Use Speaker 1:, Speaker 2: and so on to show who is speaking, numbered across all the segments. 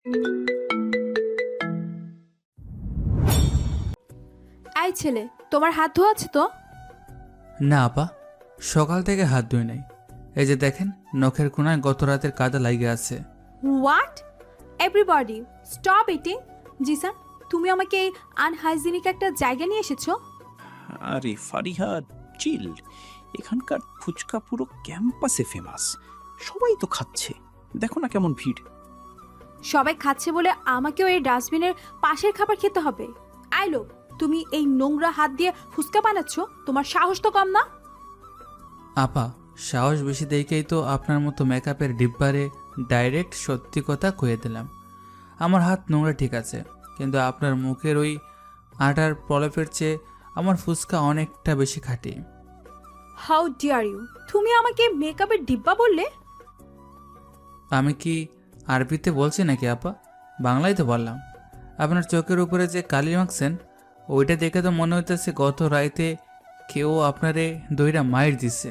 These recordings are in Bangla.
Speaker 1: এই ছেলে, তোমার হাত ধোয়া আছে তো?
Speaker 2: না আপা, সকাল থেকে হাত ধুই নাই। এই যে দেখেন, নখের কোনায় গত রাতের কাদা লাগে আছে।
Speaker 1: What? Everybody stop eating. Zeeshan, তুমি আমাকে এই আনহাইজিনিক একটা জায়গা নিয়ে এসেছো।
Speaker 3: আরে ফারিহা, চিল। এখানকার ফুচকা পুরো ক্যাম্পাসে ফেমাস, সবাই তো খাচ্ছে। দেখো না কেমন ভিড়।
Speaker 1: সবাই খাচ্ছে বলে আমাকেও এই ডাস্টবিনের পাশের খাবার খেতে হবে? আইলো, তুমি এই নোংরা হাত দিয়ে ফুচকা বানাচ্ছ? তোমার সাহস তো কম না?
Speaker 2: আপা, সাহস বেশি দেখেই তো আপনার মতো মেকআপের ডিব্বারে ডাইরেক্ট সত্যি কথা কয়ে দিলাম। আমার হাত নোংরা ঠিক আছে, কিন্তু আপনার মুখের ওই আটার প্রলেপের চেয়ে আমার ফুচকা অনেকটা বেশি খাঁটি।
Speaker 1: How dare you! তুমি আমাকে মেকআপের ডিব্বা বললে?
Speaker 2: আমি কি আরবিতে বলছি নাকি আপা? বাংলায় তো বললাম। আপনার চোখের উপরে যে কালি মাখছেন, ওইটা দেখে তো মনে হইতেছে গত রাইতে কেউ আপনারে দইরা মাইর দিছে।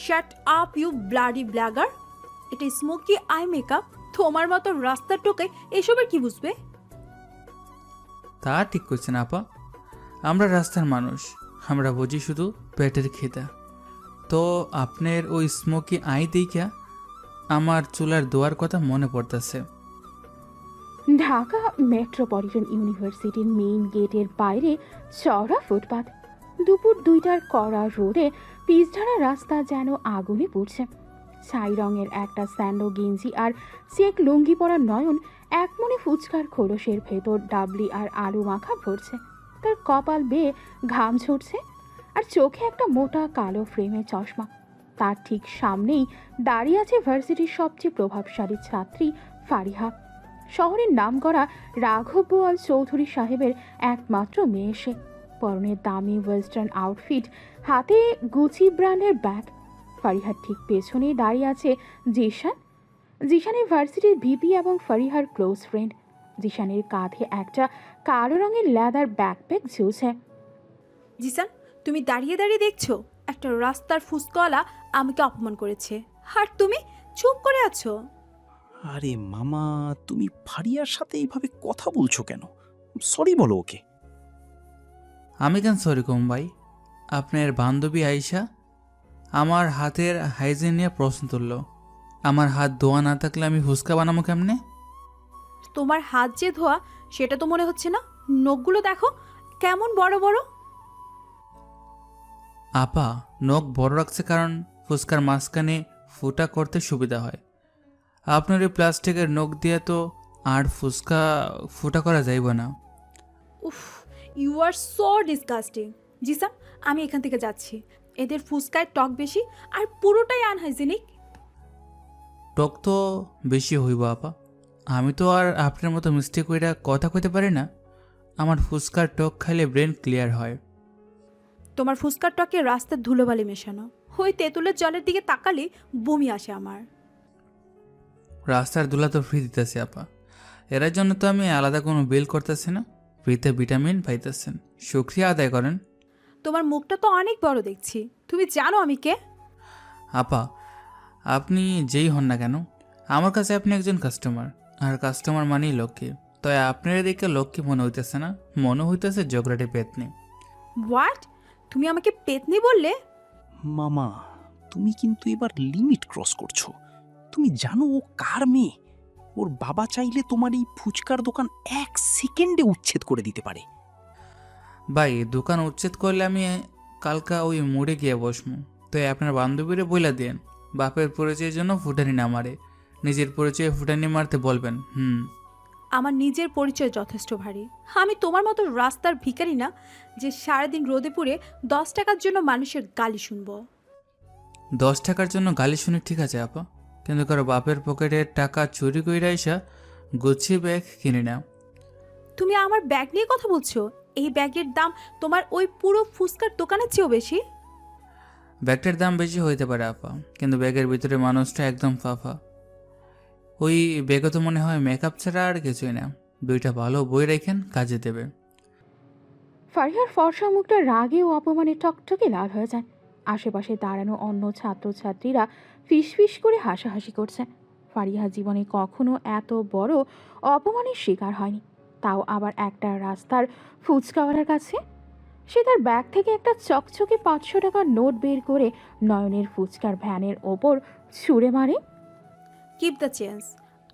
Speaker 1: Shut up you bloody blackguard! এটা স্মোকি আই মেকআপ। তোমার মতো রাস্তার টোকে এসবের কি বুঝবে?
Speaker 2: তা ঠিক করছেন আপা, আমরা রাস্তার মানুষ, আমরা বুঝি শুধু পেটের খিদা। তো আপনার ওই স্মোকি আই দেইখা আমার চুলার দোয়ার কথা মনে পড়তেছে।
Speaker 4: ঢাকা মেট্রোপলিটন ইউনিভার্সিটির মেইন গেটের বাইরে চওড়া ফুটপাত। দুপুর 2টার কড়া রোদে পিচঢালা রাস্তা যেন আগুনে পুড়ছে। ছাই রঙের একটা স্যান্ডো গেঞ্জি আর চেক লুঙ্গি পরা নয়ন এক মনে ফুচকার খোলসের ভেতর ডাবলি আর আলু মাখা ভরছে। তার কপাল বেয়ে ঘাম ঝরছে, আর চোখে একটা মোটা কালো ফ্রেমের চশমা। তার ঠিক সামনেই দাঁড়িয়ে আছে ভার্সিটির সবচেয়ে প্রভাবশালী ছাত্রী ফারিহা, শহরের নামকরা রাঘব বোয়াল চৌধুরী সাহেবের একমাত্র মেয়ে। সে পরনে দামি ওয়েস্টার্ন আউটফিট, হাতে গুচি ব্র্যান্ডের ব্যাগ। ফারিহার ঠিক পেছনেই দাঁড়িয়ে আছে জিশান। জিশানের ভার্সিটির ভিপি এবং ফারিহার ক্লোজ ফ্রেন্ড। জিশানের কাঁধে একটা কালো রঙের লেদার ব্যাকপ্যাক ঝুলছে।
Speaker 1: জিসান, তুমি দাঁড়িয়ে দাঁড়িয়ে দেখছো একটা রাস্তার ফুচকাওয়ালা আমাকে অপমান করেছে, আর তুমি চুপ করে আছো?
Speaker 3: আরে মামা, তুমি ফারিয়ার সাথে এইভাবে কথা বলছো কেন? সরি বলো ওকে।
Speaker 2: আমি কেন সরি কম ভাই? আপনার বান্ধবী আয়েশা আমার হাতের হাইজিন নিয়ে প্রশ্ন তুলল। আমার হাত ধোয়া না থাকলে আমি ফুচকা বানাবো কেমনে?
Speaker 1: তোমার হাত যে ধোয়া সেটা তো মনে হচ্ছে না। নখগুলো দেখো কেমন বড় বড়।
Speaker 2: আপা, নখ বড় রাখছে কারণ ফুচকার মাঝখানে ফুটা করতে সুবিধা হয়। আপনার এই প্লাস্টিকের নখ দিয়ে তো আর ফুচকা ফুটা করা যাইব না।
Speaker 1: উফ, you are so disgusting. Zeeshan, আমি এখান থেকে যাচ্ছি। এদের ফুচকায় টক বেশি আর পুরোটাই আনহাইজেনিক।
Speaker 2: টক তো বেশি হইব আপা, আমি তো আর আপনার মতো মিস্টেক কইরা কথা কইতে পারি না। আমার ফুচকার টক খাইলে ব্রেন ক্লিয়ার হয়।
Speaker 1: তোমার ফুচকার টকে রাস্তার ধুলোবালি মেশানো। ওই তেঁতুলের জলের দিকে তাকালে বমি আসে আমার।
Speaker 2: রাস্তার দুলা তো ফ্রি দিতেছে আপা, এর জন্য তো আমি আলাদা কোনো বিল করতেছি না। ফ্রিতে ভিটামিন পাইতেছেন, শুকরিয়া আদায় করেন।
Speaker 1: তোমার মুখটা তো অনেক বড় দেখছি। তুমি জানো আমি কে?
Speaker 2: আপা, আপনি যেই হন না কেন, আমার কাছে আপনি একজন কাস্টমার, আর কাস্টমার মানেই লক্ষ্মী। তাই আপনার এদিকে লক্ষ্মী মনে হইতেছে না, মনে হইতেছে জগরাটে পেতনি।
Speaker 1: হোয়াট? তুমি আমাকে পেতনি বললে?
Speaker 3: মামা, তুমি কিন্তু এবার লিমিট ক্রস করছো। তুমি জানো ও কার মেয়ে? ওর বাবা চাইলে তোমার এই ফুচকার দোকান 1 সেকেন্ডে উচ্ছেদ করে দিতে পারে।
Speaker 2: ভাই, দোকান উচ্ছেদ করলে আমি কালকা ওই মোড়ে গিয়ে বসমু। তাই আপনার বান্ধবীরে বইলা দেন বাপের পরিচয়ের জন্য ফুটানি না মারে, নিজের পরিচয়ে ফুটানি মারতে বলবেন।
Speaker 1: আমার নিজের পরিচয় যথেষ্ট ভারী। আমি তোমার মতো রাস্তার ভিখারি না যে সারাদিন রোদে পুড়ে 10 টাকার জন্য মানুষের গালি শুনবো।
Speaker 2: 10 টাকার জন্য গালি শুনি ঠিক আছে আপা, কিন্তু কারো বাপের পকেটের টাকা চুরি কইরা আইসা গুছিয়ে ব্যাগ কিনে নাও।
Speaker 1: তুমি আমার ব্যাগ নিয়ে কথা বলছো? এই ব্যাগের দাম তোমার ওই পুরো ফুচকার দোকানের চেয়েও বেশি।
Speaker 2: ব্যাগটার দাম বেশি হইতে পারে আপা, কিন্তু ব্যাগের ভিতরে মানুষটা একদম ফাফা। ওই ব্যাগে তো মনে হয় মেকআপ ছাড়া আর কিছুই না। 2টা ভালো বই রেখেন, কাজে দেবে।
Speaker 4: ফারিহার ফর্সা মুখটা রাগে ও অপমানে টকটকে লাল হয়ে যায়। আশেপাশে দাঁড়ানো অন্য ছাত্রছাত্রীরা ফিসফিস করে হাসাহাসি করছে। ফারিহা জীবনে কখনো এত বড় অপমানের শিকার হয়নি, তাও আবার একটা রাস্তার ফুচকাওয়ালার কাছে। সে তার ব্যাগ থেকে একটা চকচকে 500 টাকার নোট বের করে নয়নের ফুচকার ভ্যানের ওপর ছুঁড়ে মারে।
Speaker 1: Keep the change.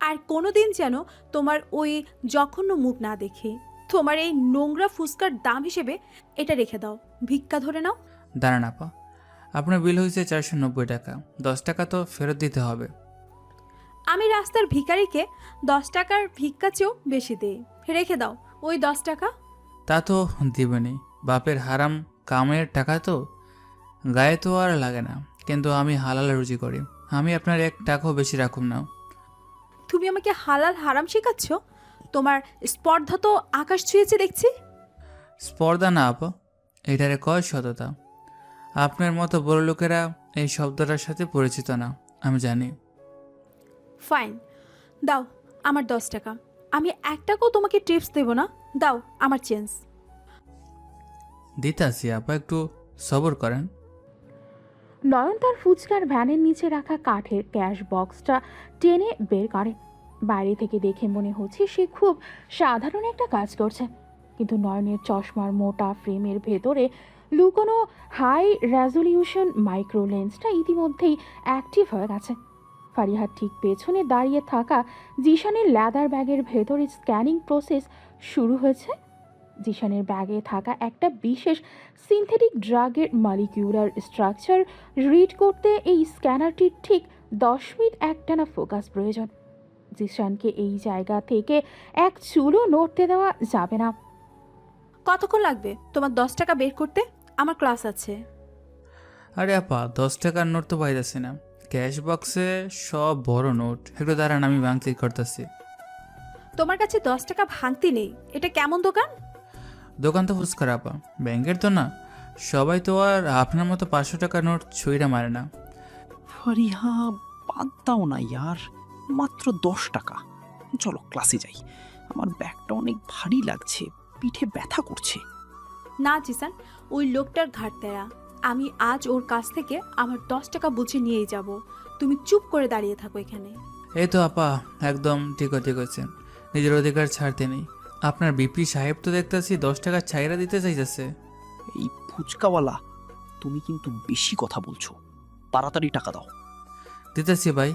Speaker 1: আর কোনো দিন যেন তোমার ওই জঘন্য মুখ না দেখি। তোমার এই নোংরা ফুচকার দাম হিসেবে এটা রেখে দাও, ভিক্ষা ধরে নাও।
Speaker 2: দাঁড়ান আপা, আপনার বিল হয়েছে 490 টাকা, 10 টাকা তো ফেরত দিতে হবে।
Speaker 1: আমি রাস্তার ভিখারিকে 10 টাকার ভিক্ষা চেয়েও বেশি দেই। রেখে দাও ওই 10 টাকা।
Speaker 2: তা তো দিবেনি, বাপের হারাম কামের টাকা তো গায়ে তো আর লাগে না, কিন্তু আমি হালাল রুজি করি, আমি আপনার 1 টাকাও বেশি রাখুন না।
Speaker 1: তুমি আমাকে হালাল হারাম শেখাচ্ছ? তোমার স্পর্ধা তো আকাশ ছুঁয়েছে দেখছি।
Speaker 2: স্পর্ধা না আপা, এটারে কয় সততা। আপনার মতো বড় লোকেরা এই শব্দটার সাথে পরিচিত না, আমি জানি।
Speaker 1: ফাইন, দাও আমার 10 টাকা। আমি 1 টাকাও তোমাকে টিপস দেব না। দাও আমার চেঞ্জ।
Speaker 2: দিতে আসি আপা, একটু সবর করেন।
Speaker 4: নয়ন তার ফুচকার ভ্যানের নিচে রাখা কাঠের ক্যাশ বক্সটা টেনে বের করে। বাইরে থেকে দেখে মনে হচ্ছে সে খুব সাধারণ একটা কাজ করছে, কিন্তু নয়নের চশমার মোটা ফ্রেমের ভেতরে লুকোনো হাই রেজলিউশন মাইক্রো লেন্সটা ইতিমধ্যেই অ্যাক্টিভ হয়ে গেছে। ফারিহার ঠিক পেছনে দাঁড়িয়ে থাকা জিশানের লেদার ব্যাগের ভেতরে স্ক্যানিং প্রসেস শুরু হয়েছে। জিশানের ব্যাগে থাকা একটা বিশেষ সিনথেটিক ড্রাগের মলিকিউলার স্ট্রাকচার রিড করতে এই স্ক্যানারটির ঠিক 10 মিনিট একটানা ফোকাস প্রয়োজন। জিশানকে এই জায়গা থেকে এক চুলও নড়তে দেওয়া যাবে না।
Speaker 1: কতক্ষণ লাগবে তোমার 10 টাকা বের করতে? আমার ক্লাস আছে।
Speaker 2: আরে আপা, 10 টাকার নোট তো পাইতেছি না, ক্যাশ বক্সে সব বড় নোট। একটু দাঁড়ান, আমি ভাঙতি করতেছি।
Speaker 1: তোমার কাছে 10 টাকা ভাঙতি নেই, এটা কেমন দোকান?
Speaker 2: দোকান তো ফুচকার আপা, ব্যাংকের তো না। সবাই তো আর আপনার মতো 500 টাকার নোট ছুঁইরা মারে না।
Speaker 3: ফারিহা, বাদ দাও না ইয়ার, মাত্র 10 টাকা। চলো ক্লাসে যাই, আমার ব্যাগটা অনেক ভারী লাগছে, পিঠে ব্যথা করছে।
Speaker 1: না জিসান, ওই লোকটার ঘাট তেরা। আমি আজ ওর কাছ থেকে আমার 10 টাকা বুঝে নিয়েই যাব। তুমি চুপ করে দাঁড়িয়ে থাকো এখানে।
Speaker 2: এই তো আপা, একদম ঠিক হচ্ছে, নিজের অধিকার ছাড়তে নেই। আপনার বিপি সাহেব তো দেখতেছি 10 টাকা ছাইরা দিতে চাইতেছে।
Speaker 3: এই ফুচকাওয়ালা, তুমি কিন্তু বেশি কথা বলছো, তাড়াতাড়ি টাকা দাও।
Speaker 2: দিতেছি ভাই,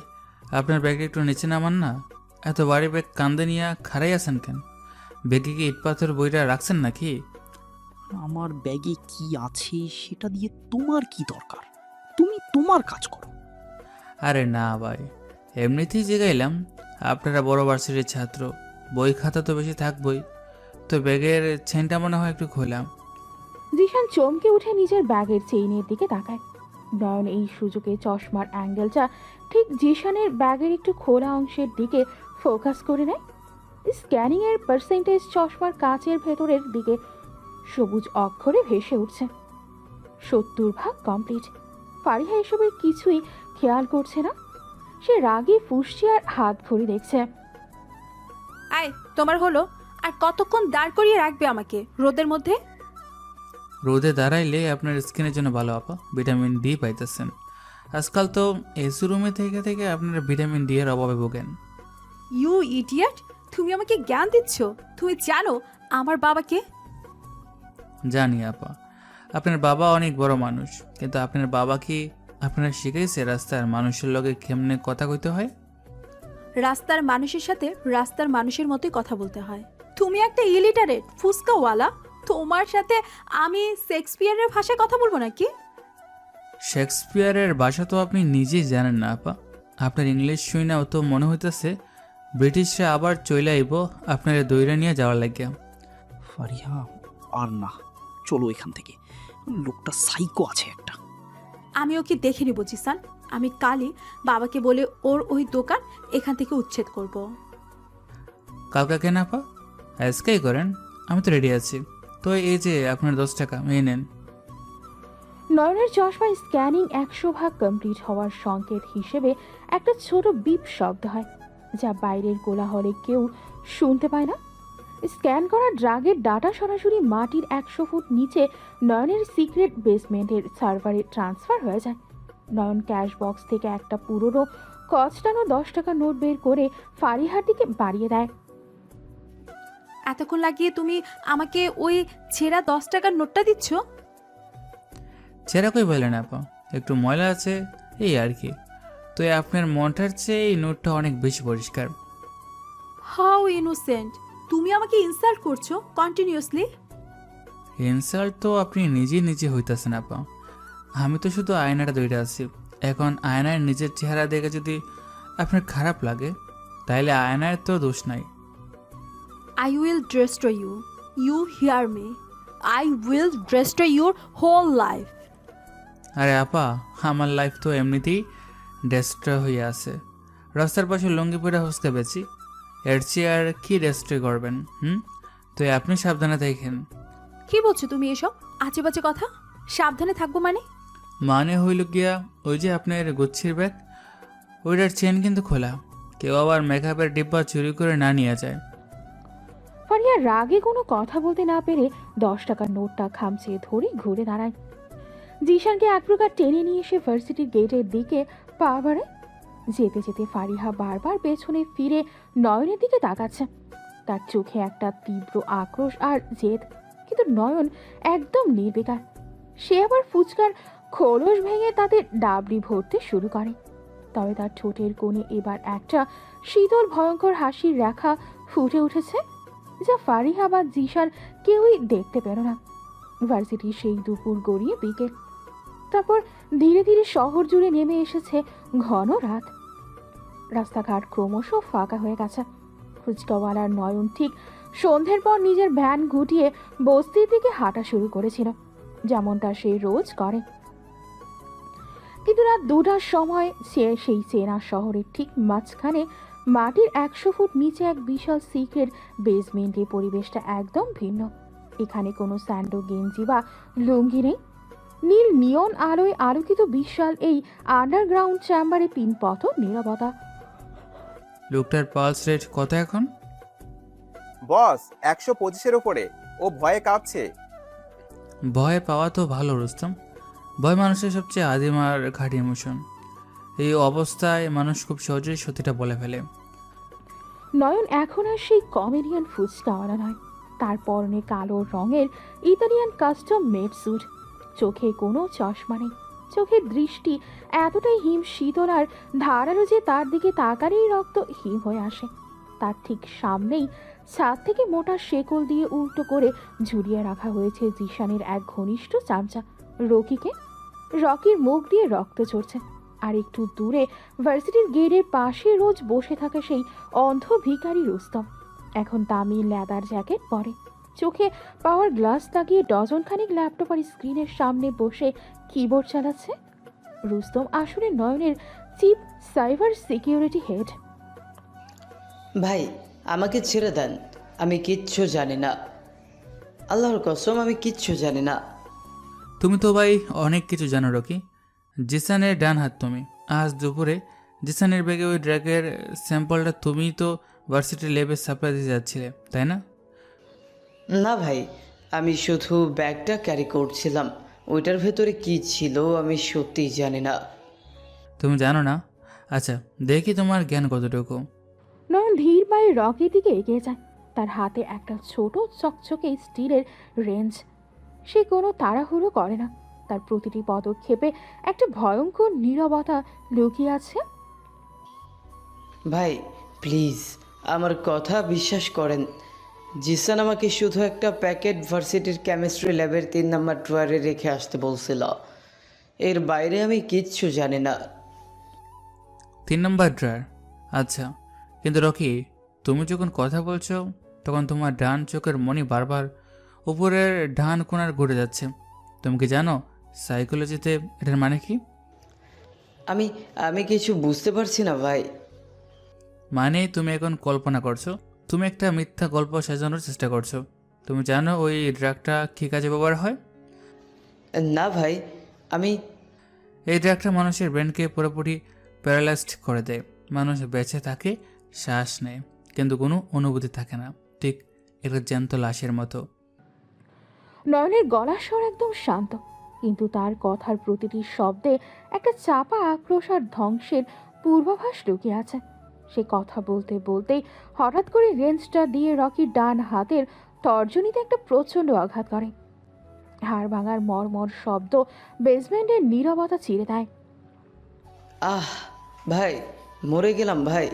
Speaker 2: আপনার ব্যাগটা একটু নিচে নামান না। এত বাড়ি ব্যাগ কান্দে নিয়ে খাড়াই আছেন কেন? ব্যাগে কি ইট পাথর বইটা রাখছেন নাকি?
Speaker 3: আমার ব্যাগে কি আছে সেটা দিয়ে তোমার কি দরকার? তুমি তোমার কাজ করো।
Speaker 2: আরে না ভাই, এমনিতেই জিগাইলাম। আপনারা বড় ভার্সিটির ছাত্র, বই খাতা তো বেশি থাকবই, তো ব্যাগের চেনটা মনে হয় একটু খোলাম।
Speaker 4: জিশান চমকে উঠে নিজের ব্যাগের চেইনের দিকে তাকায়। নয়ন এই সুযোগে চশমার অ্যাঙ্গেলটা ঠিক জিশানের ব্যাগের একটু খোলা অংশের দিকে ফোকাস করে নেয়। স্ক্যানিংয়ের পার্সেন্টেজ চশমার কাচের ভেতরের দিকে সবুজ অক্ষরে ভেসে উঠছে। 70% কমপ্লিট। ফারিহা এসবের কিছুই খেয়াল করছে না। সে রাগে ফুঁসছে আর হাত ঘড়ি দেখছে।
Speaker 1: আয়, তোমার হলো। আর কতক্ষণ দাঁড় করিয়ে রাখবে আমাকে রোদের মধ্যে?
Speaker 2: রোদে দাঁড়াইলে আপনার স্কিনের জন্য ভালো আপা, ভিটামিন ডি পাইতেছেন। আজকাল তো এসি রুমে থেকে থেকে আপনার ভিটামিন ডি এর অভাবে ভোগেন।
Speaker 1: ইউ ইডিয়েট, তুমি আমাকে জ্ঞান দিচ্ছ? তুমি জানো আমার বাবাকে?
Speaker 2: জানি আপা, আপনার বাবা অনেক বড় মানুষ, কিন্তু আপনার বাবা কি আপনার শিখাইছে রাস্তার মানুষের লগে কেমনে কথা কইতে হয়?
Speaker 1: রাস্তার মানুষের সাথে রাস্তার মানুষের মতোই কথা বলতে হয়। তুমি একটা ইলিটারেট ফুসকাওয়ালা, তোমার সাথে আমি শেক্সপিয়ারের ভাষায় কথা বলবো নাকি?
Speaker 2: শেক্সপিয়ারের ভাষা তো আপনি নিজেই জানেন না আপা। আপনার ইংলিশ শুই না তো মনে হইতেছে ব্রিটিশরা আবার চলে আইব আপনার দইরা নিয়ে যাওয়ার লাগিয়া।
Speaker 3: ফারিহা, আর না, চলো এখান থেকে, লোকটা সাইকো আছে একটা।
Speaker 1: আমি ওকে দেখে নিব জিসান। আমি কালই বাবাকে বলে ওর ওই দোকান এখান থেকে উচ্ছেদ করব।
Speaker 2: কালকা কেন আপা? আজকেই করেন, আমি তো রেডি আছি। তো এই যে আপনার 10 টাকা এই নেন।
Speaker 4: নয়নের চশমায় স্ক্যানিং 100% কমপ্লিট হওয়ার সংকেত হিসেবে একটা ছোট বিপ শব্দ হয়, যা বাইরের কোলাহলে কেউ শুনতে পায় না। স্ক্যান করা ড্রাগের ডাটা সরাসরি মাটির 100 ফুট নিচে নয়নের সিক্রেট বেসমেন্টের সার্ভারে ট্রান্সফার হয়ে যায়। নয়ন ক্যাশ বক্স থেকে একটা পুরনো কচটানো 10 টাকা নোট বের করে ফারিহার দিকে বাড়িয়ে দেয়।
Speaker 1: এতক্ষণ লাগিয়ে তুমি আমাকে ওই ছেঁড়া 10 টাকার নোটটা দিচ্ছ?
Speaker 2: ছেঁড়া কই বলেন আপা, একটু ময়লা আছে এই আর কি। তো আপনার মনটার চেয়ে এই নোটটা অনেক বেশি পরিষ্কার।
Speaker 1: How innocent! তুমি আমাকে ইনসাল্ট করছো কন্টিনিউয়াসলি।
Speaker 2: ইনসাল্ট তো আপনি নিজে হইতাছেন আপা। আমি তো শুধু আয়নাটা দুইটা আছি। এখন আয়নায় নিজের চেহারা দেখে যদি আপনার খারাপ লাগে তাইলে আয়নার তো দোষ নাই।
Speaker 1: I will destroy you. You hear me? I will destroy your whole life.
Speaker 2: আরে আপা, আমার লাইফ তো এমনিতেই ডেস্ট্রয় হয়ে আছে। রাস্তার পাশে লুঙ্গি পরে হসকে বেছি, এর চেয়ে আর কি ডেস্ট্রয় করবেন? তো আপনি সাবধানে দেখেন।
Speaker 1: কি বলছো তুমি এসব আজে বাজে কথা? সাবধানে থাকবো মানে?
Speaker 2: মানে হইল গিয়া ওই যে আপনার গুচ্ছির ব্যাগ, ওইটার চেন কিন্তু খোলা। কেউ আবার মেকআপের ডিব্বা চুরি করে না নিয়ে যায়।
Speaker 4: ফারিয়া রাগে কোনো কথা বলতে না পেরে 10 টাকার নোটটা খামচে ধরে ঘুরে দাঁড়ায়। জিশানকে এক প্রকার টেনে নিয়ে এসে ভার্সিটির গেটের দিকে পা বাড়ায়। যেতে যেতে ফারিহা বারবার পেছনে ফিরে নয়নের দিকে তাকাচ্ছে। তার চোখে একটা তীব্র আক্রোশ আর জেদ, কিন্তু নয়ন একদম নির্বিকার। সে আবার ফুচকার খোলস ভেঙে তাতে ডাবলি ভরতে শুরু করে। তবে তার ঠোঁটের কোণে এবার একটা শীতল ভয়ঙ্কর হাসির রেখা ফুটে উঠেছে, যা ফারিহা বা জিশান কেউই দেখতে পেল না। ভার্সিটির সেই দুপুর গড়িয়ে বিকেল, তারপর ধীরে ধীরে শহর জুড়ে নেমে এসেছে ঘন রাত। রাস্তাঘাট ক্রমশ ফাঁকা হয়ে গেছে। ফুচকাওয়ালার নয়ন ঠিক সন্ধ্যের পর নিজের ভ্যান গুটিয়ে বস্তির দিকে হাঁটা শুরু করেছিল, যেমনটা সে রোজ করে। কিন্তু রাত 2টার সময় সে সেই চেনা শহরের ঠিক মাঝখানে মাটির 100 ফুট নিচে এক বিশাল সিক্রেট বেসমেন্টে। পরিবেশটা একদম ভিন্ন। এখানে কোনো স্যান্ডো গেঞ্জি বা লুঙ্গি নেই। নীল নিয়ন আলোয় আলোকিত বিশাল এই আন্ডারগ্রাউন্ড চেম্বারে পিনপথ নীরবতা।
Speaker 2: লোকটার পালস রেট কত এখন?
Speaker 5: বস 125-এর উপরে। ও ভয়ে কাঁপছে।
Speaker 2: ভয় পাওয়া তো ভালো রুস্তম। ভয় মানুষের সবচেয়ে আদিম আর খাঁটি ইমোশন। এই অবস্থায় মানুষ খুব সহজেই সত্যিটা বলে ফেলে।
Speaker 4: নয়ন এখন আর সেই কমেডিয়ান ফুচকাওয়ালা নয়। তার পরনে কালো রঙের ইতালিয়ান কাস্টম মেড স্যুট, চোখে কোনো চশমা নেই। চোখের দৃষ্টি এতটাই হিম শীতল আর ধারালো যে তার দিকে তাকালেই রক্ত হিম হয়ে আসে। তার ঠিক সামনেই ছাদ থেকে মোটা শেকল দিয়ে উল্টো করে ঝুলিয়ে রাখা হয়েছে জিশানের এক ঘনিষ্ঠ চামচা রকিকে। রকির মুখ দিয়ে রক্ত ঝরছে। আর একটু দূরে ভার্সিটির গেটের পাশে রোজ বসে থাকে সেই অন্ধ ভিখারি রুস্তম। এখন দামি লেদার জ্যাকেট পরে, চোখে পাওয়ার গ্লাস লাগিয়ে ডজনখানিক ল্যাপটপ আর স্ক্রিনের সামনে বসে কিবোর্ড চালাচ্ছে। রুস্তম আসলে নয়নের চিফ সাইবার সিকিউরিটি হেড।
Speaker 6: ভাই আমাকে ছেড়ে দেন, আমি কিচ্ছু জানি না। আল্লাহর কসম আমি কিচ্ছু জানি না।
Speaker 2: তুমি তো ভাই অনেক কিছু জানো রকি। জিসানের ডান হাত তুমি। আজ দুপুরে জিসানের ব্যাগে ওই ড্রাগের স্যাম্পলটা তুমিই তো ভার্সিটির ল্যাবে সাপ্লাই দিতে যাচ্ছিলে, তাই না?
Speaker 6: না ভাই, আমি শুধু ব্যাগটা ক্যারি করছিলাম। ওইটার ভেতরে কি ছিল আমি সত্যিই জানি না।
Speaker 2: তুমি জানো না? আচ্ছা, দেখি তোমার জ্ঞান কতটুকু।
Speaker 4: নয়ন ধীর পায়ে রকির দিকে এগিয়ে যায়। তার হাতে একটা ছোট চকচকে স্টিলের রেঞ্জ। সে কোনো তাড়াহুড়ো করে না। তার প্রতিটি পদক্ষেপে একটা ভয়ঙ্কর নীরবতা লুকিয়ে আছে।
Speaker 6: ভাই প্লিজ আমার কথা বিশ্বাস করেন। জিসান আমাকে শুধু একটা প্যাকেট ভার্সিটির কেমিস্ট্রি ল্যাবের 3 নম্বর ড্রয়ারে রেখে আসতে বলছিল। এর বাইরে আমি কিচ্ছু জানি না।
Speaker 2: 3 নম্বর ড্রয়ার? আচ্ছা, কিন্তু রকি তুমি যখন কথা বলছো তখন তোমার ডান চোখের মনি বারবার উপরের ডান কোণার ঘুরে যাচ্ছে। তুমি কি জানো সাইকোলজিতে এটার মানে কি?
Speaker 6: আমি আমি কিছু বুঝতে পারছি না ভাই।
Speaker 2: মানে তুমি এখন কল্পনা করছো, তুমি একটা মিথ্যা গল্প সাজানোর চেষ্টা করছো। তুমি জানো ওই ড্রাগটা কী কাজে ব্যবহার হয়?
Speaker 6: না ভাই, আমি
Speaker 2: এই ড্রাগটা মানুষের ব্রেনকে পুরোপুরি প্যারালাইজড করে দেয়। মানুষ বেঁচে থাকে, শ্বাস নেয়, কিন্তু কোনো অনুভূতি থাকে না, ঠিক একটা জ্যান্ত লাশের মতো।
Speaker 4: নয়নের গলার স্বর একদম শান্ত, কিন্তু তার কথার প্রতিটি শব্দে একটা চাপা আক্রোশ আর ধ্বংসের পূর্বাভাস লুকিয়ে আছে। সে কথা বলতে বলতেই হঠাৎ করে রেঞ্জটা দিয়ে রকির ডান হাতের তর্জনীতে একটা প্রচণ্ড আঘাত করে। হাড় ভাঙার মর্মর শব্দ বেসমেন্টের নীরবতা চিরে দেয়।
Speaker 6: আহ ভাই, মরে গেলাম ভাই।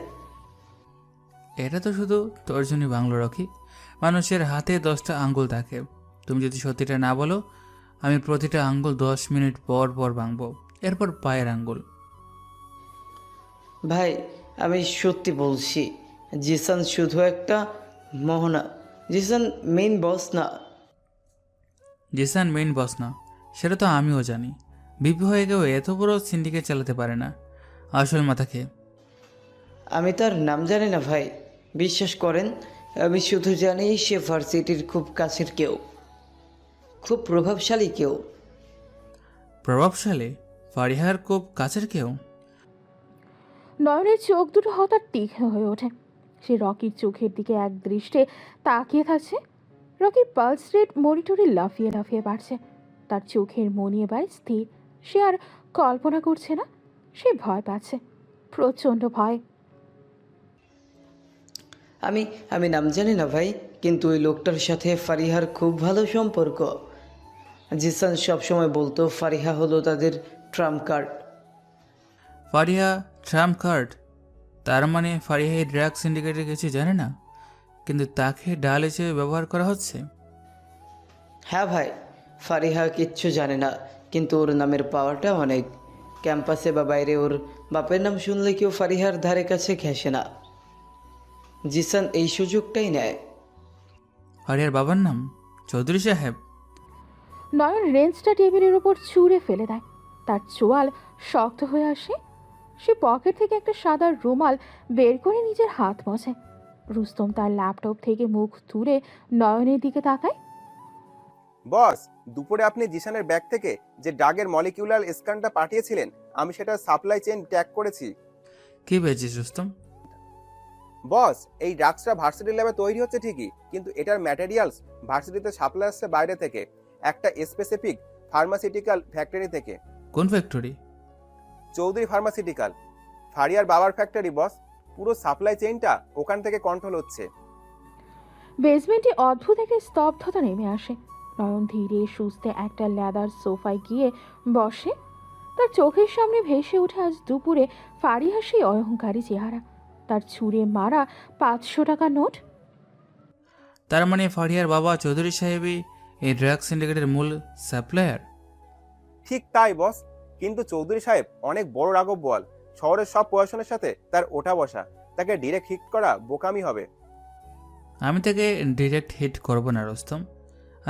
Speaker 2: এটা তো শুধু তর্জনী বাংলো রকি। মানুষের হাতে 10টা আঙ্গুল থাকে। তুমি যদি সত্যিটা না বলো, আমি প্রতিটা আঙ্গুল 10 মিনিট পর পর ভাঙবো। এরপর পায়ের আঙ্গুল।
Speaker 6: ভাই, আমি সত্যি বলছি, জিসান শুধু একটা মোহনা। জিসান মেইন বস না।
Speaker 2: জিসান মেইন বস না, সেটা তো আমিও জানি। বিপি হয়ে গেও এত বড় সিন্ডিকেট চালাতে পারে না। আসল মাথা খেয়ে।
Speaker 6: আমি তার নাম জানি না ভাই, বিশ্বাস করেন। আমি শুধু জানি সে ভার্সিটির খুব কাছের কেউ, খুব প্রভাবশালী কেউ।
Speaker 2: প্রভাবশালী? ফারিহার খুব কাছের কেউ?
Speaker 4: নয়নের চোখ দুটো হঠাৎ তীক্ষ্ণ হয়ে ওঠে। সে রকির চোখের দিকে এক দৃষ্টে তাকিয়ে থাকছে। রকির পালস রেট মনিটরে লাফিয়ে লাফিয়ে বাড়ছে। তার চোখের মনি এবার স্থির। সে আর কল্পনা করছে না, সে ভয় পাচ্ছে, প্রচণ্ড ভয়।
Speaker 6: আমি আমি নাম জানি না ভাই, কিন্তু ওই লোকটার সাথে ফারিহার খুব ভালো সম্পর্ক। জিসান সবসময় বলতো ফারিহা হলো তাদের Trump card.
Speaker 2: Fariha Trump card? তার মানে ফারিহা এই ড্রাগ সিন্ডিকেটের কিছু জানে না, কিন্তু তাকে ডাল হিসেবে ব্যবহার করা হচ্ছে।
Speaker 6: হ্যাঁ ভাই, ফারিহা কিচ্ছু জানে না, কিন্তু ওর নামের পাওয়ারটা অনেক। ক্যাম্পাসে বা বাইরে ওর বাপের নাম শুনলে কেউ ফারিহার ধারে কাছে ঘেঁষে না। জিসান এই সুযোগটাই নেয়।
Speaker 2: ফারিহার বাবার নাম চৌধুরী সাহেব?
Speaker 4: নয়ন রেঞ্জটা টেবিলের ওপর ছুঁড়ে ফেলে দেয়। তার চোয়াল শক্ত হয়ে আসে। সে পকেট থেকে একটা সাদা রুমাল বের করে নিজের হাত মোছে। রুস্তম তার ল্যাপটপ থেকে মুখ তুলে নয়নের দিকে তাকায়।
Speaker 5: বস, দুপুরে আপনি জিসানের ব্যাগ থেকে যে ড্রাগের মলিকিউলার স্ক্যানটা পাঠিয়েছিলেন, আমি সেটা সাপ্লাই চেইন ট্র্যাক করেছি।
Speaker 2: কি পেয়েছিস রুস্তম?
Speaker 5: বস, এই ড্রাগসটা ভার্সিটি ল্যাবে তৈরি হচ্ছে ঠিকই, কিন্তু এটার ম্যাটেরিয়ালস ভার্সিটিতে সাপ্লাই আসছে বাইরে থেকে, একটা স্পেসিফিক ফার্মাসিউটিক্যাল ফ্যাক্টরি থেকে।
Speaker 2: কোন ফ্যাক্টরি?
Speaker 5: চৌধুরী ফার্মাসিউটিক্যাল, ফারিয়ার বাবার ফ্যাক্টরি বস। পুরো সাপ্লাই চেইনটা ওখান থেকে কন্ট্রোল হচ্ছে।
Speaker 4: বেসমেন্টে অদ্ভুত একটা স্তব্ধতা নেমে আসে। নয়ন ধীরে সুস্থে একটা লেদার সোফায় গিয়ে বসে। তার চোখের সামনে ভেসে ওঠে আজ দুপুরে ফারিহা সেই অহংকারী চেহারা, তার ছুঁড়ে মারা 500 টাকা নোট।
Speaker 2: তার মানে ফারিহার বাবা চৌধুরী সাহেবই এই ড্রাগ সিন্ডিকেটের মূল সাপ্লায়ার?
Speaker 5: ঠিক তাই বস, কিন্তু চৌধুরী সাহেব অনেক বড় রাঘব বোয়াল। শহরের সব প্রশাসনের সাথে তার ওঠা বসা, তাকে ডিরেক্ট হিট করা বোকামি হবে।
Speaker 2: আমি তাকে ডিরেক্ট হিট করব না রুস্তম,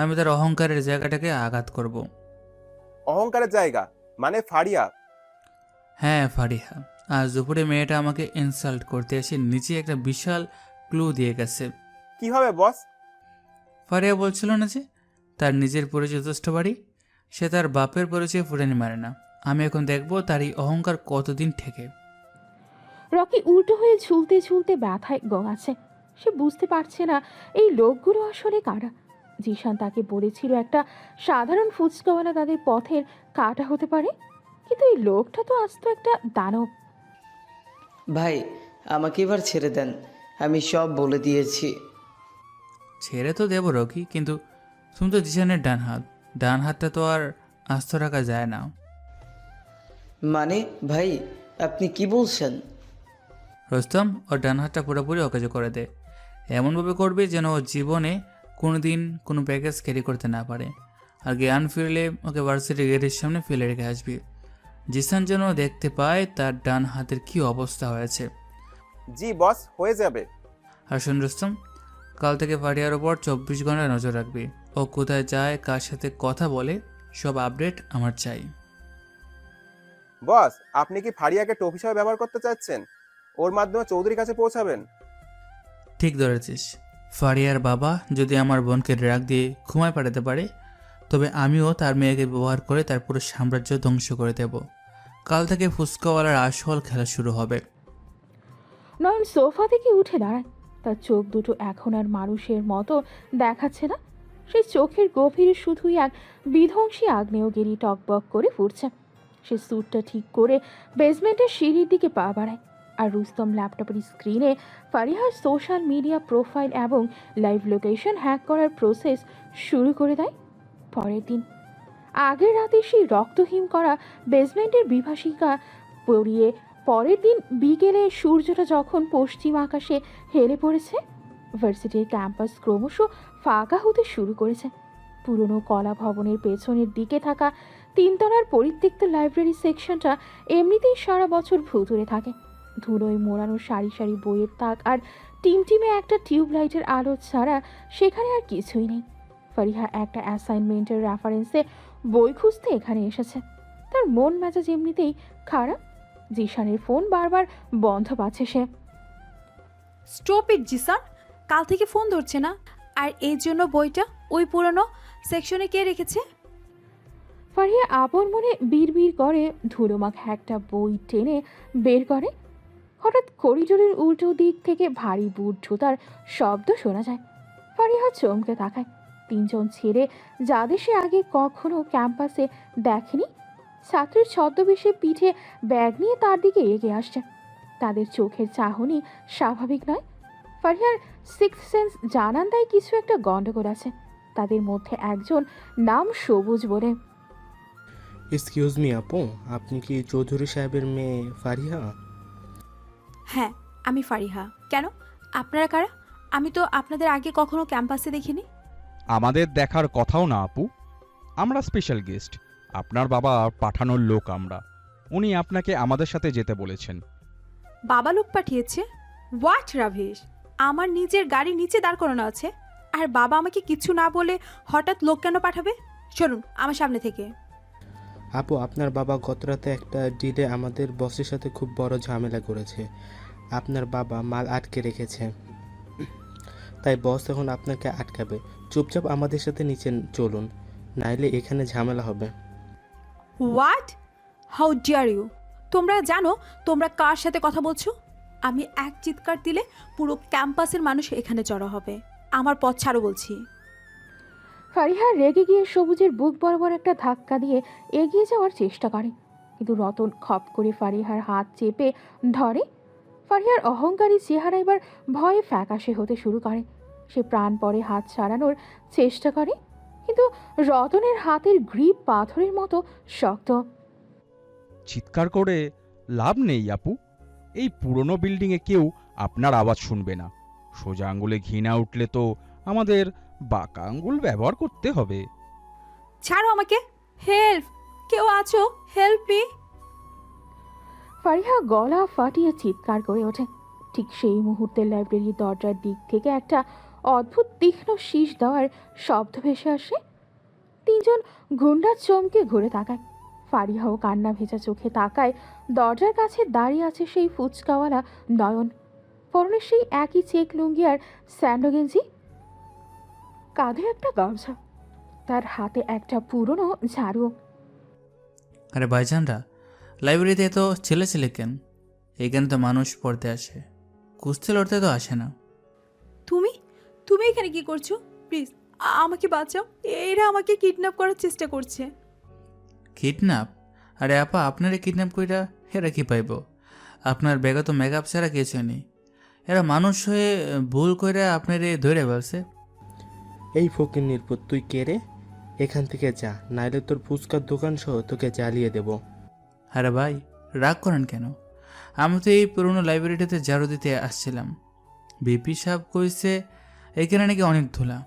Speaker 2: আমি তার অহংকারের জায়গাটাকে আঘাত করব।
Speaker 5: অহংকারের জায়গা মানে ফারিয়া?
Speaker 2: হ্যাঁ, ফারিহা। আজ দুপুরে মেয়েটা আমাকে ইনসাল্ট করতে এসে নিচে একটা বিশাল ক্লু দিয়ে গেছে।
Speaker 5: কিভাবে বস?
Speaker 2: ফারিয়া বলছিল না যে তার নিজের পরিচয় যথেষ্ট বাড়ি, সে তার বাপের পরিচয় ফুটানি মারে না। আমি এখন দেখব তার এই অহংকার কতদিন ঠেকে।
Speaker 4: রকি উল্টো হয়ে ঝুলতে ঝুলতে ব্যথায় গোঙাচ্ছে। সে বুঝতে পারছে না এই লোকগুলো আসলে কারা। জিশান তাকে বলেছিল একটা সাধারণ ফুচকাওয়ালা তাদের পথের কাটা হতে পারে, কিন্তু এই লোকটা তো আস্ত একটা দানব।
Speaker 6: ভাই, আমাকে এবার ছেড়ে দেন, আমি সব বলে দিয়েছি।
Speaker 2: ছেড়ে তো দেবো রকি, কিন্তু তুমি তো জিশানের ডান হাত। ডান হাতটা তো আর আস্ত রাখা যায় না।
Speaker 6: মানে ভাই, আপনি কি বলছেন?
Speaker 2: রুস্তম, ওর ডান হাতটা পুরোপুরি অকেজো করে দে। এমনভাবে করবে যেন ও জীবনে কোনো দিন কোনো প্যাকেজ ক্যারি করতে না পারে। আর জ্ঞান ফিরলে ওকে ভার্সিটি গেটের সামনে ফেলে রেখে আসবি। জিসান যেন দেখতে পায় তার ডান হাতের কি অবস্থা হয়েছে।
Speaker 5: জি বস, হয়ে যাবে।
Speaker 2: আর শোন রুস্তম, কাল থেকে ফারিয়ার ওপর 24 ঘন্টা নজর রাখবি। ও কোথায় যায়, কার সাথে কথা বলে, সব আপডেট আমার চাই।
Speaker 5: বস, আপনি কি ফারিয়াকে টোপ হিসাবে ব্যবহার করতে চাচ্ছেন? ওর মাধ্যমে চৌধুরীর কাছে পৌঁছাবেন?
Speaker 2: ঠিক ধরেছিস। ফারিয়ার বাবা যদি আমার বোনকে ড্রাগ দিয়ে ঘুমায় পাঠাতে পারে, তবে আমিও তার মেয়েকে ব্যবহার করে তার পুরো সাম্রাজ্য ধ্বংস করে দেব। কাল থেকে ফুচকাওয়ালার আসল খেলা শুরু হবে।
Speaker 4: নয়ন সোফা থেকে উঠে দাঁড়ায়। তার চোখ দুটো এখন আর মানুষের মতো দেখাচ্ছে না। সেই চোখের গভীরে শুধুই এক বিধ্বংসী আগ্নেয়গিরি টকবক করে ফুটছে। সে স্যুটটা ঠিক করে বেসমেন্টের সিঁড়ির দিকে পা বাড়ায়, আর রুস্তম ল্যাপটপের স্ক্রিনে ফারিহার সোশ্যাল মিডিয়া প্রোফাইল এবং লাইভ লোকেশন হ্যাক করার প্রসেস শুরু করে দেয়। পরের দিন আগের রাতে সেই রক্তহীন করা বেসমেন্টের বিভাসিকা পরিয়ে পরের দিন বিকেলে সূর্যটা যখন পশ্চিম আকাশে হেলে পড়েছে, ভার্সিটির ক্যাম্পাস ক্রমশ ফাঁকা হতে শুরু করেছে। পুরনো কলা ভবনের পেছনের দিকে থাকা 3 তলার পরিত্যক্ত লাইব্রেরি সেকশনটা এমনিতেই সারা বছর ভুতুড়ে থাকে। ধুলোয় মোড়ানো সারি সারি বইয়ের তাক আর টিমটিমে একটা টিউবলাইটের আলো ছাড়া সেখানে আর কিছুই নেই। ফারিহা একটা অ্যাসাইনমেন্টের রেফারেন্সে বই খুঁজতে এখানে এসেছে। তার মন মেজাজ এমনিতেই খারাপ। জিশানের ফোন বারবার বন্ধ পাচ্ছে সে।
Speaker 1: স্টপ ইট জিসান, কাল থেকে ফোন ধরছে না। আর এই জন্য বইটা ওই পুরনো সেকশনে কে রেখেছে?
Speaker 4: ফারিয়া আপন মনে বিড়বিড় করে ধুলোমাখা একটা বই টেনে বের করে। হঠাৎ করিডোরের উল্টো দিক থেকে ভারী বুট জুতার শব্দ শোনা যায়। ফারিহা চমকে তাকায়। 3 জন ছেলে, যাদের সে আগে কখনো ক্যাম্পাসে দেখেনি, ছাত্রের ছদ্মবেশে পিঠে ব্যাগ নিয়ে তার দিকে এগিয়ে আসছে। তাদের চোখের চাহনি স্বাভাবিক নয়। ফারিহার সিক্সথ সেন্স জানান দেয় কিছু একটা গন্ডগোল আছে। তাদের মধ্যে একজন নাম সবুজ বলে।
Speaker 7: এক্সকিউজ মি আপু, আপনি কি চৌধুরী সাহেবের মেয়ে ফারিহা?
Speaker 1: হ্যাঁ, আমি ফারিহা। কেন, আপনারা কারা? আমি তো আপনাদের আগে কখনো ক্যাম্পাসে দেখিনি।
Speaker 8: আমাদের দেখার কথাও না আপু, আমরা স্পেশাল গেস্ট, আপনার বাবা পাঠানোর লোক আমরা। উনি আপনাকে আমাদের সাথে যেতে বলেছেন।
Speaker 1: বাবা লোক পাঠিয়েছে? হোয়াট রাভেশ! আমার নিজের গাড়ি নিচে দাঁড় করানো আছে, আর বাবা আমাকে কিছু না বলে হঠাৎ লোক কেন পাঠাবে? চলুন আমার সামনে থেকে।
Speaker 7: আপু, আপনার বাবা গতরাতে একটা ডিলে আমাদের বসের সাথে খুব বড় ঝামেলা করেছে। আপনার বাবা মাল আটকে রেখেছে, তাই বস এখন আপনাকে আটকাবে। চুপচাপ আমাদের সাথে নিচে চলুন, নাইলে এখানে ঝামেলা হবে।
Speaker 1: হোয়াট? How dare you! তোমরা জানো তোমরা কার সাথে কথা বলছো? আমি এক চিৎকার দিলে পুরো ক্যাম্পাসের মানুষ এখানে জড়ো হবে। আমার পথ ছাড়ো বলছি।
Speaker 4: ফারিহা রেগে গিয়ে সবুজের বুক বরাবর একটা ধাক্কা দিয়ে এগিয়ে যাওয়ার চেষ্টা করে, কিন্তু রতন খপ করে ফারিহার হাত চেপে ধরে। ফারিহার অহংকারী চেহারা এবার ভয়ে ফ্যাকাশে হতে শুরু করে। সে প্রাণপণে হাত ছাড়ানোর চেষ্টা করে, কিন্তু রতনের হাতের গ্রিপ পাথরের মতো শক্ত।
Speaker 8: চিৎকার করে লাভ নেই আপু, এই পুরনো বিল্ডিংয়ে কেউ আপনার আওয়াজ শুনবে না। সোজা আঙ্গুলে ঘৃণা উঠলে তো আমাদের বাঁকা আঙ্গুল ব্যবহার করতে হবে।
Speaker 1: ছাড়ো আমাকে! হেল্প! কেউ আছো? Help me!
Speaker 4: ফারিহা গলা ফাটিয়ে চিৎকার করে ওঠে। ঠিক সেই মুহূর্তে লাইব্রেরির দরজার দিক থেকে একটা অদ্ভুত তীক্ষ্ণ শীষ দেওয়ার শব্দ ভেসে আসে। 3 জন গুন্ডা চমকে ঘুরে তাকায়। ফারিহাও কান্না ভেজা চোখে তাকায়। দরজার কাছে দাঁড়িয়ে আছে সেই ফুচকাওয়ালা নয়ন, পরনে সেই একই চেক লুঙ্গি আর স্যান্ডো গেঞ্জি, কাঁধে একটা গামছা, তার হাতে একটা পুরনো ঝাড়ু।
Speaker 2: আরে ভাইজানরা, লাইব্রেরিতে তো ছেলে ছেলে কেন? এখানে তো মানুষ পড়তে আসে, কুস্তি লড়তে তো আসে না।
Speaker 1: তুমি তুমি এখানে কি করছো? প্লিজ আমাকে বাঁচাও, এরা আমাকে কিডন্যাপ করার চেষ্টা করছে।
Speaker 2: কিডন্যাপ? আরে আপা, আপনারে কিডন্যাপ কইরা এরা কি পাইব? আপনার ব্যাগে তো মেকআপ ছাড়া কিছু নেই। এরা মানুষ হয়ে ভুল কইরা আপনারে ধরে ফেলছে।
Speaker 7: এই ফকির নির্পুত, তুই কে রে? এখান থেকে যা, নাইলে তোর ফুচকার দোকান সহ তোকে জ্বালিয়ে দেব।
Speaker 2: আরে ভাই, রাগ করেন কেন? আমি তো এই পুরনো লাইব্রেরিটাতে ঝাড়ু দিতে আসছিলাম। বিপি সাহেব কইছে এখানে নাকি অনেক ধুলা।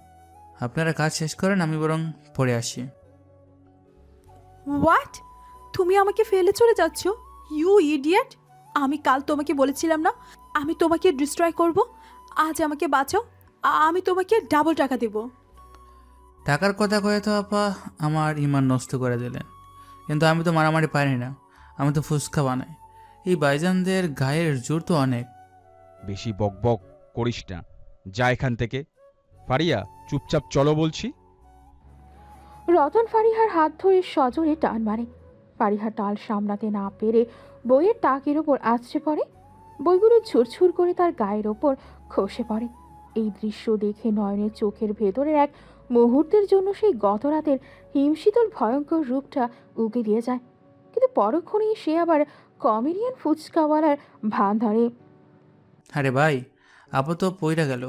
Speaker 2: আপনারা কাজ শেষ করেন, আমি বরং পরে আসি।
Speaker 1: হোয়াট? তুমি আমাকে ফেলে চলে যাচ্ছ? You idiot! আমি কাল তোমাকে বলেছিলাম না আমি তোমাকে ডিস্ট্রয় করব? আজ আমাকে বাঁচাও, আমি তোমাকে ডাবল টাকা দেব।
Speaker 2: টাকার কথা কয়ে তো আপা আমার ইমান নষ্ট করে দিলেন। কিন্তু আমি তো মারামারি পারি না, আমি তো ফুচকা বানাই। এই ভাইজানদের গায়ের জোর তো অনেক।
Speaker 8: বেশি বকবক করিস না, যা এখান থেকে। ফারিয়া, চুপচাপ চলো বলছি।
Speaker 4: রতন ফারিহার হাত ধরে সজোরে টান মারে। ফারিহা টাল সামলাতে না পেরে বইয়ের তাকের ওপর আছড়ে পড়ে। বইগুলো ছুরছুর করে তার গায়ের ওপর খসে পড়ে। এই দৃশ্য দেখে নয়নের চোখের ভেতরের এক মুহূর্তের জন্য সেই গত রাতের হিমশীতল ভয়ঙ্কর রূপটা উকি দিয়ে যায়। কিন্তু পরক্ষণেই সে আবার কমেডিয়ান ফুচকাওয়ালার ভান ধরে।
Speaker 2: আরে ভাই, আপু তো পইরা গেল,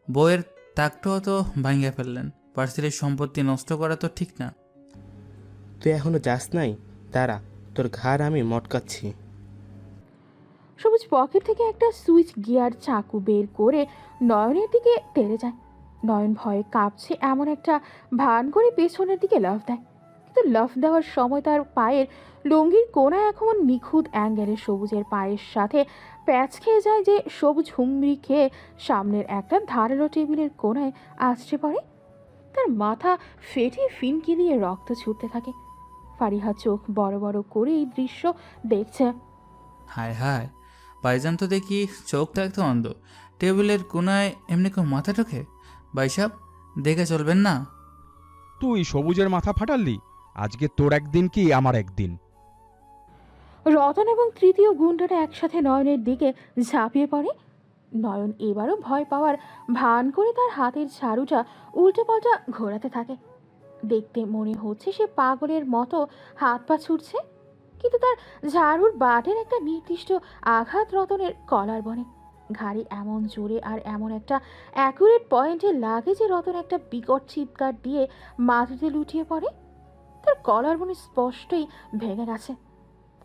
Speaker 2: বইয়ের তাকটাও তো ভাঙিয়া ফেললেন। ভার্সিটির সম্পত্তি নষ্ট করা তো ঠিক না।
Speaker 7: তুই এখনো যাস নাই? দাঁড়া, তোর ঘাড় আমি মটকাচ্ছি।
Speaker 4: সবুজ পকেট থেকে একটা সুইচ গিয়ার চাকু বের করে নয়নের দিকে তেড়ে যায়। নয়ন ভয়ে কাঁপছে এমন একটা ভান করে পেছনের দিকে লাফ দেয়, কিন্তু লাফ দেওয়ার সময় তার পায়ের লুঙ্গির কোণা এখন নিখুঁত অ্যাঙ্গেলে সবুজের পায়ের সাথে প্যাচ খেয়ে যায়, যে সবুজ হুমড়ি খেয়ে সামনের একটা ধারালো টেবিলের কোণায় আছড়ে পড়ে। তার মাথা ফেটে ফিনকি দিয়ে রক্ত ছুটতে থাকে। ফারিহা চোখ বড় বড় করে এই দৃশ্য দেখছে।
Speaker 2: হায় হায়, ভাইজান তো দেখি চোখ থাকতো অন্ধ, টেবিলের কোনায় এমনি কেউ মাথা ঢোকে? ভাই সাহেব, দেখে চলবেন না।
Speaker 8: তুই সবুজের মাথা ফাটালি, আজকে তোর একদিন কি আমার একদিন।
Speaker 4: রতন এবং তৃতীয় গুন্ডাটা একসাথে নয়নের দিকে ঝাঁপিয়ে পড়ে। নয়ন এবারও ভয় পাওয়ার ভান করে তার হাতের ঝাড়ুটা উল্টে পাল্টা ঘোরাতে থাকে। দেখতে মনে হচ্ছে সে পাগলের মতো হাত পা ছুটছে, কিন্তু তার ঝাড়ুর বাটের একটা নির্দিষ্ট আঘাত রতনের কলার বনে ঘাড়ে এমন জোরে আর এমন একটা অ্যাকুরেট পয়েন্টে লাগে যে রতন একটা বিকট চিৎকার দিয়ে মাটিতে লুটিয়ে পড়ে। তার কলার বনে স্পষ্টই ভেঙে গেছে।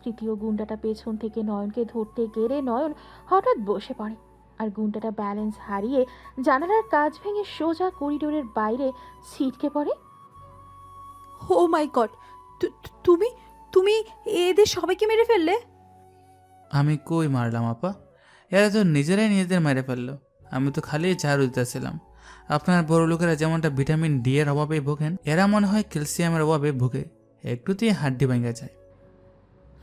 Speaker 4: তৃতীয় গুন্ডাটা পেছন থেকে নয়নকে ধরতে গেলে নয়ন হঠাৎ বসে পড়ে, আর গুন্ডাটা ব্যালেন্স হারিয়ে জানালার কাঁচ ভেঙে সোজা করিডোরের বাইরে ছিটকে পড়ে।
Speaker 1: ও মাই গড, তুমি তুমি এদের সবাইকে মেরে ফেললে?
Speaker 2: আমি কই মারলাম আপা, এরা তো নিজেরাই নিজেদের মেরে ফেললো। আমি তো খালি ঝাড়ু দিতেছিলাম। আপনার বড় লোকেরা যেমনটা ভিটামিন ডি এর অভাবে ভোগেন, এরা মনে হয় ক্যালসিয়ামের অভাবে ভোগে, একটুতেই হাড্ডি ভেঙে যায়।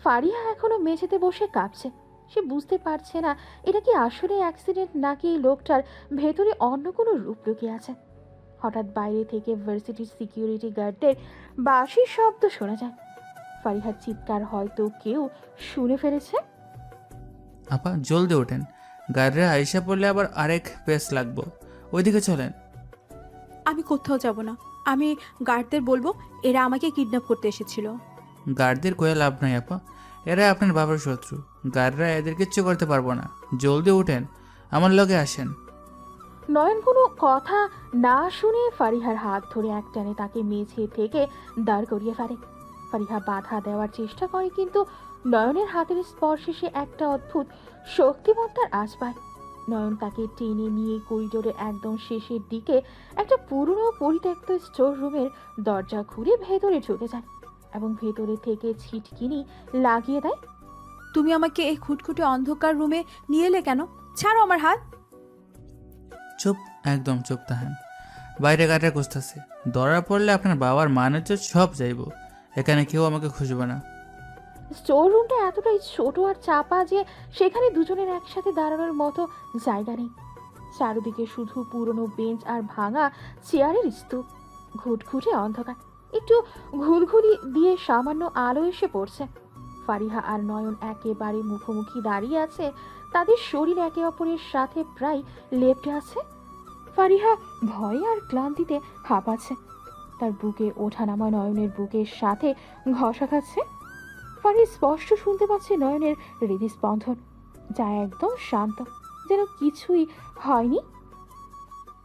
Speaker 4: ফারিহা এখনো মেঝেতে বসে কাঁপছে। সে বুঝতে পারছে না এটা কি আসলে অ্যাক্সিডেন্ট নাকি এই লোকটার ভেতরে অন্য কোনো রূপ লুকিয়ে আছে। হঠাৎ বাইরে থেকে ভার্সিটির সিকিউরিটি গার্ডদের বাঁশির শব্দ শোনা যায়। ফারিহার চিৎকার হয়তো কেউ শুনে ফেলেছে।
Speaker 2: আপা জলদি ওঠেন, গাড়িরা আইসা পড়লে আবার আরেক পেস লাগবো। ওইদিকে চলেন।
Speaker 1: আমি কোথাও যাব না। আমি গার্ডদের বলবো এরা আমাকে কিডন্যাপ করতে এসেছিল।
Speaker 2: গার্ডদের কয়ে লাভ নাই আপা, এরা আপনার বাবার শত্রু। গার্ডরা এদের কিচ্ছু করতে পারবো না। জলদি উঠেন, আমার লগে আসেন।
Speaker 4: নয়ন কোনো কথা না শুনে ফারিহার হাত ধরে একটানে তাকে মেঝে থেকে দাঁড় করিয়ে ফেলে। ফারিহা বাধা দেওয়ার চেষ্টা করে, কিন্তু নয়নের হাতের স্পর্শে সে একটা অদ্ভুত শক্তিমত্তার আঁচ পায়। নয়ন তাকে টেনে নিয়ে করিডোরের একদম শেষের দিকে একটা পুরনো পরিত্যক্ত স্টোর রুমের দরজা খুলে ভেতরে ঢুকে যায় এবং ভেতরে থেকে ছিটকিনি লাগিয়ে দেয়।
Speaker 1: তুমি আমাকে এই খুটখুটে অন্ধকার রুমে নিয়ে এলে কেন? ছাড়ো আমার হাত।
Speaker 2: চুপ, একদম চুপ তাহেন। বাইরে গাড়িটা খুঁজতেছে, ধরা পড়লে আপনার বাবার মানের তো সব যাইব। এখানে কেউ আমাকে খুঁজবে না।
Speaker 4: স্টোর রুমটা এতটাই ছোট আর চাপা যে সেখানে দুজনের একসাথে দাঁড়ানোর মতো জায়গা নেই। চারদিকে শুধু পুরনো বেঞ্চ আর ভাঙা চেয়ারের স্তূপ। ঘুটঘুটে অন্ধকার, একটু ঘুলঘুলি দিয়ে সামান্য আলো এসে পড়ছে। ফারিহা আর নয়ন একেবারে মুখোমুখি দাঁড়িয়ে আছে। তাদের শরীর একে অপরের সাথে প্রায় লেপ্টে আছে। ফারিহা ভয়ে আর ক্লান্তিতে হাঁপাচ্ছে। তার বুকে ওঠানামা নয়নের বুকের সাথে ঘষা খাচ্ছে। ফারি স্পষ্ট শুনতে পাচ্ছে নয়নের হৃদস্পন্দন, যা একদম শান্ত, যেন কিছুই হয়নি।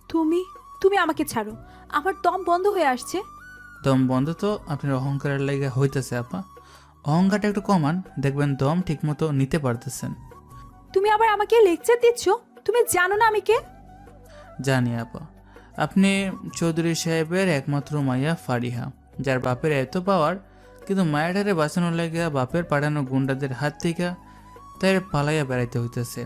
Speaker 1: তুমি তুমি আমাকে ছাড়ো, আমার দম বন্ধ হয়ে আসছে।
Speaker 2: দম বন্ধ তো আপনার অহংকারের লাগে হইতেছে আপা। অহংকারটা একটু কমান, দেখবেন দম ঠিকমতো নিতে পারতেছেন।
Speaker 1: তুমি আবার আমাকে লেকচার দিচ্ছ? তুমি জানো না আমি কে?
Speaker 2: জানি আপা, আপনি চৌধুরী সাহেবের একমাত্র মাইয়া ফারিহা, যার বাপের এত পাওয়ার, কিন্তু মায়াটারে বাঁচানোর লাগিয়া বাপের পাঠানো গুন্ডাদের হাত থেকে তাই পালাইয়া বেড়াইতে হইতেছে।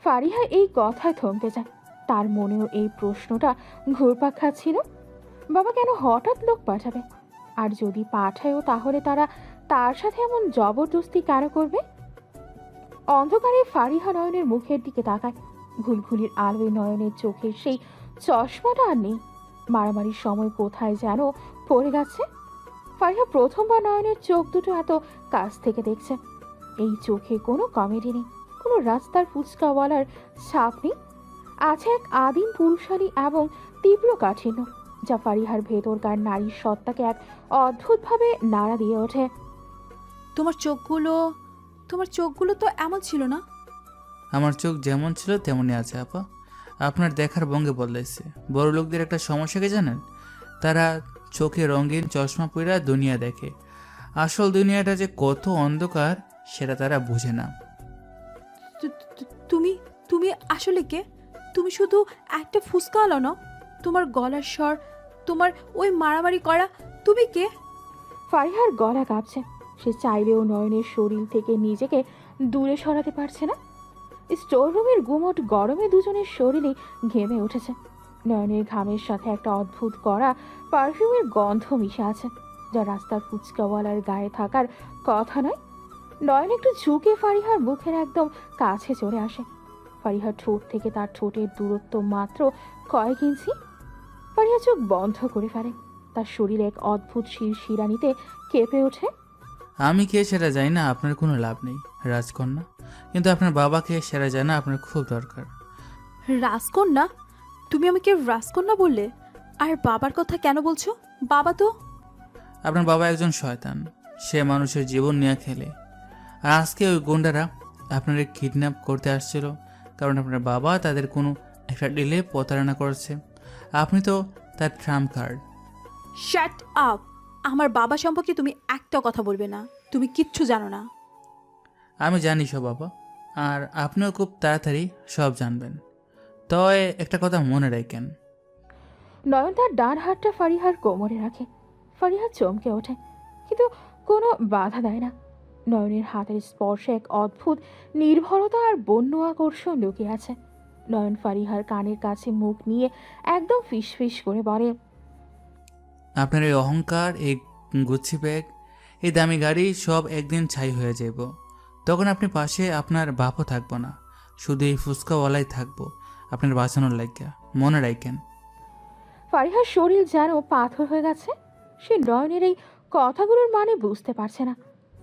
Speaker 4: ফারিহা এই কথায় থমকে যায়। তার মনেও এই প্রশ্নটা ঘুরপাক খাচ্ছিল। বাবা কেন হঠাৎ লোক পাঠাবে? আর যদি পাঠায়ও তাহলে তারা তার সাথে এমন জবরদস্তি কেন করবে? অন্ধকারে ফারিহা নয়নের মুখের দিকে তাকায়। ঘুলঘুলির আলোয় নয়নের চোখের সেই চশমাটা আর নেই। মারামারির সময় কোথায় যেন পড়ে গেছে। ফারিহা প্রথমবার নয়নের চোখ দুটো এত কাছ থেকে দেখছে। এই চোখে কোনো কমেডি নেই, কোনো রাস্তার ফুচকাওয়ালার ছাপ নেই। আছে এক আদিম পুরুষালী এবং তীব্র কাঠিন্য, যা ফারিহার ভেতরকার নারীর সত্তাকে এক অদ্ভুতভাবে নাড়া দিয়ে ওঠে।
Speaker 1: তোমার চোখগুলো তো এমন ছিল না।
Speaker 2: আমার চোখ যেমন ছিল তেমনই আছে আপা। আপনার দেখার ভঙ্গি বদলাইছে। বড় লোকদের একটা সমস্যা কি জানেন? তারা চোখে রঙিন চশমা পইরা দুনিয়া দেখে, আসল দুনিয়াটা যে কত অন্ধকার সেটা তারা বুঝে না।
Speaker 1: তুমি তুমি আসলে কে? তুমি শুধু একটা ফুসকা আলো না। তোমার গলার স্বর, তোমার ওই মারামারি করা, তুমি কে?
Speaker 4: ফারিহার গলা কাঁপছে। সে চাইলেও নয়নের শরীর থেকে নিজেকে দূরে সরাতে পারছে না। স্টোর রুমের গুমট গরমে দুজনের শরীরে ঘেমে উঠেছে। নয়নের ঘামের সাথে একটা অদ্ভুত করা পারফিউমের গন্ধ মিশে আছে, যা রাস্তার ফুচকাওয়ালার গায়ে থাকার কথা নয়। নয়ন একটু ঝুঁকে ফারিহার মুখের একদম কাছে চলে আসে। ফারিহার ঠোঁট থেকে তার ঠোঁটের দূরত্ব মাত্র কয়েক ইঞ্চি। ফারিহা চোখ বন্ধ করে ফেলে। তার শরীর এক অদ্ভুত শিরশিরানিতে কেঁপে ওঠে।
Speaker 2: আমি কে সেটা জানি না, আপনার কোনো লাভ নেই রাজকন্যা, কিন্তু আপনার বাবাকে সেটা জানা আপনার খুব দরকার।
Speaker 1: রাজকন্যা? তুমি আমাকে রাজকন্যা বললে? আর বাবার কথা কেন বলছো? বাবা তো...
Speaker 2: আপনার বাবা একজন শয়তান, সে মানুষের জীবন নিয়ে খেলে। আর আজকে ওই গুন্ডারা আপনার কিডন্যাপ করতে আসছিল, কারণ আপনার বাবা তাদের কোনো একটা ডিলে প্রতারণা করেছে। আপনি তো তার ট্রাম্প কার্ড।
Speaker 1: Shut up! আমার বাবা সম্পর্কে তুমি একটা কথা বলবে না। তুমি কিচ্ছু জানো না।
Speaker 2: আমি জানি সব বাবা, আর আপনিও খুব তাড়াতাড়ি সব জানবেন। তবে একটা কথা মনে রাখেন।
Speaker 4: নয়ন তার ডান হাতটা ফারিহার কোমরে রাখে। ফারিহা চমকে ওঠে, কিন্তু কোনো বাধা দেয় না। নয়নের হাতের স্পর্শে এক অদ্ভুত নির্ভরতা আর বন্য আকর্ষণ লুকিয়ে আছে। নয়ন ফারিহার কানের কাছে মুখ নিয়ে একদম ফিসফিস করে বলে,
Speaker 2: আপনার এই অহংকার, এই গুচ্ছি ব্যাগ, এই দামি গাড়ি সব একদিন ছাই হয়ে যাব। তখন আপনি পাশে আপনার বাপও থাকবো না, শুধু এই ফুচকাওয়ালাই থাকবো আপনার বাঁচানোর লাগিয়া। মনে রাখেন।
Speaker 4: ফারিহার শরীর যেন পাথর হয়ে গেছে। সে নয়নের এই কথাগুলোর মানে বুঝতে পারছে না,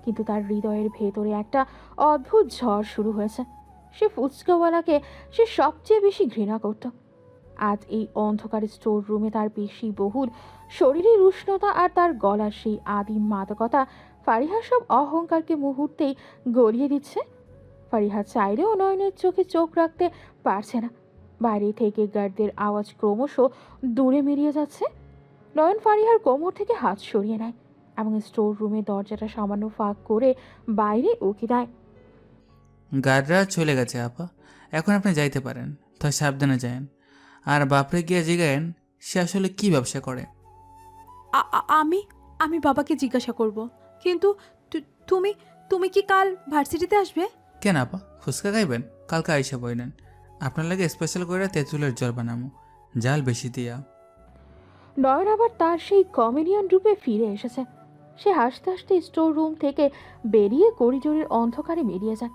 Speaker 4: কিন্তু তার হৃদয়ের ভেতরে একটা অদ্ভুত ঝড় শুরু হয়েছে। সে ফুচকাওয়ালাকে সে সবচেয়ে বেশি ঘৃণা করত। আজ এই অন্ধকার স্টোর রুমে তার বেশি বহুল শরীরের উষ্ণতা আর তার গলার সেই আদিম মাদকতা ফারিহার সব অহংকারকে মুহূর্তেই গড়িয়ে দিচ্ছে। ফারিহা চাইলেও নয়নের চোখে চোখ রাখতে পারছে না। বাইরে থেকে গার্ডদের আওয়াজ ক্রমশ দূরে মিলিয়ে যাচ্ছে। নয়ন ফারিহার কোমর থেকে হাত সরিয়ে নেয় এবং স্টোর রুমের দরজাটা সামান্য ফাঁক করে বাইরে উকি দেয়।
Speaker 2: গার্ডরা চলে গেছে আপা, এখন আপনি যাইতে পারেন। তাই সাবধানে যায়েন। আর বাপরে গিয়ে জিগায়েন সে আসলে কি ব্যবসা করে।
Speaker 1: আমি আমি বাবাকে জিজ্ঞাসা করব। কিন্তু তুমি তুমি কি কাল ভার্সিটিতে আসবে?
Speaker 2: কেন আপা, ফুচকা খাইবেন? কালকে আইসা বইনেন, আপনার লাগে স্পেশাল করে তেঁতুলের জল বানামো, জাল বেশি দিয়া।
Speaker 4: নয়ন আবার তার সেই কমেডিয়ান রূপে ফিরে এসেছে। সে হাসতে হাসতে স্টোর রুম থেকে বেরিয়ে করিডোরের অন্ধকারে বেরিয়ে যায়।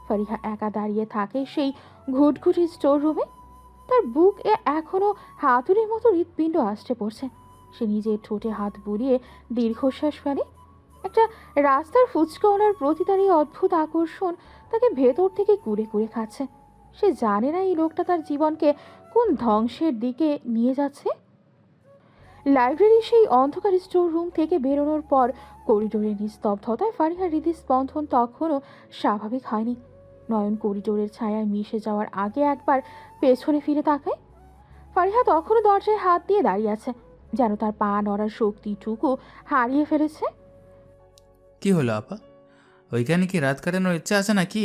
Speaker 4: ফারিহা একা দাঁড়িয়ে থাকে সেই ঘুটঘুটি স্টোর রুমে। তার বুক এখনো হাতুড়ির মতো হৃৎপিণ্ড আসতে পড়ছে। সে নিজের ঠোঁটে হাত বুলিয়ে দীর্ঘশ্বাস ফেলে। একটা রাস্তার ফুচকাওয়ালার প্রতি তার এই অদ্ভুত আকর্ষণ তাকে ভেতর থেকে কুড়ে কুড়ে খাচ্ছে। সে জানে না এই লোকটা তার জীবনকে কোন ধ্বংসের দিকে নিয়ে যাচ্ছে। লাইব্রেরির সেই অন্ধকার স্টোর রুম থেকে বেরোনোর পর করিডোরের নিস্তব্ধতায় ফারিহার হৃদস্পন্দন তখনও স্বাভাবিক হয়নি। নয়ন করিডোরের ছায়ায় মিশে যাওয়ার আগে একবার পেছনে ফিরে তাকায়। ফারিহা তখনও দরজায় হাত দিয়ে দাঁড়িয়ে আছে, যেন তার পা নড়ার শক্তিটুকু হারিয়ে ফেলেছে।
Speaker 2: কি হলো আপা, ওইখানে কি রাত কাটানোর ইচ্ছা আছে নাকি?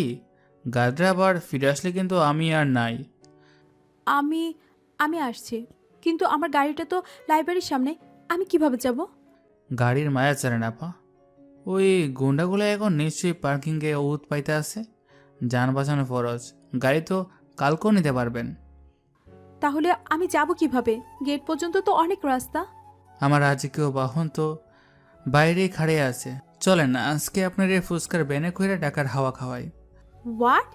Speaker 2: গার্ডরা আবার ফিরে আসলে কিন্তু আমি আর নাই।
Speaker 1: আমি আমি আসছি, কিন্তু আমার গাড়িটা তো লাইব্রেরির সামনে। আমি কিভাবে যাব?
Speaker 2: গাড়ির মায়া চারেন আপা, ওই গুন্ডাগুলো এখন নিশ্চয়ই পার্কিংয়ে উত পাইতে আছে। যান বাঁচানো ফরজ, গাড়ি তো কালকেও নিতে পারবেন।
Speaker 1: তাহলে আমি যাব কিভাবে? গেট পর্যন্ত তো অনেক রাস্তা।
Speaker 2: আমার আজকেও বাহন তো বাইরেই খাড়িয়ে আছে। চলেন আজকে আপনার এই ফুচকার বেনে কইরা ডাকার হাওয়া খাওয়াই।
Speaker 1: হোয়াট?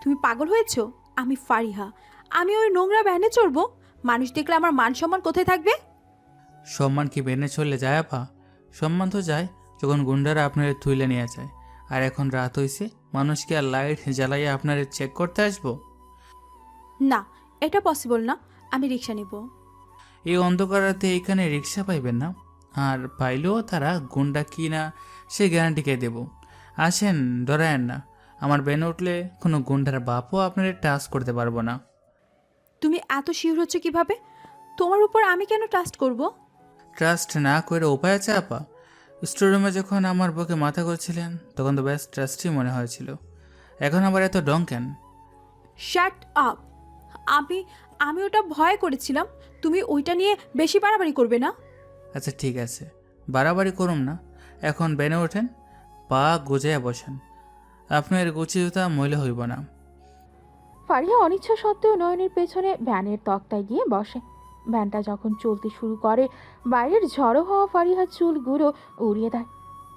Speaker 1: তুমি পাগল হয়েছো? আমি ফারিহা, আমি ওই নোংরা ভ্যানে চড়বো? মানুষ দেখলে আমার মান সম্মান কোথায় থাকবে?
Speaker 2: সম্মান কি বেনে চললে যায় আপা? সম্মান তো যায় যখন গুন্ডারা আপনার তুলে নিয়ে যায়। আর এখন রাত হইছে, মানুষ কি আর লাইট জ্বালাইয়া আপনার চেক করতে আসবো?
Speaker 1: না, এটা পসিবল না। আমি রিক্সা নিব।
Speaker 2: এই অন্ধকার রাতে এইখানে রিক্সা পাইবেন না, আর পাইলেও তারা গুন্ডা কি না সে গ্যারান্টি কে দেব। আসেন, ডরায়েন না। আমার বেনে উঠলে কোনো গুন্ডার বাপও আপনার টাচ করতে পারবো না।
Speaker 1: তুমি এত শিওর হচ্ছে কিভাবে? তোমার উপর আমি কেন ট্রাস্ট করব?
Speaker 2: ট্রাস্ট না করে উপায় আছে আপা? স্টোররুমে যখন আমার বুকে মাথা করছিলেন তখন তো বেস্ট ট্রাস্টই মনে হয়েছিল। এখন আবার এত ডং কেন?
Speaker 1: Shut up. আমি আমি ওটা ভয় করেছিলাম। তুমি ওইটা নিয়ে বেশি বাড়াবাড়ি করবে না।
Speaker 2: আচ্ছা ঠিক আছে, বাড়াবাড়ি করুম না। এখন বেনে ওঠেন, পা গুজাইয়া বসেন। আপনার গুছি জুতা ময়লা হইব না।
Speaker 4: ফারিহা অনিচ্ছা সত্ত্বেও নয়নের পেছনে ভ্যানের তক্তায় গিয়ে বসে। ভ্যানটা যখন চলতে শুরু করে বাইরের ঝড়ো হওয়া ফারিহার চুলগুলো উড়িয়ে দেয়।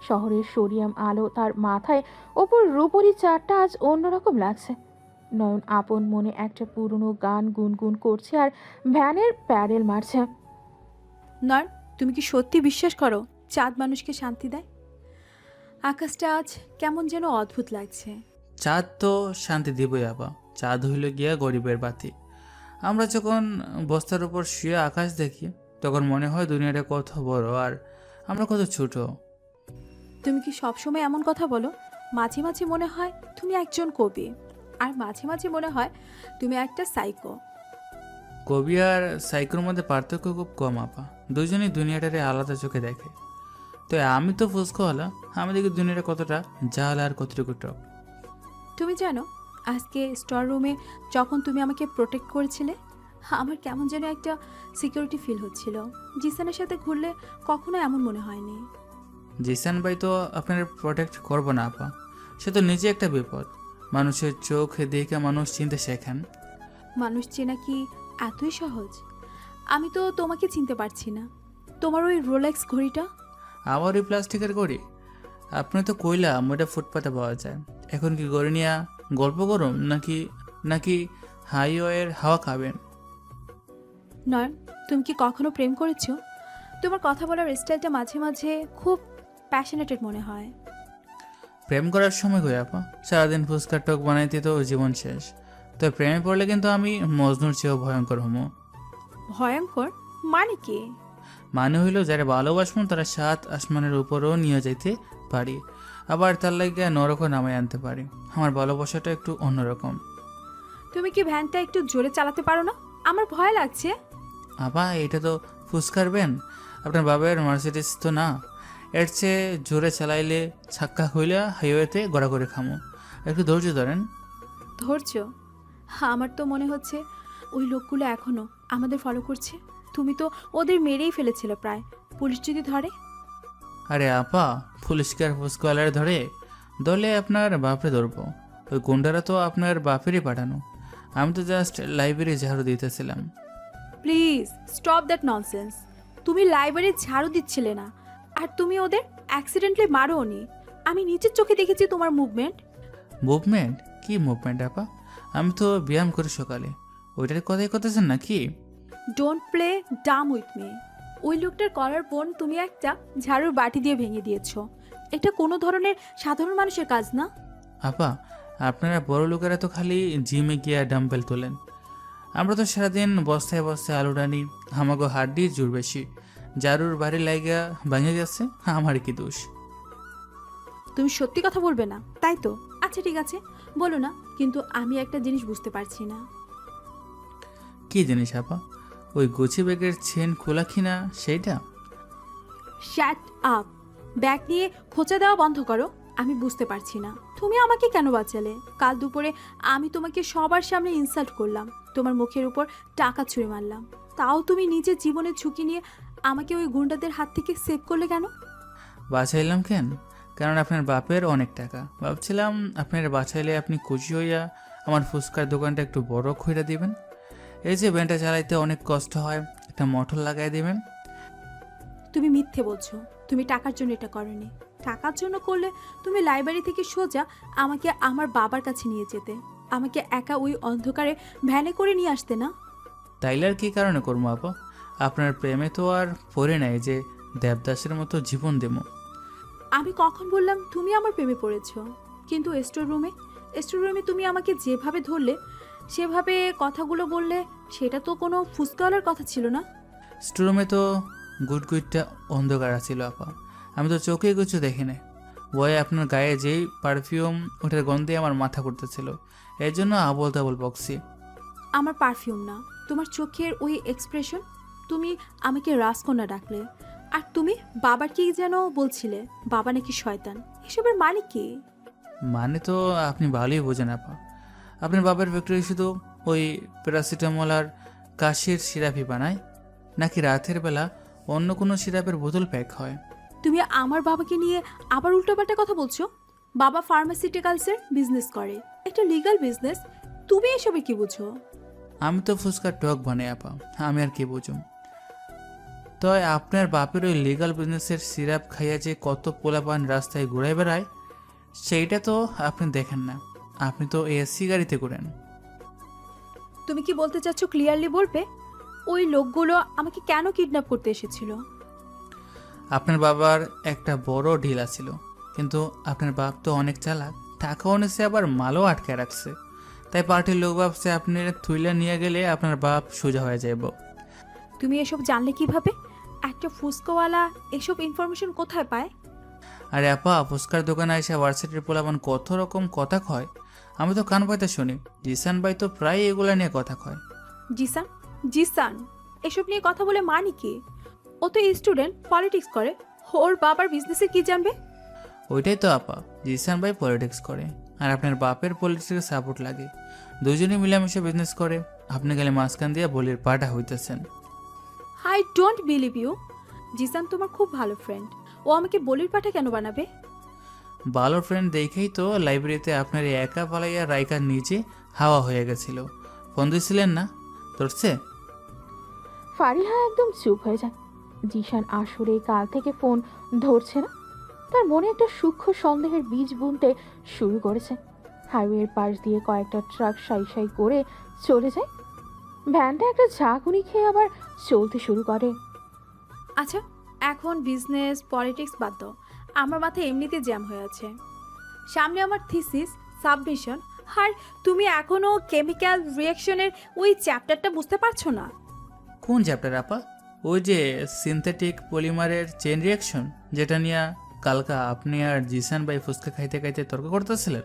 Speaker 4: শহরের সোডিয়াম আলো তার মাথায় ওপর রূপরি চারটা আজ অন্যরকম লাগছে। নয়ন আপন মনে একটা পুরনো গান গুনগুন করছে আর ভ্যানের প্যাডেল মারছে।
Speaker 1: নয়ন, তুমি কি সত্যি বিশ্বাস করো চাঁদ মানুষকে শান্তি দেয়? আকাশটা আজ কেমন যেন অদ্ভুত লাগছে।
Speaker 2: চাঁদ তো শান্তি দিবই আপা। চাঁদ হইল গিয়া গরিবের বাতি। আমরা যখন বস্তার উপর শুয়ে আকাশ দেখি তখন মনে হয় দুনিয়াটা কত বড় আর আমরা কত ছোট।
Speaker 1: তুমি কি সবসময় এমন কথা বলো? মাঝে মাঝে মনে হয় তুমি একজন কবি, আর মাঝে মাঝে মনে হয় তুমি একটা সাইকো।
Speaker 2: কবি আর সাইকোর মধ্যে পার্থক্য খুব কম আপা। দুজনেই দুনিয়াটারে আলাদা চোখে দেখে। তো আমি তো ফুসকওয়ালা, আমি দেখি দুনিয়াটা কতটা জাল আর কতটুকু টক।
Speaker 1: তুমি জানো, আজকে স্টোর রুমে যখন তুমি আমাকে প্রোটেক্ট করেছিলে, আমার কেমন যেন একটা সিকিউরিটি ফিল হচ্ছিল। জিসানের সাথে ঘুরলে কখনো এমন মনে হয়নি।
Speaker 2: জিসান ভাই তো আপনার প্রোটেক্ট করবো না আপা। সে তো নিজে একটা বিপদ। মানুষের চোখ দেখে মানুষ চিনতে শেখান।
Speaker 1: মানুষ চেনা কি এতই সহজ? আমি তো তোমাকে চিনতে পারছি না। তোমার ওই রোলেক্স ঘড়িটা?
Speaker 2: আবার ওই প্লাস্টিকের গড়ি? আপনি তো কইলাম ওটা ফুটপাতে পাওয়া যায়। এখন কি গড়ি নিয়ে গল্প করুন নাকি নাকি হাইওয়ের হাওয়া খাবেন?
Speaker 1: নয়ন, তুমি কি কখনো প্রেম করেছো? তোমার কথা বলার স্টাইলটা মাঝে মাঝে খুব প্যাশনেটেড মনে হয়।
Speaker 2: প্রেম করার সময় কই আপা? সারাদিন ফুচকার টক বানাইতে তো জীবন শেষ। তো প্রেমে পড়লে কিন্তু আমি মজনুর চেয়েও ভয়ঙ্কর হমো।
Speaker 1: ভয়ঙ্কর মানে কি?
Speaker 2: মানে হইল যারা ভালোবাসবো তারা 7 আসমানের উপরেও নিয়ে যাইতে পারি, আবার তার লাগে নরকও নামায় আনতে পারি। আমার ভালোবাসাটা একটু অন্যরকম।
Speaker 1: তুমি কি ভ্যানটা একটু জোরে চালাতে পারো না? আমার ভয় লাগছে।
Speaker 2: আপা এটা তো ফুচকার ভ্যান, আপনার বাবার মার্সিডিস তো না। এর চেয়ে জোরে চালাইলে ছাক্কা হইলে হাইওয়েতে গড়াগড়ি খামো। একটু ধৈর্য ধরেন।
Speaker 1: ধৈর্য? আমার তো মনে হচ্ছে ওই লোকগুলো এখনো আমাদের ফলো করছে। তুমি তো ওদের মেরেই ফেলেছিলে প্রায়। পুলিশ যদি ধরে?
Speaker 2: আরে আপা, পুলিশকে আর ফুচকাওয়ালার ধরে? দলে আপনার বাপরে ধরবো। ওই গুন্ডারা তো আপনার বাপেরই পাঠানো। আমি তো জাস্ট লাইব্রেরি ঝাড়ু দিতেছিলাম।
Speaker 1: Please stop that nonsense. তুমি লাইব্রেরির ঝাড়ু দিচ্ছিলে না, আর তুমি ওদের অ্যাক্সিডেন্টলি মারোনি। আমি নিজের চোখে দেখেছি তোমার মুভমেন্ট।
Speaker 2: মুভমেন্ট? কি মুভমেন্ট আপা? আমি তো ব্যায়াম করি সকালে। ওইটার কথাই করতেছেন নাকি?
Speaker 1: Don't play Dam with me. ওই লোকটার কলার বোন তুমি একটা ঝাড়ুর বাটি দিয়ে ভেঙে দিয়েছো। এটা কোনো ধরনের সাধারণ মানুষের কাজ না।
Speaker 2: আপা, আপনারা বড় লোকেরা তো খালি জিমে গিয়ে ডাম্বেল তোলেন। আমরা তো সারাদিন বস্তায় বস্তায় আলু টানি। আমাকে হাড্ডির জোর বেশি। জারুর বাড়ি লাইগা ভাঙে গেছে, আমার কি দোষ?
Speaker 1: তুমি সত্যি কথা বলবে না, তাই তো? আচ্ছা ঠিক আছে, বলো না। কিন্তু আমি একটা জিনিস বুঝতে পারছি না।
Speaker 2: কি জিনিস আপা? ওই গুচি ব্যাগের চেন খোলা কিনা সেইটা?
Speaker 1: Shut up. ব্যাগ নিয়ে খোঁচা দেওয়া বন্ধ করো। আমি বুঝতে পারছি না তুমি আমাকে কেন বাঁচালে। কাল দুপুরে আমি তোমাকে সবার সামনে ইনসাল্ট করলাম, তোমার মুখের উপর টাকা ছুঁড়ে মারলাম, তাও তুমি নিজের জীবনের ঝুঁকি নিয়ে আমাকে ওই গুন্ডাদের হাত থেকে সেভ করলে কেন?
Speaker 2: বাঁচাইলাম কেন? কারণ আপনার বাপের অনেক টাকা। ভাবছিলাম আপনার বাঁচাইলে আপনি খুশি হইয়া আমার ফুচকার দোকানটা একটু বড় কইরা দিবেন। এই যে ভ্যানটা চালাইতে অনেক কষ্ট হয়, একটা মোটর লাগাই দিবেন।
Speaker 1: তুমি মিথ্যে বলছো। তুমি টাকার জন্য এটা করনি। টাকার জন্য করলে তুমি লাইব্রেরি থেকে সোজা আমাকে আমার বাবার কাছে নিয়ে যেতে, আমাকে একা ওই অন্ধকারে ভ্যানে করে নিয়ে আসতে না?
Speaker 2: তাইলে আর কি কারণে করবো আপা? আপনার প্রেমে তো আর পড়ে নাই যে দেবদাসের মতো জীবন দেবো।
Speaker 1: আমি কখন বললাম তুমি আমার প্রেমে পড়েছো? কিন্তু স্টোর রুমে তুমি আমাকে যেভাবে ধরলে, সেভাবে কথাগুলো বললে, সেটা তো কোনো ফুসকাওয়ালার কথা ছিল না।
Speaker 2: স্টোরুমে তো গুটগুটটা অন্ধকার ছিল আপা। আমি তো চোখে কিছু দেখি নাই। ভয়ে আপনার গায়ে যেই পারফিউম ওটার গন্ধে আমার মাথা করতেছিল, এর জন্য আবল তাবল বকছি।
Speaker 1: আমার পারফিউম না, তোমার চোখের ওই এক্সপ্রেশন। তুমি আমাকে রাজকন্যা ডাকলে, আর তুমি বাবার কি যেন বলছিলে, বাবা নাকি শয়তান। এসবের মানে কি?
Speaker 2: মানে তো আপনি ভালোই বোঝেন আপা। আপনার বাবার ফ্যাক্টরি শুধু ওই প্যারাসিটামল আর কাশির সিরাপই বানায়, নাকি রাতের বেলা অন্য কোনো সিরাপের বোতল প্যাক হয়?
Speaker 1: তুমি আমার বাবাকে নিয়ে আবার উল্টোপাল্টা কথা বলছো। বাবা ফার্মাসিউটিক্যালসের বিজনেস করে, একটা লিগ্যাল বিজনেস। তুমি এসবে কি বুঝো?
Speaker 2: আমি তো ফুচকার টক বানাই আপা, আমি আর কি বুঝুম। তয় আপনার বাপের ওই লিগাল বিজনেসের সিরাপ খাইয়া যে কত পোলাপান রাস্তায় ঘুরে বেড়ায়, সেইটা তো আপনি দেখেন না। আপনি তো এসি গাড়িতে ঘুরেন।
Speaker 1: তুমি কি বলতে চাচ্ছ ক্লিয়ারলি বলবে? ওই লোকগুলো আমাকে কেন কিডন্যাপ করতে এসেছিল?
Speaker 2: আপনার বাবার একটা বড় ঢিল ছিল, কিন্তু আপনার বাপ তো অনেক চালাক, টাকাও নিছে আবার মালও আটকে রাখছে। তাই পার্টির লোক ভাবছে আপনি থুইলা নিয়ে গেলে আপনার বাপ সোজা হয়ে যাইব।
Speaker 1: তুমি এসব জানলে কিভাবে? একটা ফুসকাওয়ালা এসব ইনফরমেশন কোথায় পায়?
Speaker 2: আরে আপা, ফুচকার দোকানে এসে ভার্সিটির পোলাপান কত রকম কথা কয়, আমি তো কান পাইতে শুনি। জিসান ভাই তো প্রায় এগুলা নিয়ে কথা কয়।
Speaker 1: জিসান? জিসান এসব নিয়ে কথা বলে মানে কি? ও তো স্টুডেন্ট, পলিটিক্স করে। ওর বাবার বিজনেসে কি জানবে?
Speaker 2: ওইটাই তো আপা, জিসান ভাই পলিটিক্স করে আর আপনার বাপের পলিটিক্সের সাপোর্ট লাগে। দুজনে মিলেমিশে বিজনেস করে, আপনি গেলে মাঝখান দিয়ে বলির পাটা হইতেছেন।
Speaker 1: I don't believe you. Zishan তোমার খুব ভালো ফ্রেন্ড, ও আমাকে বলির পাঠা কেন বানাবে?
Speaker 2: ভালো ফ্রেন্ড দেখেই তো লাইব্রেরিতে আপনার এই একা পালাইয়া রাইকার নিচে হাওয়া হয়ে গেছিল। ফোন দিয়েছিলেন না? ধরছে?
Speaker 4: ফারিহা একদম চুপ হয়ে যায়। জিশান আসলে কাল থেকে ফোন ধরছে না। তার মনে একটা সূক্ষ্ম সন্দেহের বীজ বুনতে শুরু করেছে। হাইওয়ের পাশ দিয়ে কয়েকটা ট্রাক সাই সাই করে চলে যায়। ভ্যানটা একটা ঝাঁকুনি খেয়ে আবার চলতে শুরু করে।
Speaker 1: আচ্ছা, এখন বিজনেস পলিটিক্স বাদ দাও, আমার মাথায় এমনিতে জ্যাম হয়ে আছে। সামনে আমার থিসিস সাবমিশন, আর তুমি এখনও কেমিক্যাল রিয়াকশনের ওই চ্যাপ্টারটা বুঝতে পারছো না?
Speaker 2: কোন চ্যাপ্টার আপা? ওই যে সিনথেটিক পলিমারের চেইন রিয়াকশন, যেটা নিয়ে কালকা আপনি আর জিসান ভাই ফুচকা খাইতে খাইতে তর্ক করতেছিলেন।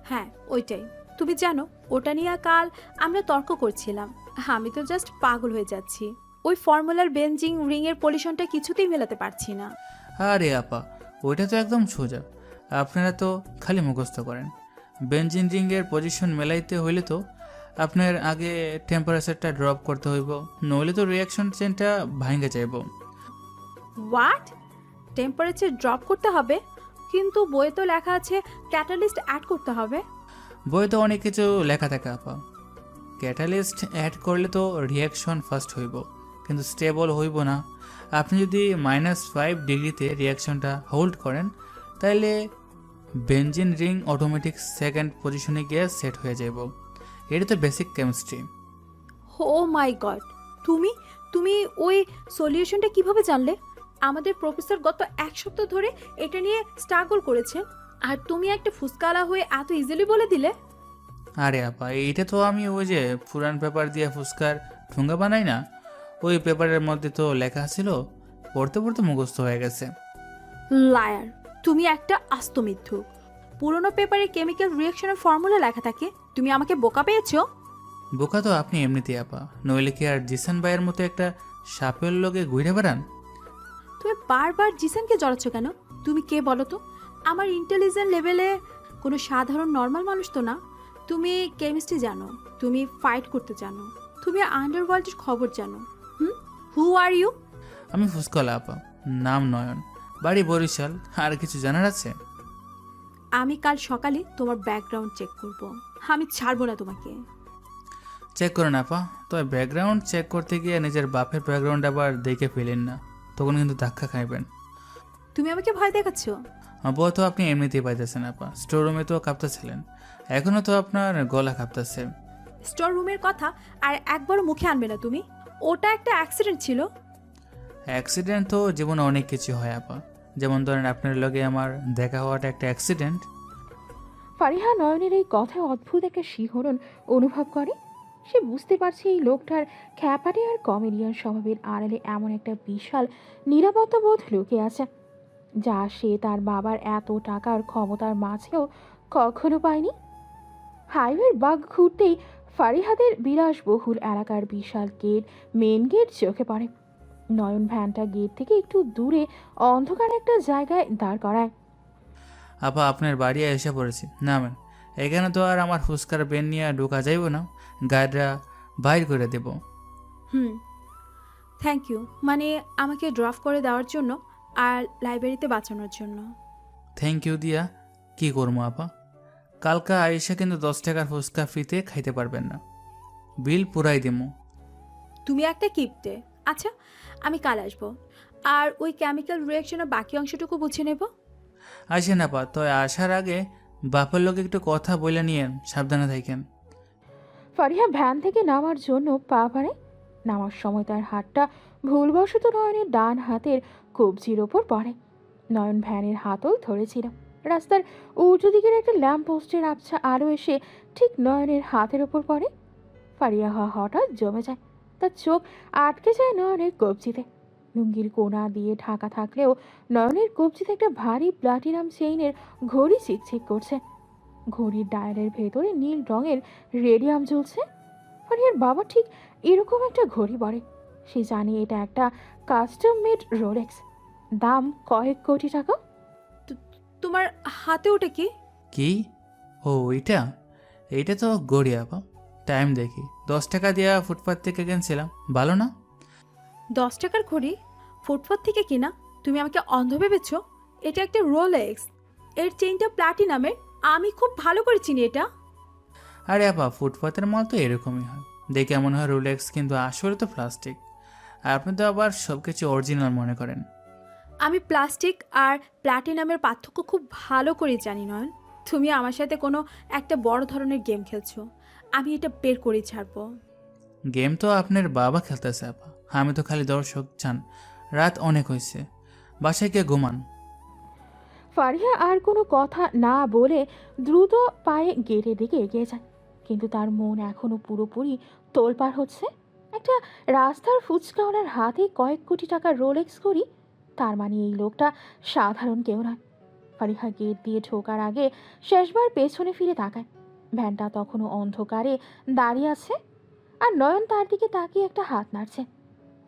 Speaker 1: হ্যাঁ, ওইটাই। তুমি জানো, ওটা নিয়ে কাল আমরা তর্ক করছিলাম। আমি তো জাস্ট পাগল হয়ে যাচ্ছি। ওই ফর্মুলার বেঞ্জিং রিংয়ের পলিশনটা কিছুতেই মেলাতে পারছি না।
Speaker 2: আরে আপা, ওইটা তো একদম সোজা। আপনারা তো খালি মুখস্থ করেন। বেঞ্জিন রিংয়ের পজিশন মেলাইতে হইলে তো আপনার আগে টেম্পারেচারটা ড্রপ করতে হইব, নইলে তো রিয়াকশন চেনটা ভাঙে যাইব।
Speaker 1: হোয়াট? টেম্পারেচার ড্রপ করতে হবে? কিন্তু বইয়ে তো লেখা আছে ক্যাটালিস্ট অ্যাড করতে হবে।
Speaker 2: বইয়ে তো অনেক কিছু লেখা থাকে আপা। ক্যাটালিস্ট অ্যাড করলে তো রিয়াকশন ফাস্ট হইব, কিন্তু স্টেবল হইব না। আপনি যদি -5 ডিগ্রিতে রিয়াকশনটা হোল্ড করেন, তাহলে বেঞ্জিন রিং অটোমেটিক সেকেন্ড পজিশনে গিয়ে সেট হয়ে যাব। এটা তো বেসিক কেমিস্ট্রি।
Speaker 1: ও মাই গড! তুমি তুমি ওই সলিউশনটা কিভাবে জানলে? আমাদের প্রফেসর গত এক সপ্তাহ ধরে এটা নিয়ে স্ট্রাগল করেছেন, আর তুমি একটা ফুসকালা হয়ে এত ইজিলি বলে দিলে?
Speaker 2: আরে আপা, এইটা তো আমি ওই যে পুরান পেপার দিয়ে ফুচকার ঠুঙ্গা বানাই না, ওই পেপারের মধ্যে তো লেখা ছিল, পড়তে পড়তে মুখস্থ হয়ে গেছে।
Speaker 1: লায়ার! তুমি একটা আস্ত মিথ্যুক। পুরনো পেপারে কেমিক্যাল রিয়াকশনের ফর্মুলা লেখা থাকে, তুমি আমাকে বোকা পেয়েছো?
Speaker 2: বোকা তো আপনি এমনিতেই আপা, নইলে কি আর জিসান ভাইয়ের মতো একটা সাপের লোকে ঘুরে বেড়ান?
Speaker 1: তুমি বারবার জিসানকে জড়াচ্ছ কেন? তুমি কে বলো তো? আমার ইন্টেলিজেন্ট লেভেলে কোনো সাধারণ নর্মাল মানুষ তো না। তুমি কেমিস্ট্রি জানো, তুমি ফাইট করতে জানো, তুমি আন্ডারওয়ার্ল্ডের খবর জানো। হু আর ইউ?
Speaker 2: আমি ফুসকলা আপা, নাম নয়ন, বাড়ি বরিশাল। আর কিছু জানার আছে?
Speaker 1: আমি কাল সকালে তোমার ব্যাকগ্রাউন্ড চেক করব। আমি ছাড়বো না তোমাকে।
Speaker 2: চেক করেন আপা, তবে ব্যাকগ্রাউন্ড চেক করতে গিয়ে নিজের বাপের ব্যাকগ্রাউন্ড আবার দেখে ফেলেন না, তখন কিন্তু ধাক্কা খাইবেন।
Speaker 1: তুমি আমাকে ভয় দেখাচ্ছ?
Speaker 2: বউ তো আপনি এমনিতেই পাইতেছেন আপা, স্টোর রুমে তো কাঁপতেছিলেন, এখনও তো আপনার গলা কাঁপতেছে।
Speaker 1: স্টোর রুমের কথা আর একবারও মুখে আনবে না তুমি। ওটা একটা অ্যাক্সিডেন্ট ছিল।
Speaker 2: অ্যাক্সিডেন্ট তো জীবনে অনেক কিছু হয় আপা, যেমন ধরেন আপনার লগে আমার দেখা হওয়াটা একটা অ্যাক্সিডেন্ট।
Speaker 4: ফারিহা নয়নের এই কথায় অদ্ভুত একটা শিহরণ অনুভব করে। সে বুঝতে পারছে এই লোকটার খ্যাপাটে আর কমেডিয়ান স্বভাবের আড়ালে এমন একটা বিশাল নিরাপত্তা বোধ লুকিয়ে আছে। যা সে তার বাবার এত টাকার ক্ষমতার মাঝেও কখনো পায়নি। হাইওয়ের বাঘ ঘুরতেই ফারিহাদের বিলাসবহুল এলাকার বিশাল গেট, মেন গেট চোখে পড়ে। নয়ন ভ্যানটা গেট থেকে একটু দূরে অন্ধকার একটা জায়গায় দাঁড় করায়।
Speaker 2: আপা আপনার বাড়ি এসে পড়েছি, নামেন। এখানে তো আর আমার ফুচকার বেন নিয়ে ঢোকা যাইব না, গাড়িটা বাইর করে দেব।
Speaker 1: থ্যাংক ইউ, মানে আমাকে ড্রপ করে দেওয়ার জন্য আর লাইব্রেরিতে বাঁচানোর জন্য।
Speaker 2: থ্যাংক ইউ দিয়া কি করবো আপা? কালকা আইসা কিন্তু 10 টাকার ফুচকা ফ্রিতে খাইতে পারবেন না, বিল পুরাই দিমু।
Speaker 1: তুমি একটা কিপটে। আচ্ছা, আমি কাল আসবো, আর ওই কেমিক্যাল রিয়াকশনের বাকি অংশটুকু বুঝে নেব।
Speaker 2: আসেন আপা, তো আসার আগে বাপের লোক একটু কথা বলে নিয়ে সাবধানে থাকেন।
Speaker 4: ফারিহা ভ্যান থেকে নামার জন্য পা বাড়ে। নামার সময় তার হাতটা ভুলবশত নয়নের ডান হাতের কবজির ওপর পড়ে। নয়ন ভ্যানের হাতল ধরেছিল। রাস্তার উল্টো দিকের একটা ল্যাম্প পোস্টের আবছা আলো এসে ঠিক নয়নের হাতের ওপর পড়ে। ফারিহা হঠাৎ জমে যায়। তার চোখ আটকে যায় নয়নের কবজিতে। লুঙ্গির কোনা দিয়ে ঢাকা থাকলেও নয়নের কবজিতে একটা ভারী প্লাটিনাম চেইনের ঘড়ি চিকচিক করছে। ঘড়ির ডায়ালের ভেতরে নীল রঙের রেডিয়াম জ্বলছে। ফারিয়ার বাবা ঠিক এরকম একটা ঘড়ি পরে। সে জানে এটা একটা কাস্টম মেড রোলেক্স, দাম কয়েক কোটি টাকা।
Speaker 1: তোমার হাতে ওটা কি?
Speaker 2: কি? ও এইটা, এইটা তো গড়ি আপা। টাইম দেখি, 10 টাকা দিয়া ফুটপাথ থেকে কিনছিলাম, ভালো না?
Speaker 1: 10 টাকার ঘড়ি ফুটপাথ থেকে কিনা? তুমি আমাকে অন্ধ ভেবেছ? এটা একটা রোলেক্স, এর চেইনটা প্লাটিনামের। আমি খুব ভালো করে চিনি এটা।
Speaker 2: আরে আপা, ফুটপাথের মাল তো এরকমই হয়, দেখে মনে হয় রোলেক্স, কিন্তু আসলে তো প্লাস্টিক। আর আপনি তো আবার সব কিছু অরিজিনাল মনে করেন।
Speaker 1: আমি প্লাস্টিক আর প্লাটিনামের পার্থক্য খুব ভালো করে জানি। নয়ন, তুমি আমার সাথে কোনো একটা বড় ধরনের গেম খেলছো। আমি এটা বের করে ছাড়বো।
Speaker 2: গেম তো আপনার বাবা খেলতেছে আপা, আমি তো খালি দর্শক। চান, রাত অনেক হয়েছে, বাসায় গিয়ে ঘুমান।
Speaker 4: ফারিহা আর কোনো কথা না বলে দ্রুত পায়ে গেটের দিকে এগিয়ে যায়। কিন্তু তার মন এখনো পুরোপুরি তোলপাড় হচ্ছে। একটা রাস্তার ফুচকাওয়ালার হাতে কয়েক কোটি টাকার রোলেক্স ঘড়ি, তার মানে এই লোকটা সাধারণ কেউ নয়। ফারিহা গেট দিয়ে ঢোকার আগে শেষবার পেছনে ফিরে তাকায়। ভ্যানটা তখনও অন্ধকারে দাঁড়িয়ে আছে, আর নয়ন তার দিকে তাকিয়ে একটা হাত নাড়ছে।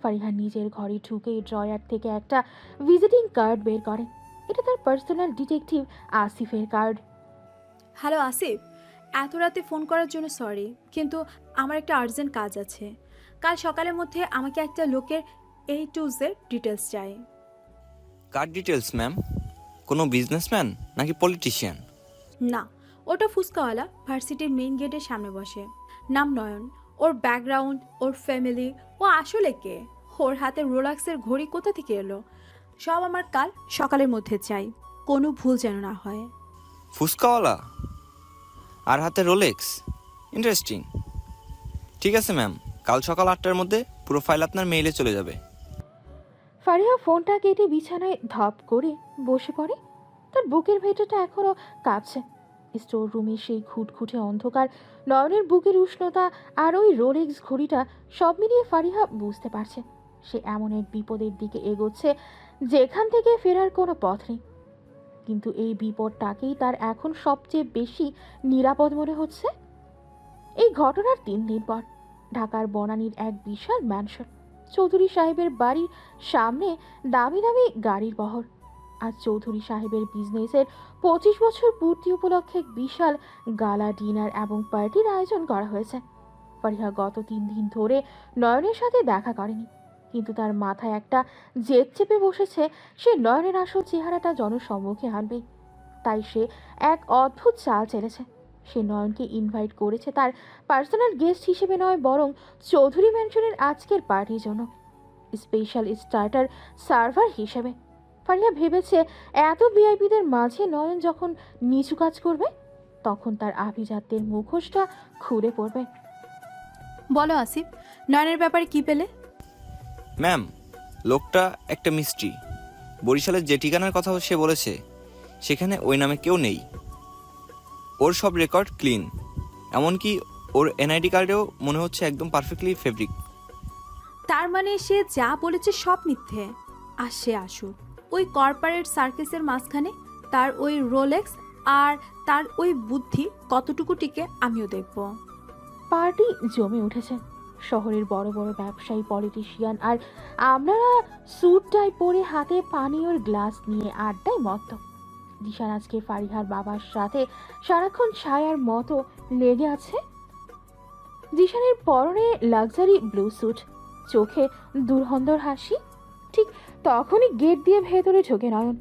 Speaker 4: ফারিহা নিজের ঘরে ঢুকে ড্রয়ার থেকে একটা ভিজিটিং কার্ড বের করে। এটা তার পার্সোনাল ডিটেকটিভ আসিফের কার্ড।
Speaker 1: হ্যালো আসিফ, এত রাতে ফোন করার জন্য সরি, কিন্তু আমার একটা আর্জেন্ট কাজ আছে। কাল সকালের মধ্যে আমাকে একটা লোকের A to Z ডিটেলস চাই।
Speaker 9: কার ডিটেলস ম্যাম? কোনো বিজনেসম্যান নাকি পলিটিশিয়ান?
Speaker 1: না, ওটা ফুচকাওয়ালা, ভার্সিটির মেইন গেটের সামনে বসে। নাম নয়ন। ওর ব্যাকগ্রাউন্ড, ওর ফ্যামিলি, ও আসলে কে, ওর হাতে রোলাক্সের ঘড়ি কোথা থেকে এলো, সব আমার কাল সকালের মধ্যে চাই। কোনো ভুল যেন না হয়।
Speaker 9: ফুসকাওয়ালা আর হাতে রোলেক্স, ইন্টারেস্টিং। ঠিক আছে ম্যাম, কাল সকাল 8টার মধ্যে পুরো ফাইল আপনার মেইলে চলে যাবে।
Speaker 4: ফারিহা ফোনটা কেটে বিছানায় ধপ করে বসে পড়ে। তার বুকের ভেতরটা এখনো কাঁপছে। স্টোর রুমে সেই ঘুটঘুটে অন্ধকার, নয়নের বুকের উষ্ণতা আর ওই রোলেক্স ঘড়িটা সব মিলিয়ে ফারিহা বুঝতে পারছে সে এমন এক বিপদের দিকে এগোচ্ছে যেখান থেকে ফেরার কোনো পথ নেই। কিন্তু এই বিপদটাকেই তার এখন সবচেয়ে বেশি নিরাপদ মনে হচ্ছে। এই ঘটনার 3 দিন পর ঢাকার বনানীর এক বিশাল ম্যানশন, চৌধুরী সাহেবের বাড়ির সামনে দামি দামি গাড়ির বহর। আর চৌধুরী সাহেবের বিজনেসের 25 বছর পূর্তি উপলক্ষে বিশাল গালা ডিনার এবং পার্টির আয়োজন করা হয়েছে। ফারিহা গত 3 দিন ধরে নয়নের সাথে দেখা করেনি, কিন্তু তার মাথায় একটা জেদ চেপে বসেছে সে নয়নের আসল চেহারাটা জনসম্মুখে আনবে। তাই সে এক অদ্ভুত চাল চেলেছে। সে নয়নকে ইনভাইট করেছে তার পার্সোনাল গেস্ট হিসেবে নয়, বরং চৌধুরী ম্যানশনের আজকের পার্টির জন্য স্পেশাল স্টার্টার সার্ভার হিসেবে। ফারিহা ভেবেছে এত ভিআইপিদের মাঝে নয়ন যখন নিচু কাজ করবে তখন তার আভিজাত্যের মুখোশটা খুলে পড়বে।
Speaker 1: বলো আসিফ, নয়নের ব্যাপারে কি পেলে?
Speaker 9: ম্যাম, লোকটা একটা মিস্ট্রি। বরিশালের যে ঠিকানার কথা সে বলেছে সেখানে ওই নামে কেউ নেই। ওর সব রেকর্ড ক্লিন, এমনকি ওর এনআইডি কার্ডেও মনে হচ্ছে একদম পারফেক্টলি ফেব্রিক।
Speaker 1: তার মানে সে যা বলেছে সব মিথ্যে। আর সে আসুক, ওই কর্পোরেট সার্কিসের মাঝখানে তার ওই রোলেক্স আর তার ওই বুদ্ধি কতটুকু টিকে আমিও দেখব।
Speaker 4: পার্টি জমে উঠেছে। শহরের বড় বড় ব্যবসায়ী, পলিটিশিয়ান আর আপনারা স্যুট টাই পরে হাতে পানীয়র গ্লাস নিয়ে আড্ডায় মত্ত। দিশান আজকে ফারিহার বাবার সাথে সারাক্ষণ ছায়ার মতো লেগে আছে। দিশানের পরনে লাক্সারি ব্লু স্যুট, চোখে দুর্গন্ধর হাসি। ঠিক তখনই গেট দিয়ে ভেতরে ঢোকে নয়ন।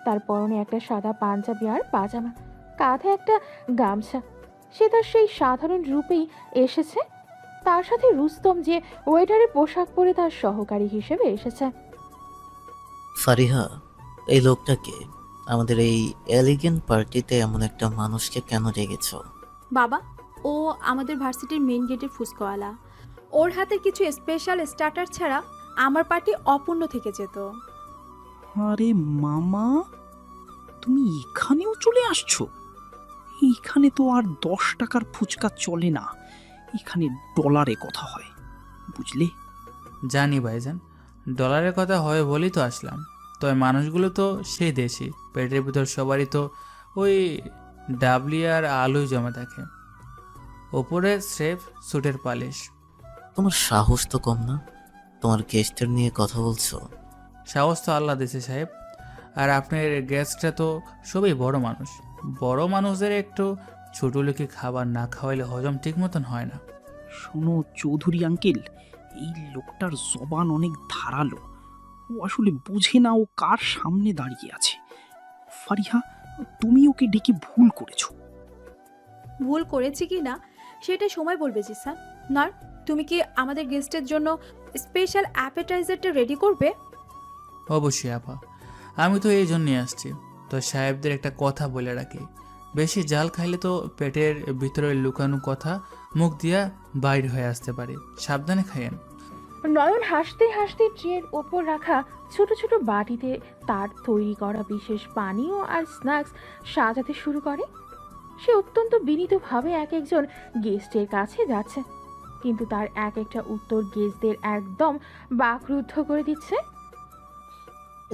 Speaker 4: তার পরনে একটা সাদা পাঞ্জাবি আর পাজামা, কাঁধে একটা গামছা। সে তার সেই সাধারণ রূপেই এসেছে। তার সাথে রুস্তম, যে ওয়েটারের পোশাক পরে তার সহকারী হিসেবে এসেছে।
Speaker 10: ফারিহা, এই লোকটাকে আমাদের এই এলিগেন্ট পার্টিতে এমন একটা মানুষকে কেন রেখেছ?
Speaker 1: বাবা, ও আমাদের ভার্সিটির মেইন গেটের ফুসকোয়ালা। ওর হাতে কিছু স্পেশাল স্টার্টার ছাড়া আমার পার্টি অপূর্ণ থেকে যেত।
Speaker 3: আরে মামা, তুমি এখানেও চলে আসছো? এইখানে তো আর 10 টাকার ফুচকা চলে না, এখানে ডলারে কথা হয়, বুঝলে?
Speaker 2: জানি ভাইজান, ডলারের কথা হয় বলেই তো আসলাম। তবে মানুষগুলো তো সেই দেশি, পেটের ভিতর সবারই তো ওই ডাবলি আর আলুই জমা থাকে, ওপরে স্রেফ স্যুটের পালিশ।
Speaker 10: তোমার সাহস তো কম না, তোমার গেস্টের নিয়ে কথা বলছো?
Speaker 2: সাহস তো আল্লাহ দিছে সাহেব। আর আপনার গেস্টরা তো সবই বড় মানুষ। বড় মানুষদের একটু ছোটো লোকে খাবার না খাওয়াইলে হজম ঠিক মতন হয় না।
Speaker 3: শোনো চৌধুরী আঙ্কেল, এই লোকটার জবান অনেক ধারালো। ও আসলে বোঝে না ও কার সামনে দাঁড়িয়ে আছে। ফারিহা, তুমি ওকে ডেকে ভুল করেছো।
Speaker 1: ভুল করেছি কি না সেটা সময় বলবে জিসান। নয়, তুমি কি আমাদের গেস্টের জন্য স্পেশাল অ্যাপেটাইজারটা রেডি করবে?
Speaker 2: অবশ্যই আপা, আমি তো এই জন্যই আসছি। তো সাহেবদের একটা কথা বলে রাখি, বেশি জাল খাইলে তো পেটের ভিতরে লুকানো কথা মুখ দিয়া বাইর হয়ে আসতে পারে, সাবধানে খাইয়েন।
Speaker 4: নয়ন হাসতে হাসতে ট্রের ওপর রাখা ছোট ছোট বাটিতে তার তৈরি করা বিশেষ পানীয় আর স্ন্যাক্স সাজাতে শুরু করে। সে অত্যন্ত বিনীতভাবে এক একজন গেস্টের কাছে যাচ্ছে, কিন্তু তার এক একটা উত্তর গেস্টদের একদম বাকরুদ্ধ করে দিচ্ছে।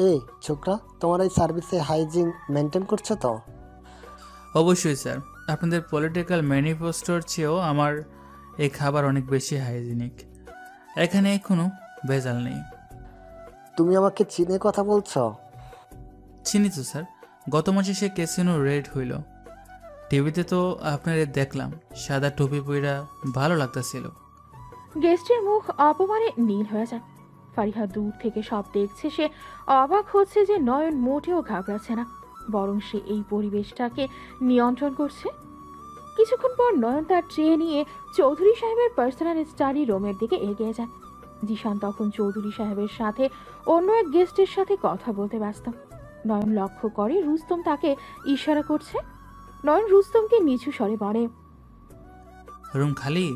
Speaker 11: এই ছোকরা, তোমার এই সার্ভিসে হাইজিন মেনটেন করছো তো?
Speaker 2: অবশ্যই স্যার, আপনাদের পলিটিক্যাল ম্যানিফেস্টোর চেয়েও আমার এই খাবার অনেক বেশি হাইজিনিক। এখানে কোনো ভেজাল নেই।
Speaker 11: তুমি আমাকে চিনে কথা বলছো?
Speaker 2: চিনি তো স্যার, গত মাসে সে ক্যাসিনো রেড হইল। টিভিতে তো আপনাদের দেখলাম, সাদা টুপি পইরা ভালো লাগতেছিল।
Speaker 4: গেস্টের মুখ অপমানে নীল হয়ে যায়। ফারিহা দূর থেকে সব দেখছে। সে অবাক হচ্ছে যে নয়ন মোটেও ঘাবড়াচ্ছে না, বরং সে এই পরিবেশটাকে নিয়ন্ত্রণ করছে। কিছুক্ষণ পর নয়ন তার ট্রে নিয়ে চৌধুরী সাহেবের পার্সোনাল স্টাডি রুমের দিকে এগিয়ে যায়। জিশান তখন চৌধুরী সাহেবের সাথে অন্য এক গেস্টের সাথে কথা বলতে ব্যস্ত। নয়ন লক্ষ্য করে রুস্তম তাকে ইশারা করছে। নয়ন রুস্তমকে নিচু স্বরে বলে,
Speaker 2: রুম খালি?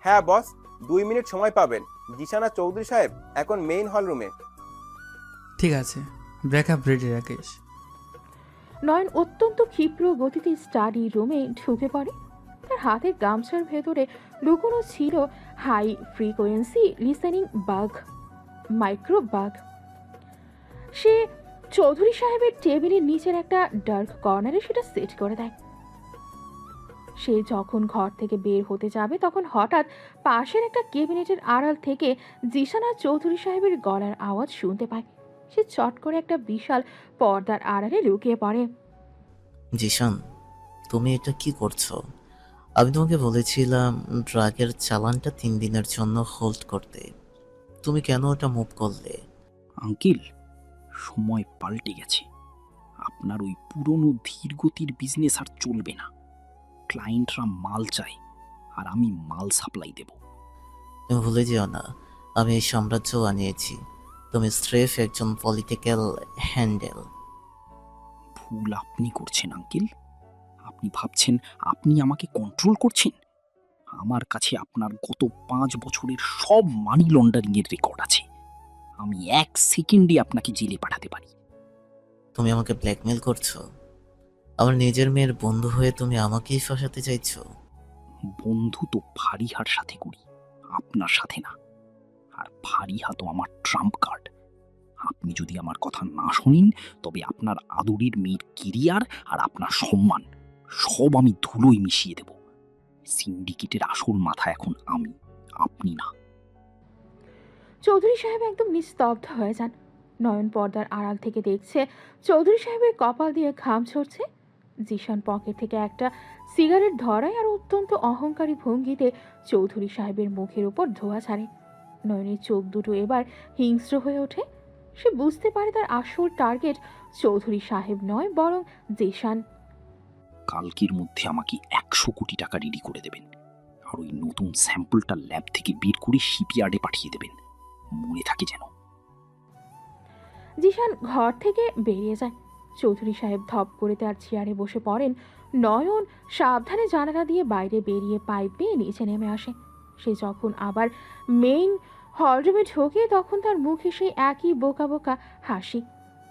Speaker 5: হ্যাঁ বস, 2 মিনিট সময় পাবেন। জিশান আর চৌধুরী সাহেব এখন মেইন হল রুমে।
Speaker 2: ঠিক আছে, ব্রেকআপ রেডি রাকেশ।
Speaker 4: নয়ন অত্যন্ত ক্ষিপ্র গতিতে স্টাডি রুমে ঢুকে পড়ে। তার হাতের গামছার ভেতরে লুকোনো ছিল high frequency listening bug, micro bug. সে চৌধুরী সাহেবের টেবিলের নিচের একটা ডার্ক কর্নারে সেটা সেট করে দেয়। সে যখন ঘর থেকে বের হতে যাবে তখন হঠাৎ পাশের একটা ক্যাবিনেটের আড়াল থেকে জিশান আর চৌধুরী সাহেবের গলার আওয়াজ শুনতে পায়। সে চট করে একটা বিশাল পর্দার আড়ালে লুকিয়ে পড়ে।
Speaker 10: জিশান, তুমি এটা কি করছো? আমি তোমাকে বলেছিলাম ড্রাগের চালানটা 3 দিনের জন্য হোল্ড করতে। তুমি কেন ওটা মুভ করলে?
Speaker 3: আঙ্কেল, সময় পাল্টে গেছে। আপনার ওই পুরনো ধীর গতির বিজনেস আর চলবে না। ক্লায়েন্টরা মাল চায় আর আমি মাল সাপ্লাই দেব।
Speaker 10: তুমি ভুলে যেও না, আমি এই সাম্রাজ্য আনিয়েছি। তুমি স্রেফ একজন পলিটিক্যাল হ্যান্ডেল।
Speaker 3: ভুল আপনি করছেন আঙ্কেল। আপনি ভাবছেন আপনি আমাকে কন্ট্রোল করছেন। আমার কাছে আপনার গত 5 বছরের সব মানি লন্ডারিংয়ের রেকর্ড আছে। আমি 1 সেকেন্ডে আপনাকে জেলে পাঠাতে পারি।
Speaker 10: তুমি আমাকে ব্ল্যাকমেল করছো? আমার নিজের মেয়ের বন্ধু হয়ে তুমি আমাকেই ফাঁসাতে চাইছো?
Speaker 3: বন্ধু তো ফারিহার সাথে করি, আপনার সাথে না। আর ফারিহা তো আমার ট্রাম্প কার্ড। আপনি যদি আমার কথা না শোনেন তবে আপনার আদরের মেয়ের কেরিয়ার আর আপনার সম্মান সব আমি ধুলোয় মিশিয়ে দেব। সিন্ডিকেটের আসল মাথা এখন আমি, আপনি না।
Speaker 4: চৌধুরী সাহেব একদম নিস্তব্ধ হয়ে যান। নয়ন পর্দার আড়াল থেকে দেখছে চৌধুরী সাহেবের কপাল দিয়ে ঘাম ঝরছে। জিশান পকেট থেকে একটা সিগারেট ধরায় আর অত্যন্ত অহংকারী ভঙ্গিতে চৌধুরী সাহেবের মুখের উপর ধোঁয়া ছাড়ে। নয়নের চোখ দুটো এবার হিংস্র হয়ে ওঠে। সে বুঝতে পারে তার আসল টার্গেট চৌধুরী সাহেব নয়, বরং জিশান।
Speaker 3: কালকের মধ্যে আমাকে 100 কোটি টাকা রেডি করে দেবেন, আর ওই নতুন স্যাম্পলটা ল্যাব থেকে বের করে শিপইয়ার্ডে পাঠিয়ে দেবেন, মনে থাকে যেন।
Speaker 4: জিশান ঘর থেকে বেরিয়ে যায়। চৌধুরী সাহেব ধপ করে তার চেয়ারে বসে পড়েন। নয়ন সাবধানে জানালা দিয়ে বাইরে বেরিয়ে পাইপ বেয়ে নিচে নেমে আসে। সে যখন আবার মেইন হলরুমে ঢোকে তখন তার মুখে সেই একই বোকা বোকা হাসি।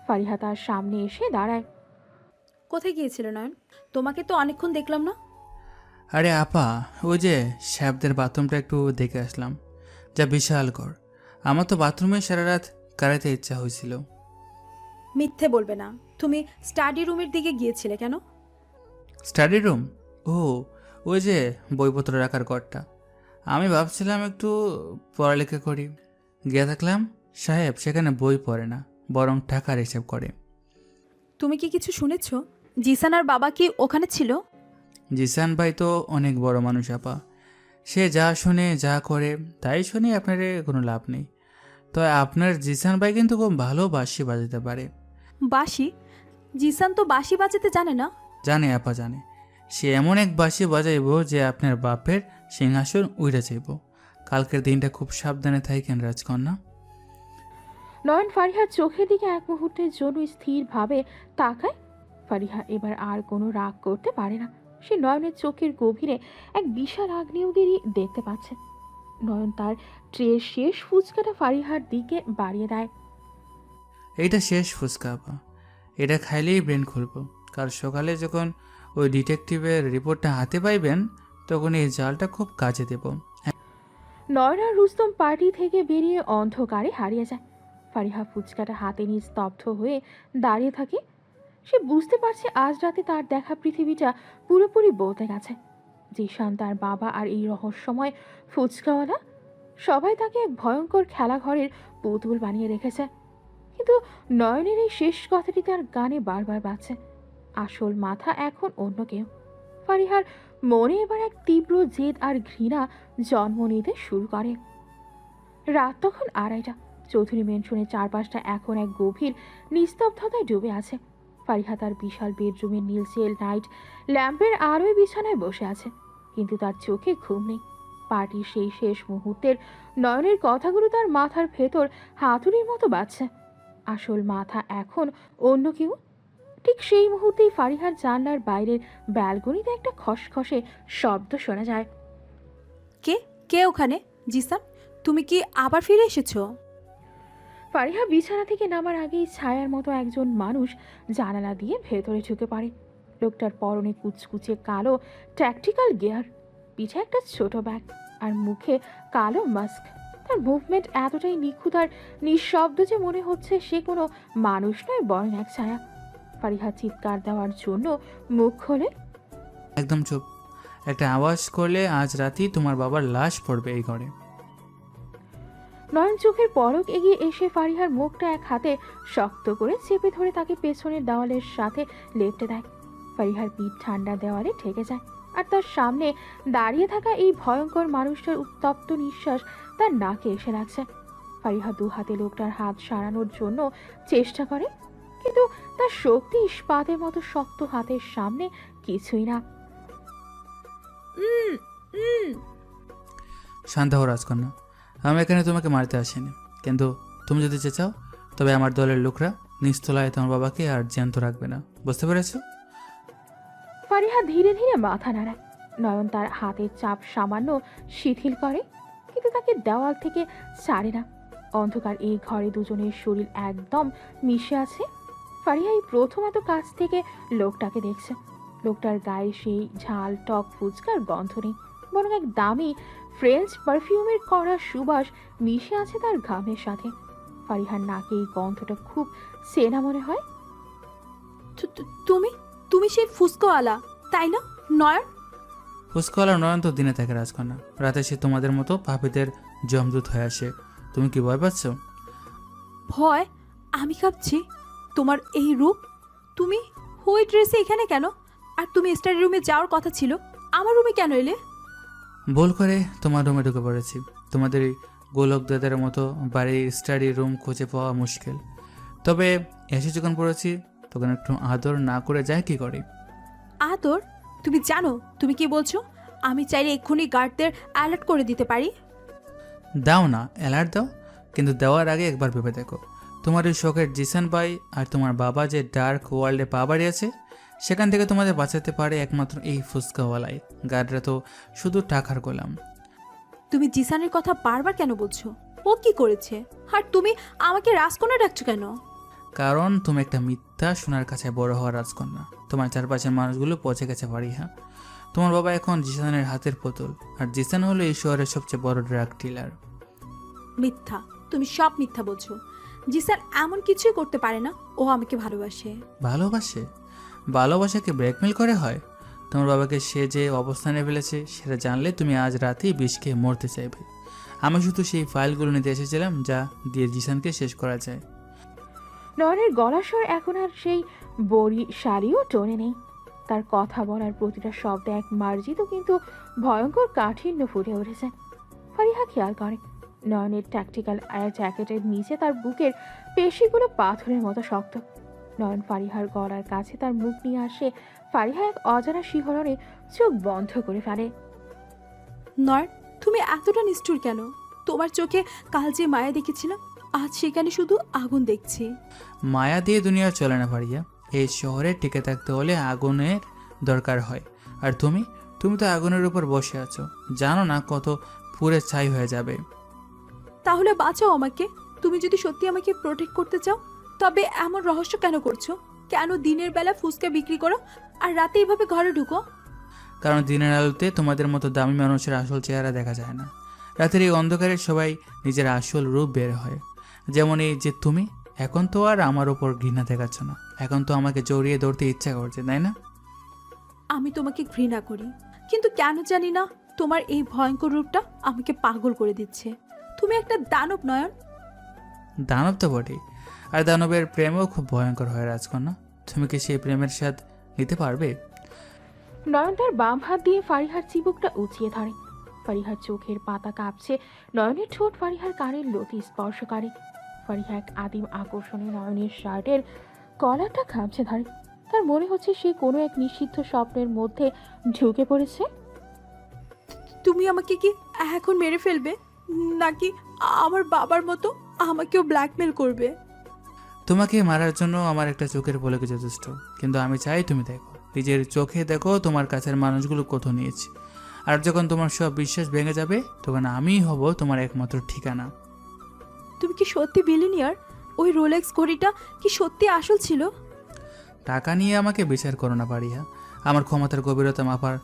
Speaker 4: ফারিহা তার সামনে এসে দাঁড়ায়।
Speaker 1: কোথায় গিয়েছিলে নয়ন? তোমাকে তো অনেকক্ষণ দেখলাম না।
Speaker 2: আরে আপা, ওই যে শ্যাবদের বাথরুমটা একটু দেখে আসলাম, যা বিশাল ঘর। আমার তো বাথরুমে সারা রাত কাটাতে ইচ্ছা হয়েছিল।
Speaker 1: মিথ্যে বলবে না, তুমি স্টাডি রুমের দিকে গিয়েছিলে কেন?
Speaker 2: Study room? ও, ওই যে বইপত্র রাখার ঘরটা। আমি ভাবছিলাম একটু পড়ালেখা করি। গিয়ে থাকলাম সাহেব সেখানে বই পড়ে না, বরং টাকার হিসেব করে।
Speaker 1: তুমি কি কিছু শুনেছ? জিসান আর বাবা কি ওখানে ছিল?
Speaker 2: জিসান ভাই তো অনেক বড় মানুষ আপা, সে যা শুনে যা করে তাই শুনে আপনার কোনো লাভ নেই। তো আপনার জিসান ভাই কিন্তু খুব ভালো বাঁশি বাজাতে পারে।
Speaker 1: বাঁশি? জিসান তো বাঁশি বাজাতে জানে না।
Speaker 2: জানে আপা, জানে। সে এমন এক বাঁশি বাজাইব যে আপনার বাপের সিংহাসন উড়ে যাইব। কালকের দিনটা খুব সাবধানে থাকেন রাজকন্যা।
Speaker 4: নয়ন ফারিহার চোখের দিকে এক মুহূর্তের জন্য স্থিরভাবে তাকায়। ফারিহা এবার আর কোনো রাগ করতে পারে না। সে নয়নের চোখের গভীরে এক বিশাল আগ্নেয়গিরি দেখতে পাচ্ছে। নয়ন তার ট্রের শেষ ফুচকাটা ফারিহার দিকে বাড়িয়ে দেয়।
Speaker 2: এইটা শেষ ফুচকা আপা, এটা খাইলেই ব্রেন খুলব। কাল সকালে যখন ওই ডিটেকটিভের রিপোর্টটা হাতে পাইবেন তখন এই জালটা খুব কাজে দেব।
Speaker 4: নয়ন আর রুস্তম পার্টি থেকে বেরিয়ে অন্ধকারে হারিয়ে যায়। ফারিহা ফুচকাটা হাতে নিয়ে স্তব্ধ হয়ে দাঁড়িয়ে থাকে। সে বুঝতে পারছে আজ রাতে তার দেখা পৃথিবীটা পুরোপুরি বদলে গেছে। জিশান, তার বাবা আর এই রহস্যময় ফুচকাওয়ালা সবাই তাকে এক ভয়ঙ্কর খেলাঘরের পুতুল বানিয়ে রেখেছে। কিন্তু নয়নের এই শেষ কথাটি তার গানে বারবার বাজছে। আসল মাথা এখন অন্য কেউ। ফারিহার মনে এবার এক তীব্র জেদ আর ঘৃণা জন্ম নিতে শুরু করে। রাত তখন 2:30। চৌধুরী মেনশনের চারপাশটা এখন এক গভীর নিস্তব্ধতায় ডুবে আছে। ফারিহা তার বিশাল বেডরুমের নীল সেল নাইট ল্যাম্পের আলোয় বিছানায় বসে আছে, কিন্তু তার চোখে ঘুম নেই। পার্টির সেই শেষ মুহূর্তের নয়নের কথাগুলো তার মাথার ভেতর হাতুড়ির মতো বাজছে। আসল মাথা এখন অন্য কেউ। ঠিক সেই মুহূর্তেই ফারিহার জানলার বাইরের ব্যালকনিতে একটা খসখসে শব্দ শোনা যায়।
Speaker 1: কে কে ওখানে? জিসান, তুমি কি আবার ফিরে এসেছো?
Speaker 4: ফারিহা বিছানা থেকে নামার আগেই ছায়ার মতো একজন মানুষ জানালা দিয়ে ভেতরে ঢুকে পড়ে। লোকটার পরনে কুচকুচে কালো ট্যাকটিক্যাল গিয়ার, পিঠে একটা ছোট ব্যাগ আর মুখে কালো মাস্ক। তার মুভমেন্ট এতটাই নিখুঁত আর নিঃশব্দ যে মনে হচ্ছে সে কোনো মানুষ নয়, বরং এক ছায়া। ফারিহা চিৎকার দেওয়ার জন্য মুখ খোলে।
Speaker 2: একদম চুপ, একটা আওয়াজ করলে আজ রাতেই তোমার বাবার লাশ পড়বে এই ঘরে।
Speaker 4: নয়ন চোখের পলক এগিয়ে এসে ফারিহার মুখটা এক হাতে শক্ত করে চেপে ধরে তাকে পেছনের দেওয়ালের সাথে লেপ্টে দেয়। ফারিহার পিঠ ঠান্ডা দেওয়ালে ঠেকে যায়, আর তার সামনে দাঁড়িয়ে থাকা এই ভয়ঙ্কর মানুষটার উত্তপ্ত নিঃশ্বাস তার নাকে এসে লাগছে। ফারিহা দু হাতে লোকটার হাত সারানোর জন্য চেষ্টা করে, কিন্তু তার শক্তি ইস্পাতের মতো শক্ত হাতের সামনে কিছুই না।
Speaker 2: শান্ত হও রাজকন্যা, আমি এখানে তোমাকে মারতে আসিনি, কিন্তু তুমি যদি চাও তবে আমার দলের লোকরা নিস্তলায় তোমার বাবাকে আর জ্যান্ত রাখবে না, বুঝতে পেরেছ?
Speaker 4: ফারিহা ধীরে ধীরে মাথা নাড়ায়। নয়ন তার হাতের চাপ সামান্য শিথিল করে, কিন্তু তাকে দেওয়াল থেকে ছাড়ে না। অন্ধকার এই ঘরে দুজনের শরীর একদম মিশে আছে। ফারিহা এই প্রথম এত কাছ থেকে লোকটাকে দেখছে। লোকটার গায়ে সেই ঝাল টক ফুচকার গন্ধ নেই, বরং এক দামি ফ্রেঞ্চ পারফিউমের কড়া সুবাস মিশে আছে তার ঘামের সাথে। ফারিহার নাকে এই গন্ধটা খুব সেনা মনে হয়।
Speaker 1: তুমি তুমি সেই ফুসকোওয়ালা তাই না নয়ন?
Speaker 2: ফুসকওয়ালা নয়ন তো দিনে থাকে রাজকন্যা, রাতে সে তোমাদের মতো পাপীদের জমদূত হয়ে আসে। তুমি কি ভয় পাচ্ছ?
Speaker 1: ভয়? আমি ভাবছি তোমার এই রূপ, তুমি ওই ড্রেসে এখানে কেন? আর তুমি স্টাডি রুমে যাওয়ার কথা ছিল, আমার রুমে কেন এলে?
Speaker 2: ভুল করে তোমার রুমে ঢুকে পড়েছি। তোমাদের এই গোলকদাদের মতো বাড়ির স্টাডি রুম খুঁজে পাওয়া মুশকিল। তবে এসে যখন পড়েছি তখন একটু আদর না করে যায় কি করে?
Speaker 1: আদর? তুমি জানো তুমি কি বলছো? আমি চাইলে এক্ষুনি গার্ডদের অ্যালার্ট করে দিতে পারি।
Speaker 2: দাও না, অ্যালার্ট দাও, কিন্তু দেওয়ার আগে একবার ভেবে দেখো তোমার ওই শখের জিসান ভাই আর তোমার বাবা যে ডার্ক ওয়ার্ল্ডে পা বাড়িয়েছে, সেখান থেকে তোমাদের বাঁচাতে পারে একমাত্র এই ফুচকাওয়ালাই। গার্ডরা তো শুধু টাকার গোলাম।
Speaker 1: তুমি জিসানের কথা বারবার কেন বলছো? ও কি করেছে? আর তুমি আমাকে রাজকন্যা ডাকছো কেন?
Speaker 2: কারণ তুমি একটা মিথ্যা সোনার কাছে বড় হওয়া রাজকন্যা। তোমার চারপাশের মানুষগুলো পচে গেছে বাড়ি। হ্যাঁ, তোমার বাবা এখন জিসানের হাতের পুতুল, আর জিসান হলো এই শহরের সবচেয়ে বড় ড্রাগ ডিলার।
Speaker 1: মিথ্যা, তুমি সব মিথ্যা বলছো। জিসান এমন কিছুই করতে পারে না, ও আমাকে ভালোবাসে।
Speaker 2: ভালোবাসে? ভালোবাসাকে ব্ল্যাকমেল করে হয়? তোমার বাবাকে সে যে অবস্থানে ফেলেছে সেটা জানলে তুমি আজ রাতেই বিষ খেয়ে মরতে চাইবে। আমি শুধু সেই ফাইলগুলো নিতে এসেছিলাম যা দিয়ে জিসানকে শেষ করা যায়।
Speaker 4: নয়নের গলার স্বর এখন আর সেই বড়ি শাড়িও টোনে নেই। তার কথা বলার প্রতিটা শব্দে এক মার্জিত কিন্তু ভয়ঙ্কর কাঠিন্য ফুটে উঠেছে। ফারিহা খেয়াল করে নয়নের ট্যাকটিক্যাল জ্যাকেটের নিচে তার বুকের পেশিগুলো পাথরের মতো শক্ত। নয়ন ফারিহার গলার কাছে তার মুখ নিয়ে আসে। ফারিহা এক অজানা শিহরণে চোখ বন্ধ করে ফেলে।
Speaker 1: নয়ন, তুমি এতটা নিষ্ঠুর কেন? তোমার চোখে কাল যে মায়া দেখেছিলাম, আজ সেখানে শুধু আগুন দেখছি।
Speaker 2: মায়া দিয়ে দুনিয়া চলে না পারিয়া। এই শহরে টিকে থাকতে হলে আগুনের দরকার হয়। আর তুমি তুমি তো আগুনের উপর বসে আছো, জানো না কত পুড়ে ছাই হয়ে যাবে।
Speaker 1: তাহলে বাঁচাও আমাকে। তুমি যদি সত্যি আমাকে প্রোটেক্ট করতে চাও, তবে এমন রহস্য কেন করছো? কেন দিনের বেলা ফুচকা বিক্রি করো আর রাতে এইভাবে ঘরে ঢুকো?
Speaker 2: কারণ দিনের আলোতে তোমাদের মতো দামি মানুষের আসল চেহারা দেখা যায় না। রাতের এই অন্ধকারে সবাই নিজের আসল রূপ বের হয়। যেমন এই যে তুমি, এখন তো আর আমার ওপর ঘৃণা দেখাচ্ছ না, এখন তো আমাকে জড়িয়ে ধরতে ইচ্ছা করছে, তাই না?
Speaker 1: আমি তোমাকে ঘৃণা করি, কিন্তু কেন জানি না তোমার এই ভয়ঙ্কর রূপটা আমাকে পাগল করে দিচ্ছে। তুমি একটা দানব নয়ন।
Speaker 2: দানব তো বটেই, আর দানবের প্রেমও খুব ভয়ঙ্কর হয় রাজকন্যা। তুমি কি সেই প্রেমের স্বাদ নিতে পারবে?
Speaker 4: নয়ন তার বাম হাত দিয়ে ফারিহার চিবুকটা উঁচিয়ে ধরে। ফারিহার চোখের পাতা কাঁপছে। নয়নের ঠোঁট ফারিহার কানের লতি স্পর্শ করে। ফারিহা এক আদিম আকর্ষণে নয়নের শার্টের কলারটা খামছে ধরে। তার মনে হচ্ছে সে কোনো এক নিষিদ্ধ স্বপ্নের মধ্যে ঢুকে পড়েছে।
Speaker 1: তুমি আমাকে কি এখন মেরে ফেলবে, নাকি আমার বাবার মতো আমাকেও ব্ল্যাকমেল করবে?
Speaker 2: তোমাকে মারার জন্য আমার একটা চোখের পলকে যথেষ্ট, কিন্তু আমি চাই তুমি দেখো, নিজের চোখে দেখো তোমার কাছের মানুষগুলো কত নিয়েছে। আর যখন তোমার সব বিশ্বাস ভেঙে যাবে তখন আমিই হব তোমার একমাত্র ঠিকানা।
Speaker 1: তুমি কি সত্যি বিলিনিয়ার? ওই রোলেক্স ঘড়িটা কি সত্যি আসল ছিল?
Speaker 2: টাকা নিয়ে আমাকে বিচার করো না পারিয়া। আমার ক্ষমতার গভীরতা মাপার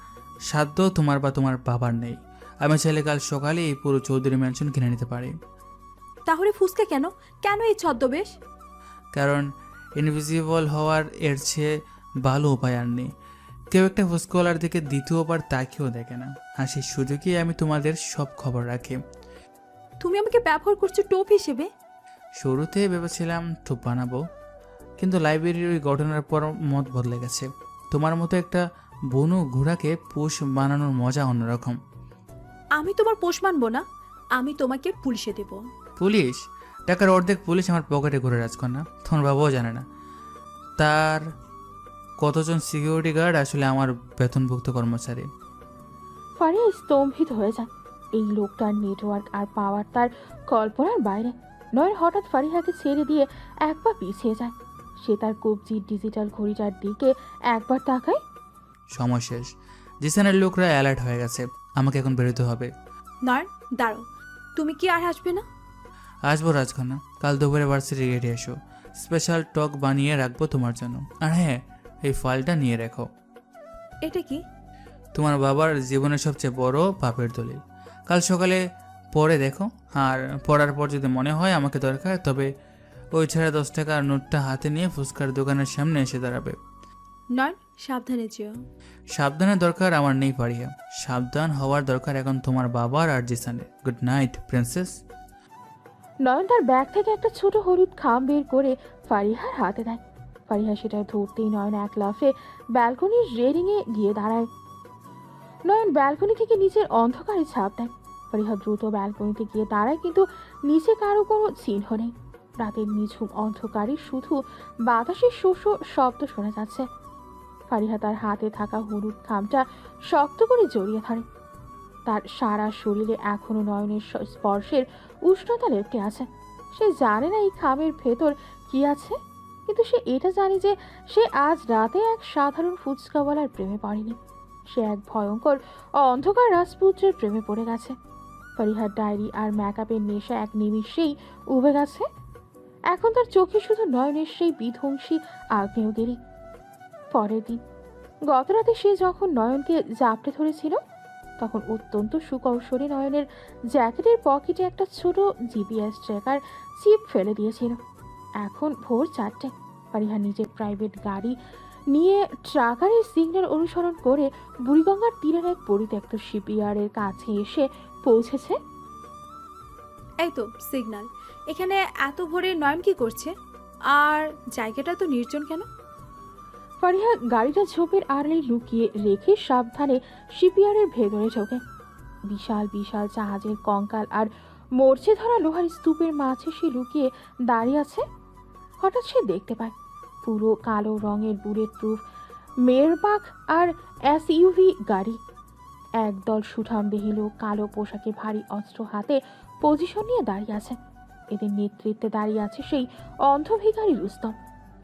Speaker 2: সাধ্য তোমার বা তোমার বাবার নেই। আমি চাইলে কাল সকালে এই পুরো চৌধুরী ম্যানশন কিনে নিতে পারি।
Speaker 1: তাহলে ফুসকা কেন? কেন এই ছদ্মবেশ?
Speaker 2: কারণ ইনভিজিবল হওয়ার এর চেয়ে ভালো উপায় আর নেই। কেউ একটা ফুসকলার দিকে দ্বিতীয়বার তাকিয়েও দেখে না, আর সেই সুযোগেই আমি তোমাদের সব খবর রাখি।
Speaker 1: তুমি আমাকে ব্যবহার করছো টোপ হিসেবে?
Speaker 2: শুরুতে ভেবেছিলাম টোপ বানাবো, কিন্তু লাইব্রেরির ওই ঘটনার পর মত বদলে গেছে। তোমার মতো একটা বনু ঘোড়াকে পোষ বানানোর মজা অন্যরকম।
Speaker 1: আমি তোমার পোষ মানবো না, আমি তোমাকে পুলিশে দেব।
Speaker 2: পুলিশ? টাকার অর্ধেক পুলিশ আমার পকেটে ঘুরে রাজকন্যা, তোমার বাবাও জানে না তার কতজন সিকিউরিটি গার্ড আসলে আমার বেতনভুক্ত কর্মচারী।
Speaker 4: ফারিহা স্তম্ভিত হয়ে যায়। এই লোকটার নেটওয়ার্ক আর পাওয়ার তার কল্পনার বাইরে। নয়ন হঠাৎ ফারিহাকে ছেড়ে দিয়ে এক পা পিছিয়ে যায়। সে তার কবজির ডিজিটাল ঘড়িটার দিকে একবার তাকায়।
Speaker 2: সময় শেষ। জিসানের লোকরা অ্যালার্ট হয়ে গেছে, আমাকে এখন বেরোতে হবে।
Speaker 1: নয়ন দাঁড়ো, তুমি কি আর আসবে না?
Speaker 2: আসবো রাজকন্যা, কাল দুপুরে ভার্সিটি রেডি এসো, স্পেশাল টক বানিয়ে রাখবো তোমার জন্য। আর হ্যাঁ, এই ফাইলটা নিয়ে রেখো।
Speaker 1: এটা কি?
Speaker 2: তোমার বাবার জীবনের সবচেয়ে বড় পাপের দলিল। কাল সকালে পরে দেখো, আর পড়ার পর যদি মনে হয় আমাকে দরকার, তবে ওই ছেড়ে 10 টাকার নোটটা হাতে নিয়ে ফুচকার দোকানের সামনে এসে দাঁড়াবে।
Speaker 1: নয়ন, সাবধানে যেও।
Speaker 2: সাবধানের দরকার আমার নেই পারিয়া, সাবধান হওয়ার দরকার এখন তোমার বাবার আর জিসানের। Good night princess.
Speaker 4: নয়ন তার ব্যাগ থেকে একটা ছোট হলুদ খাম বের করে ফারিহার হাতে দেয়। ফারিহা সেটা ধরতেই নয়ন এক লাফে ব্যালকনির রেলিংয়ে গিয়ে দাঁড়ায়। নয়ন ব্যালকনি থেকে নিচের অন্ধকারে ঝাঁপ দেয়। ফারিহা দ্রুত ব্যালকনিতে গিয়ে দাঁড়ায়, কিন্তু নিচে কারো কোনো চিহ্ন নেই। রাতের নিঝুম অন্ধকারে শুধু বাতাসের শোষ শব্দ শোনা যাচ্ছে। ফারিহা তার হাতে থাকা হলুদ খামটা শক্ত করে জড়িয়ে ধরে। তার সারা শরীরে এখনো নয়নের স্পর্শের উষ্ণতা লেপটে আছে। সে জানে না এই খামের ভেতর কি আছে, কিন্তু সে এটা জানে যে সে আজ রাতে এক সাধারণ ফুচকাওয়ালার প্রেমে পড়েনি। সে এক ভয়ঙ্কর অন্ধকার রাজপুত্রের প্রেমে পড়ে গেছে। ফারিহার ডায়েরি আর মেকআপের নেশা এক নিমিষেই উবে গেছে। এখন তার চোখে শুধু নয়নের সেই বিধ্বংসী আগ্নেয়গিরি। পরের দিন গত রাতে সে যখন নয়নকে জাপটে ধরেছিল, তখন অত্যন্ত সুকৌশলে নয়নের জ্যাকেটের পকেটে একটা ছোট জিপিএস ট্র্যাকার চিপ ফেলে দিয়েছিল। এখন ভোর 4টে। ফারিহা নিজের প্রাইভেট গাড়ি নিয়ে ট্রাকারের সিগন্যাল অনুসরণ করে বুড়িগঙ্গার তীরের এক পরিত্যক্ত শিপইয়ার্ডের কাছে এসে পৌঁছেছে।
Speaker 1: এই তো সিগন্যাল। এখানে এত ভোরে নয়ন কি করছে? আর জায়গাটা তো নির্জন কেন?
Speaker 4: ফারিহা গাড়িটা ঝোপের আড়ালে লুকিয়ে রেখে সাবধানে শিপইয়ার্ডের ভেতরে ঢোকে। বিশাল বিশাল জাহাজের কঙ্কাল আর মরচে ধরা লোহার স্তূপের মাঝে সে লুকিয়ে দাঁড়িয়ে আছে। হঠাৎ সে দেখতে পায় পুরো কালো রঙের বুলেট প্রুফ মেরবাক আর এসইউভি গাড়ি। একদল সুঠামদেহী লোক কালো পোশাকে ভারী অস্ত্র হাতে পজিশন নিয়ে দাঁড়িয়ে আছে। এদের নেতৃত্বে দাঁড়িয়ে আছে সেই অন্ধ ভিখারি রুস্তম,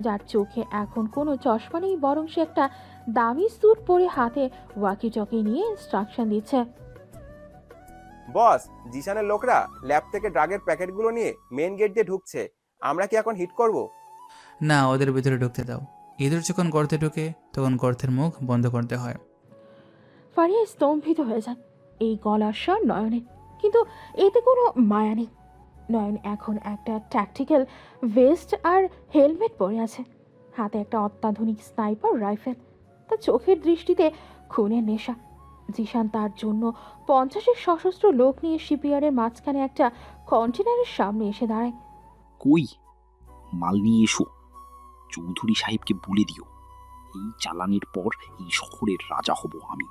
Speaker 4: যার চোখে এখন কোনো চশমা নেই, বরং সে একটা দামি স্যুট পরে হাতে ওয়াকি টকি নিয়ে ইনস্ট্রাকশন দিচ্ছে।
Speaker 5: বস, জিসানের লোকরা ল্যাব থেকে ড্রাগের প্যাকেটগুলো নিয়ে মেন গেট দিয়ে ঢুকছে। আমরা কি এখন হিট করব?
Speaker 2: না, ওদের ভিতরে ঢুকতে দাও। ইঁদুর যখন গর্তে ঢুকে তখন গর্তের মুখ বন্ধ করতে হয়।
Speaker 4: ফারিয়া স্তম্ভিত হয়ে যায় এই গলার স্বর নয়নের, কিন্তু এতে কোনো মায়া নেই। নয়ন এখন একটা ট্যাকটিক্যাল ভেস্ট আর হেলমেট পরে আছে, হাতে একটা অত্যাধুনিক স্নাইপার রাইফেল। তার চোখের দৃষ্টিতে খুনের নেশা। জিশান তার জন্য 50-এর সশস্ত্র লোক নিয়ে শিপইয়ার্ডের মাঝখানে একটা কন্টেনারের সামনে এসে দাঁড়ায়।
Speaker 3: কই মাল নিয়ে এসো, চৌধুরী সাহেবকে বলে দিও এই চালানের পর এই শহরের রাজা হব আমি।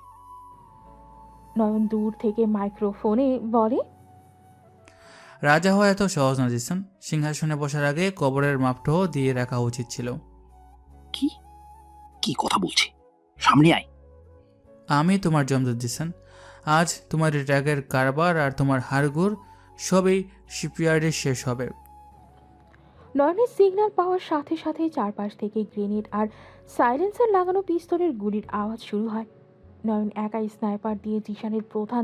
Speaker 4: নয়ন দূর থেকে মাইক্রোফোনে বলে,
Speaker 2: রাজা হওয়া এত সহজ না জিসান। সিংহাসনে বসার আগে কবরের মাপটাও দিয়ে রাখা উচিত ছিল।
Speaker 3: কি কি কথা বলছে? সামনে আয়।
Speaker 2: আমি তোমার জমদূত জিসান। আজ তোমার ট্র্যাগের কারবার আর তোমার হাড়গুড় সবই শিপইয়ার্ডে শেষ হবে।
Speaker 4: নয়নের সিগন্যাল পাওয়ার সাথে সাথে চারপাশ থেকে গ্রেনেড আর সাইলেন্সার লাগানো পিস্তলের গুলির আওয়াজ শুরু হয়। নয়ন একাই স্নাইপার দিয়ে জিশানের প্রধান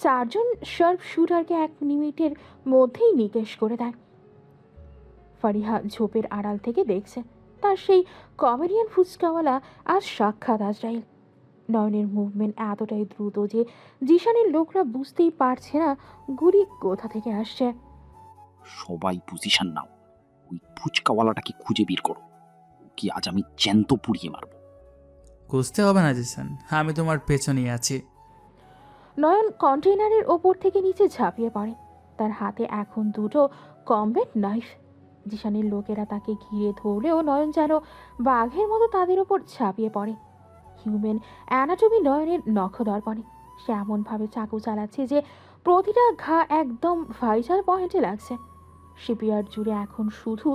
Speaker 4: 4জন শার্প শুটারকে 1 মিনিটের মধ্যেই নিকেশ করে দেয়। ফারিহা ঝোপের আড়াল থেকে দেখছে তার সেই কমেডিয়ান ফুচকাওয়ালা আজ সাক্ষাৎ আজরাইল। নয়নের মুভমেন্ট এতটাই দ্রুত যে জিশানের লোকরা বুঝতেই পারছে না গুলি কোথা থেকে আসছে।
Speaker 3: সবাই পজিশন নাও, ওই ফুচকাওয়ালাটাকে খুঁজে বের করো। কি আজ আমি জ্যান্ত পুড়িয়ে মারব।
Speaker 2: খুঁজতে হবে না জিসান, আমি তোমার পেছনেই আছি।
Speaker 4: নয়ন কন্টেইনারের ওপর থেকে নিচে ঝাঁপিয়ে পড়ে। তার হাতে এখন 2টো কমব্যাট নাইফ। জিশানের লোকেরা তাকে ঘিরে ধরলেও নয়ন যেন বাঘের মতো তাদের ওপর ঝাঁপিয়ে পড়ে। হিউম্যান অ্যানাটমি নয়নের নখদর্পণে। সে এমনভাবে চাকু চালাচ্ছে যে প্রতিটা ঘা একদম ভাইটাল পয়েন্টে লাগছে। শিপইয়ার্ড জুড়ে এখন শুধু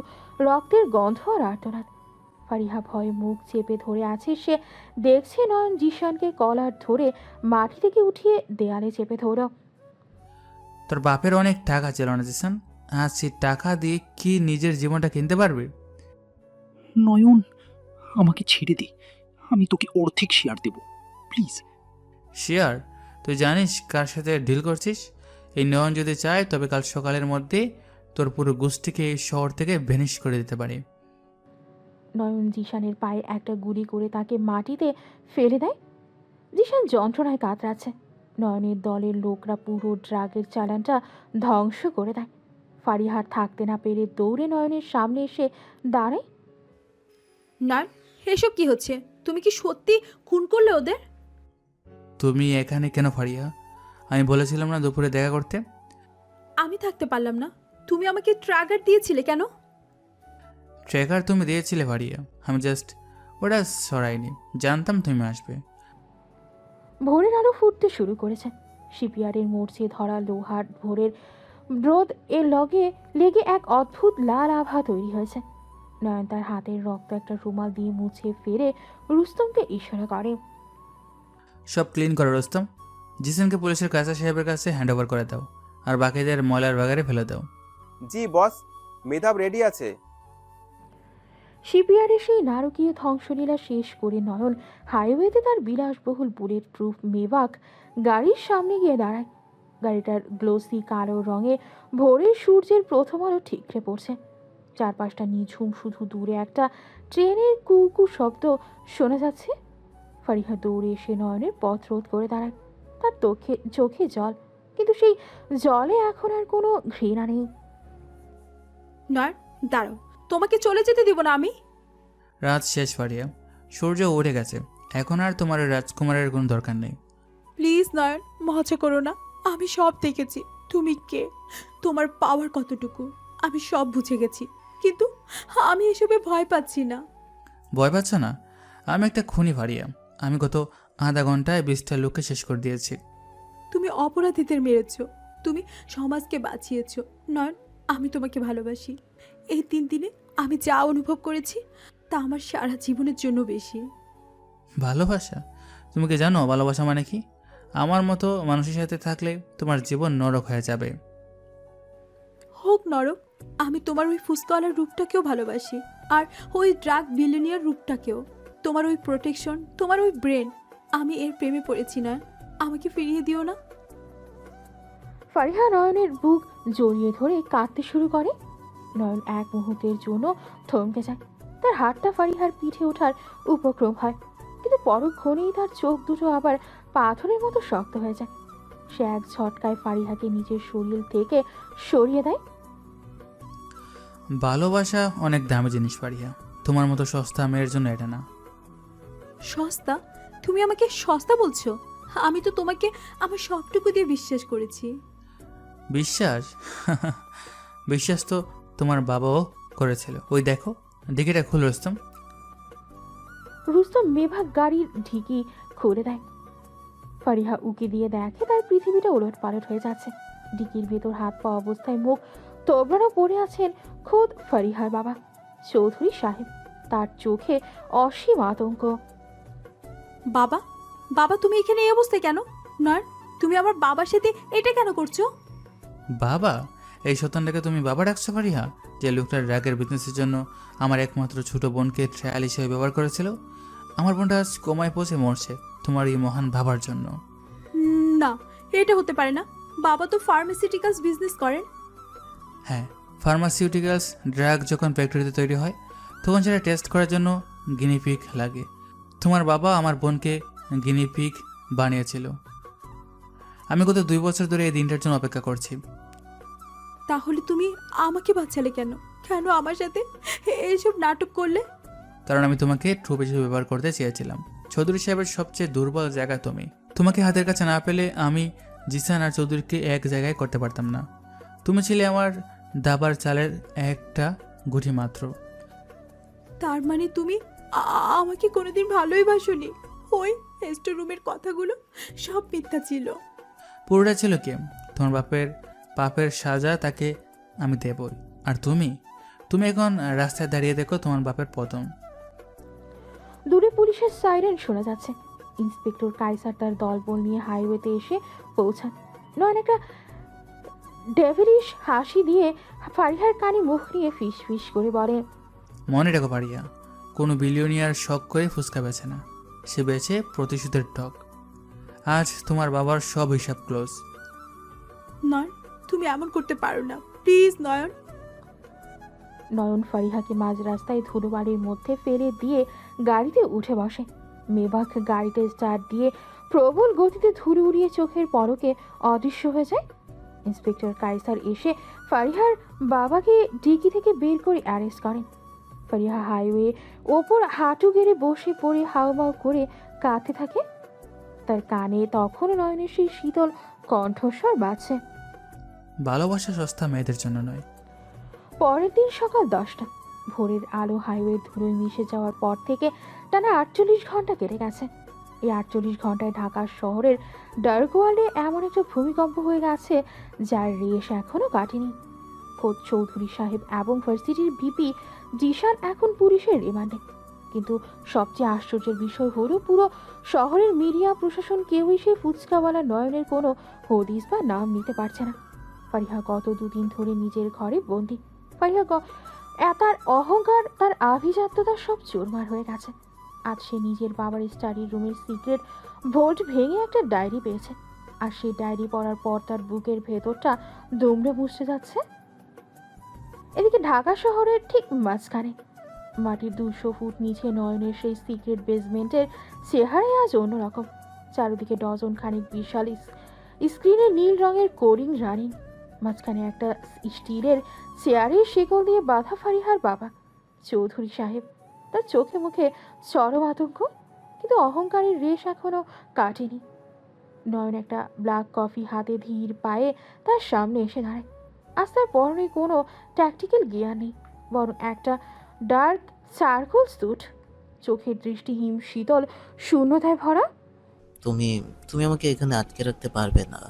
Speaker 4: রক্তের গন্ধ আর আর্তনাদ। ফারিহা ভয়ে মুখ চেপে ধরে আছে। সে দেখছে নয়ন জিশানকে কলার ধরে মাটি থেকে উঠিয়ে দেয়ালে চেপে ধরল।
Speaker 2: তোর বাপের অনেক টাকা ছিল না জিসান, আজ সেই টাকা দিয়ে কি নিজের জীবনটা কিনতে পারবে?
Speaker 3: নয়ন, আমাকে ছেড়ে দে, আমি তোকে অর্ধেক শেয়ার দেব, প্লিজ।
Speaker 2: শেয়ার? তুই জানিস কার সাথে ডিল করছিস? এই নয়ন যদি চায় তবে কাল সকালের মধ্যে তোর পুরো গোষ্ঠীকে এই শহর থেকে ভ্যানিশ করে দিতে পারে।
Speaker 4: নয়ন জিশানের পায়ে একটা গুলি করে তাকে মাটিতে ফেলে দেয়। জিশান যন্ত্রণায় কাতরাচ্ছে। নয়নের দলের লোকরা পুরো ড্রাগের চালানটা ধ্বংস করে দেয়। ফারিহার থাকতে না পেরে দৌড়ে নয়নের সামনে এসে দাঁড়ায়।
Speaker 1: নয়ন, এসব কি হচ্ছে? তুমি কি সত্যি খুন করলে ওদের?
Speaker 2: তুমি এখানে কেন ফারিয়া? আমি বলেছিলাম না দুপুরে দেখা করতে?
Speaker 1: আমি থাকতে পারলাম না। তুমি আমাকে ট্র্যাগার দিয়েছিলে কেন?
Speaker 2: ট্র্যাকার তুমি দিয়েছিলে ফারিয়া, আমি জাস্ট ওটা সরাইনি, জানতাম তুমি আসবে।
Speaker 4: ভোরের আলো ফুটতে শুরু করেছে। শিপইয়ার্ডের মোর্চে ধরা লোহার ভোরের রোদ এর লেগে এক অদ্ভুত লাল আভা তৈরি হয়েছে। নয়ন তার হাতের রক্ত একটা রুমাল দিয়ে মুছে ফেরে রুস্তমকে ইশারা করে।
Speaker 2: সব ক্লিন করো রোস্তম, জিসেনকে পুলিশের কাছে সাহেবের কাছে হ্যান্ড ওভার করে দাও, আর বাকিদের ময়লার বাগারে ফেলে দাও।
Speaker 5: জি বস, মেধাব রেডি আছে।
Speaker 4: শিপইয়ার্ডে সেই নারকীয় ধ্বংসলীলা শেষ করে নয়ন হাইওয়েতে তার বিলাসবহুল বুলেট প্রুফ মেবাক গাড়ির সামনে গিয়ে দাঁড়ায়। গাড়িটার গ্লোসি কালো রঙে ভোরের সূর্যের প্রথম আলো ঠিকরে পড়ছে। চারপাশটা নিঝুম, শুধু দূরে একটা ট্রেনের কুকু শব্দ শোনা যাচ্ছে। ফারিহা দৌড়ে এসে নয়নের পথ রোধ করে দাঁড়ায়। তার চোখে জল, কিন্তু সেই জলে এখন আর কোনো ঘৃণা নেই।
Speaker 1: নয়ন, দাঁড়াও, তোমাকে চলে যেতে দিব না আমি।
Speaker 2: রাত শেষ ফারিয়া, সূর্য উঠে গেছে, এখন আর তোমার রাজকুমারের কোনো দরকার নেই।
Speaker 1: প্লিজ নয়ন, মজা করো না। আমি সব দেখেছি, তুমি কে, তোমার পাওয়ার কতটুকু, আমি সব বুঝে গেছি। কিন্তু আমি এসবে ভয় পাচ্ছি না।
Speaker 2: ভয় পাচ্ছ না? আমি একটা খুনি ফারিয়া, আমি গত আধা ঘন্টায় 20টা লোককে শেষ করে দিয়েছি।
Speaker 1: তুমি অপরাধীদের মেরেছ, তুমি সমাজকে বাঁচিয়েছ। নয়ন, আমি তোমাকে ভালোবাসি। এই 3 দিনে আমি যা অনুভব করেছি তা আমার সারা জীবনের জন্য বেশি।
Speaker 2: ভালোবাসা? তুমি কি জানো ভালোবাসা মানে কি? আমার মতো মানুষের সাথে থাকলে তোমার জীবন নরক হয়ে যাবে।
Speaker 1: হোক নরক, আমি তোমার ওই ফুসকাওয়ালার রূপটাকেও ভালোবাসি, আর ওই ড্রাগ বিলিয়নিয়ার রূপটাকেও। তোমার ওই প্রোটেকশন, তোমার ওই ব্রেন, আমি এর প্রেমে পড়েছি। না, আমাকে ফিরিয়ে দিও না।
Speaker 4: ফারিহা নয়নের বুক জড়িয়ে ধরে কাঁদতে শুরু করে। নয়ন এক মুহূর্তের জন্য থমকে যায়। তার হাতটা ফারিহার পিঠে ওঠার উপক্রম হয়, কিন্তু পরক্ষণেই তার চোখ দুটো আবার পাথরের মতো শক্ত হয়ে যায়। সে এক ঝটকায় ফারিহাকে নিজের শরীর থেকে সরিয়ে দেয়।
Speaker 2: ভালোবাসা অনেক দামি জিনিস ফারিয়া, তোমার মতো সস্তা মেয়ের জন্য এটা না।
Speaker 1: সস্তা? তুমি আমাকে সস্তা বলছো? আমি তো তোমাকে আমার সবটুকু দিয়ে বিশ্বাস করেছি।
Speaker 2: বিশ্বাস? বিশ্বাস তো তোমার বাবাও করেছিল। ওই দেখো, ডিকিটা খুল রুস্তম।
Speaker 4: রুস্তম মেভাগ গাড়ির ঢিকি খুলে দেয়। ফারিহা উকি দিয়ে দেখে তার পৃথিবীটা ওলট পালট হয়ে যাচ্ছে। ডিকির ভেতর হাত পা অবস্থায় মুখ তোবড়ানো পড়ে আছেন খোদ ফারিহার বাবা, চৌধুরী সাহেব। তার চোখে অসীম আতঙ্ক।
Speaker 1: বাবা, বাবা, তুমি এখানে এই অবস্থায় কেন? নয়ন, তুমি আমার বাবার সাথে এটা কেন করছো?
Speaker 2: বাবা? এই শতানটাকে তুমি বাবা ডাকছো ফারিয়া? যে লোকটার ড্রাগের বিজনেসের জন্য আমার একমাত্র ছোট বোনকে ট্রায়াল হিসেবে ব্যবহার করেছিল। আমার বোনটা আজ কোমায় পৌঁছে মরছে তোমার এই মহান বাবার জন্য।
Speaker 1: না, এটা হতে পারে না। বাবা তো ফার্মাসিউটিক্যালস বিজনেস করেন।
Speaker 2: হ্যাঁ, ফার্মাসিউটিক্যালস ড্রাগ যখন ফ্যাক্টরিতে তৈরি হয় তখন সেটা টেস্ট করার জন্য গিনিপিগ লাগে। তোমার বাবা আমার বোনকে গিনিপিগ বানিয়েছিল। আমি গত 2 বছর ধরে এই দিনটার জন্য অপেক্ষা করছি।
Speaker 1: তাহলে তুমি আমাকে বাঁচালে কেন? কেন আমার সাথে এইসব নাটক করলে?
Speaker 2: কারণ আমি তোমাকে ট্রুপ হিসেবে ব্যবহার করতে চেয়েছিলাম। চৌধুরী সাহেবের সবচেয়ে দুর্বল জায়গা তুমি। তোমাকে হাতের কাছে না পেলে আমি জিসান আর চৌধুরীকে এক জায়গায় করতে পারতাম না। তুমি ছিলে আমার দাবার চালের একটা গুটি মাত্র।
Speaker 1: তার মানে তুমি আমাকে কোনোদিন ভালোই বাসোনি? ওই স্টোর রুমের কথাগুলো সব মিথ্যা ছিল।
Speaker 2: পুরোটা ছিল কি? তোমার পাপের সাজা তাকে আমি দেবই। আর তুমি এখন রাস্তায় দাঁড়িয়ে দেখো তোমার বাপের পতন।
Speaker 4: দূরে পুলিশের সাইরেন শোনা যাচ্ছে। ইন্সপেক্টর কাইসার তার দলবল নিয়ে হাইওয়েতে এসে পৌঁছান। নয়ন একটা ডেভিলিশ হাসি দিয়ে ফারিহার কানে মুখ নিয়ে ফিস ফিস করে বলে,
Speaker 2: মনে রেখো পারিয়া, কোনো বিলিয়নিয়ার শখ করে ফুসকা বেছে না, সে বেছে প্রতিশোধের টক। আজ তোমার বাবার সব হিসাব ক্লোজ।
Speaker 1: নয়ন, তুমি এমন করতে পারো না, প্লিজ নয়ন।
Speaker 4: নয়ন ফারিহাকে মাঝ রাস্তায় ধুলোবাড়ির মধ্যে ফেলে দিয়ে গাড়িতে উঠে বসে। মেবাক গাড়িতে স্টার্ট দিয়ে প্রবল গতিতে ধুলো উড়িয়ে চোখের পলকে অদৃশ্য হয়ে যায়। ইন্সপেক্টর কাইসার এসে ফারিহার বাবাকে ডিকি থেকে বের করে অ্যারেস্ট করেন। ফারিহা হাইওয়ে ওপর হাঁটু গেড়ে বসে পড়ে হাউমাউ করে কাঁদতে থাকে। তার কানে তখনও নয়নের সেই শীতল কণ্ঠস্বর বাজছে।
Speaker 2: ভালোবাসা সস্তা মেয়েদের জন্য নয়।
Speaker 4: পরের দিন সকাল 10টা। ভোরের আলো হাইওয়ের ধুলোয় মিশে যাওয়ার পর থেকে টানা 48 ঘন্টা কেটে গেছে। এই 48 ঘন্টায় ঢাকা শহরের ডার্ক ওয়ার্ল্ডে এমন একটা ভূমিকম্প হয়ে গেছে যার রেশ এখনও কাটেনি। খোদ চৌধুরী সাহেব এবং ভার্সিটির ভিপি জিশান এখন পুলিশের রিমান্ডে। কিন্তু সবচেয়ে আশ্চর্যের বিষয় হলো পুরো শহরের মিডিয়া প্রশাসন কেউই সেই ফুচকাওয়ালা নয়নের কোনো হদিস বা নাম নিতে পারছে না। ফারিহা গত 2 দিন ধরে নিজের ঘরে বন্দি। ফারিহা তার অহংকার, তার আভিজাত্যতা সব চুরমার হয়ে গেছে। আজ সে নিজের বাবার স্টাডি রুমের সিক্রেট ভোল্ট ভেঙে একটা ডায়েরি পেয়েছে, আর সেই ডায়েরি পড়ার পর তার বুকের ভেতরটা দুমড়ে মুছতে যাচ্ছে। এদিকে ঢাকা শহরের ঠিক মাঝখানে মাটির 200 ফুট নিচে নয়নের সেই সিক্রেট বেসমেন্টের চেহারাই আজ অন্যরকম। চারিদিকে ডজন খানিক বিশাল স্ক্রিনে নীল রঙের কোডিং রানিং। মাঝখানে একটা স্টিলের চেয়ারের শিকল দিয়ে বাঁধা ফারিহার বাবা চৌধুরী সাহেব। তার চোখে মুখে চরম আতঙ্ক, কিন্তু অহংকারের রেশ এখনো কাটেনি। নয়ন একটা ব্ল্যাক কফি হাতে ধীর পায়ে তার সামনে এসে দাঁড়ায়। আজ তার পরনে কোনো ট্যাকটিক্যাল গিয়ার নেই, বরং একটা ডার্ক চারকোল স্যুট। চোখের দৃষ্টি হিম শীতল শূন্যতায় ভরা।
Speaker 10: তুমি তুমি আমাকে এখানে আটকে রাখতে পারবে না।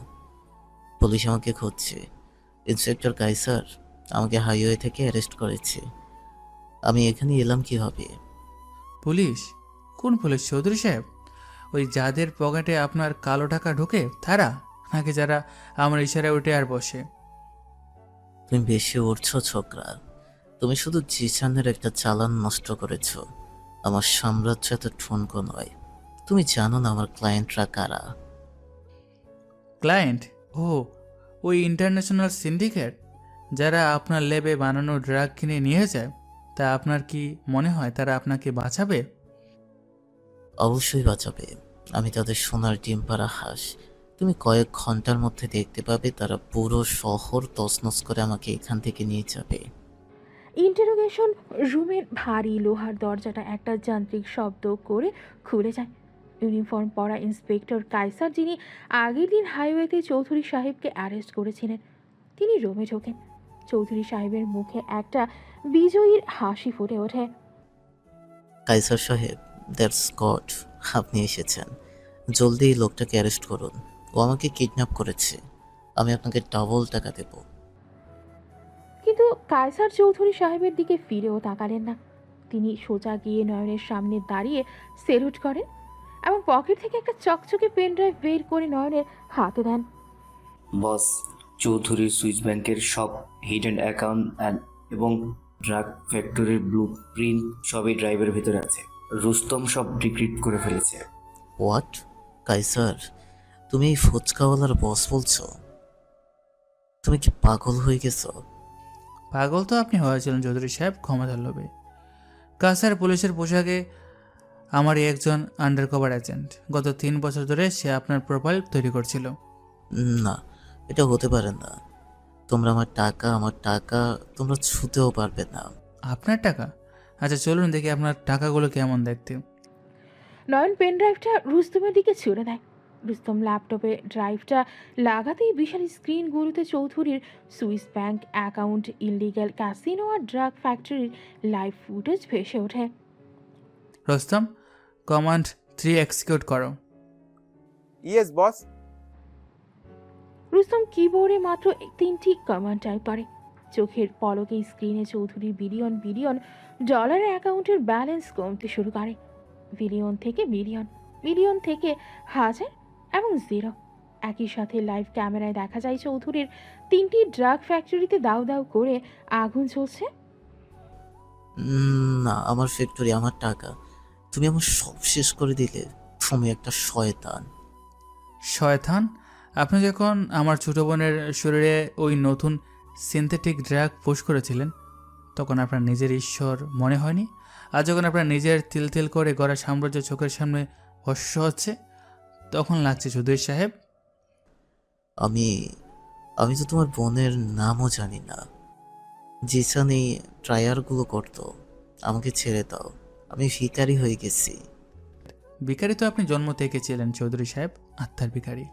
Speaker 10: পুলিশ আমাকে খুঁজছে। ইন্সপেক্টর কাইসার আমাকে হাইওয়ে থেকে অ্যারেস্ট করেছে। আমি এখানে এলাম কিভাবে?
Speaker 2: পুলিশ? কোন পুলিশ চৌধুরী সাহেব? ওই যাদের পকেটে আপনার কালো টাকা ঢোকে তারা, নাকি যারা আমার ইশারায় উঠে আর বসে?
Speaker 10: তুমি বেশি উঠছো ছোকরা। তুমি শুধু জিসানের একটা চালান নষ্ট করেছো। আমার সাম্রাজ্য এত ঠুনকো নয়। তুমি জানো না আমার ক্লায়েন্টরা কারা?
Speaker 2: ক্লায়েন্ট? ও, ওই ইন্টারন্যাশনাল সিন্ডিকেট যারা আপনার ল্যাবে বানানো ড্রাগ কিনে নিয়ে যায়। তা আপনার কি মনে হয় তারা আপনাকে বাঁচাবে?
Speaker 10: অবশ্যই বাঁচাবে। আমি তাদের সোনার ডিম পাড়া হাঁস। তুমি কয়েক ঘন্টার মধ্যে দেখতে পাবে তারা পুরো শহর তছনছ করে আমাকে এখান থেকে নিয়ে যাবে।
Speaker 4: ইন্টারোগেশন রুমের ভারী লোহার দরজাটা একটা যান্ত্রিক শব্দ করে খুলে যায়। ইউনিফর্ম পরা ইন্সপেক্টর কাইসার, যিনি আগের দিন হাইওয়েতে চৌধুরী সাহেবকে অ্যারেস্ট করেছিলেন, তিনি রুমে ঢোকেন। চৌধুরী সাহেবের মুখে একটা বিজয়ীর হাসি ফুটে ওঠে।
Speaker 10: কাইসার সাহেব, দ্যাটস গড, আপনি এসেছেন। জলদি এই লোকটাকে অ্যারেস্ট করুন। ও আমাকে কিডন্যাপ করেছে। আমি আপনাকে ডাবল টাকা দেব।
Speaker 4: কিন্তু কায়সার চৌধুরী সাহেবের দিকে ফিরেও তাকালেন না। তিনি সোজা গিয়ে নয়নের সামনে দাঁড়িয়ে সেলুট করেন এবং পকেট থেকে একটা চকচকে পেন ড্রাইভ বের করে নয়নের হাতে দেন।
Speaker 12: বস, চৌধুরী সুইস ব্যাংকের সব হিডেন অ্যাকাউন্ট এবং ড্রাগ ফ্যাক্টরির ব্লু প্রিন্ট সবই ড্রাইভের ভিতরে আছে। রুস্তম সব ডিক্রিপ্ট করে ফেলেছে।
Speaker 10: হোয়াট? কাইসার, তুমি এই ফুচকাওয়ালার বস বলছো? তুমি কি পাগল হয়ে গেছো?
Speaker 2: পাগল তো আপনি হয়েছিলেন চৌধুরী সাহেব, ক্ষমতার লোভে। কাসার পুলিশের পোশাকে আমারই একজন আন্ডারকভার এজেন্ট। গত 3 বছর ধরে সে আপনার প্রোফাইল তৈরি করছিল।
Speaker 10: না, এটা হতে পারে না। তোমরা আমার টাকা তোমরা ছুতেও পারবে না।
Speaker 2: আপনার টাকা? আচ্ছা চলুন দেখি আপনার টাকাগুলো কেমন দেখতে।
Speaker 4: নয়ন পেন ড্রাইভটা রুস্তমের দিকে ছুড়ে দেয়। রুস্তম ল্যাপটপে ড্রাইভটা লাগাতেই বিশাল স্ক্রিনগুলোতে চৌধুরীর Swiss bank account, illegal casino আর ড্রাগ ফ্যাক্টরির লাইভ ফুটেজ ভেসে ওঠে।
Speaker 2: রোস্তম, কমান্ড 3 এক্সিকিউট করো।
Speaker 5: Yes boss.
Speaker 4: রুস্তম কিবোর্ডে মাত্র 3টি কমান্ড টাইপ করে। চোখের পলকে স্ক্রিনে চৌধুরীর বিলিয়ন বিলিয়ন ডলারের অ্যাকাউন্টের ব্যালেন্স কমতে শুরু করে। বিলিয়ন থেকে মিলিয়ন, মিলিয়ন থেকে হাজার এবং 0। একই সাথে লাইভ ক্যামেরায় দেখা যায় চৌধুরীর 3টি ড্রাগ ফ্যাক্টরিতে দাউ দাউ করে আগুন জ্বলছে।
Speaker 10: না, আমার ফ্যাক্টরি, আমার টাকা। তুমি আমার সব শেষ করে দিলে। তুমি একটা শয়তান।
Speaker 2: শয়তান? আপনি যখন আমার ছোটো বোনের শরীরে ওই নতুন সিনথেটিক ড্রাগ পুশ করেছিলেন তখন আপনার নিজের ঈশ্বর মনে হয়নি? আর যখন আপনার নিজের তিল তিল করে গড়া সাম্রাজ্য চোখের সামনে ভস্য হচ্ছে তখন লাগছে চৌধুরী সাহেব।
Speaker 10: আমি আমি তো তোমার বোনের নামও জানি না। জিসান এই ট্রায়ারগুলো করতো। আমাকে ছেড়ে দাও, আমি ভিখারি হয়ে গেছি।
Speaker 2: ভিখারি তো আপনি জন্ম থেকে ছিলেন চৌধুরী সাহেব, আত্মার ভিখারি।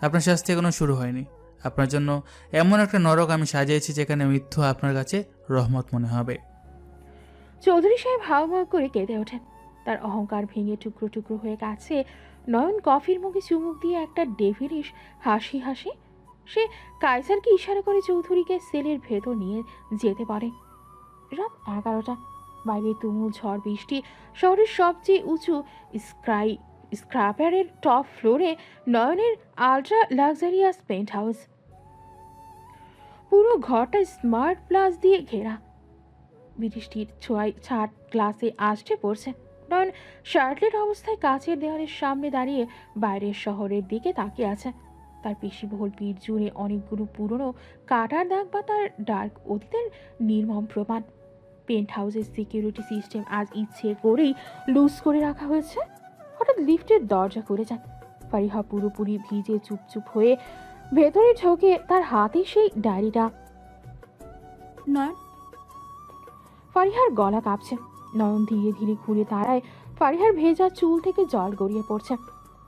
Speaker 2: আপনার শাস্তি এখনো শুরু হয়নি। আপনার জন্য এমন একটা নরক আমি সাজিয়েছি যেখানে মৃত্যু আপনার কাছে রহমত মনে হবে।
Speaker 4: চৌধুরী সাহেব হাওমাও করে কেঁদে ওঠেন। তার অহংকার ভেঙে টুকরো টুকরো হয়ে গেছে। নয়ন কফির মুখে চুমুক দিয়ে একটা ডেভিলিশ হাসি হাসে। সে কায়সারকে ইশারা করে চৌধুরীকে সেলের ভেতর নিয়ে যেতে পারে। রাত 11টা। বাইরে তুমুল ঝড় বৃষ্টি। শহরের সবচেয়ে উঁচু স্ক্র্যাপারের টপ ফ্লোরে নয়নের আল্ট্রা লাক্সারিয়াস পেন্ট হাউস। পুরো ঘরটা স্মার্ট প্লাস দিয়ে ঘেরা। বৃষ্টির ছোঁয়ায় ছাদ গ্লাসে আষ্টে পড়ছে। নয়ন শার্টলেট অবস্থায় কাচের দেওয়ালের সামনে দাঁড়িয়ে বাইরের শহরের দিকে তাকিয়ে আছে। তার পেশিবহুল পিঠ জুড়ে অনেকগুলো পুরনো কাটার দাগ বা তার ডার্ক অতীতের নির্মম প্রমাণ। পেন্ট হাউসের সিকিউরিটি সিস্টেম আজ ইচ্ছে করেই লুজ করে রাখা হয়েছে। হঠাৎ লিফটের দরজা খুলে যায়। ফারিহা পুরোপুরি ভিজে চুপচুপ হয়ে ভেতরে ঢোকে। তার হাতে সেই ডায়েরিটা।
Speaker 1: নয়ন,
Speaker 4: ফারিহার গলা কাঁপছে। নয়ন ধীরে ধীরে ঘুরে দাঁড়ায়। ফারিহার ভেজা চুল থেকে জল গড়িয়ে পড়ছে।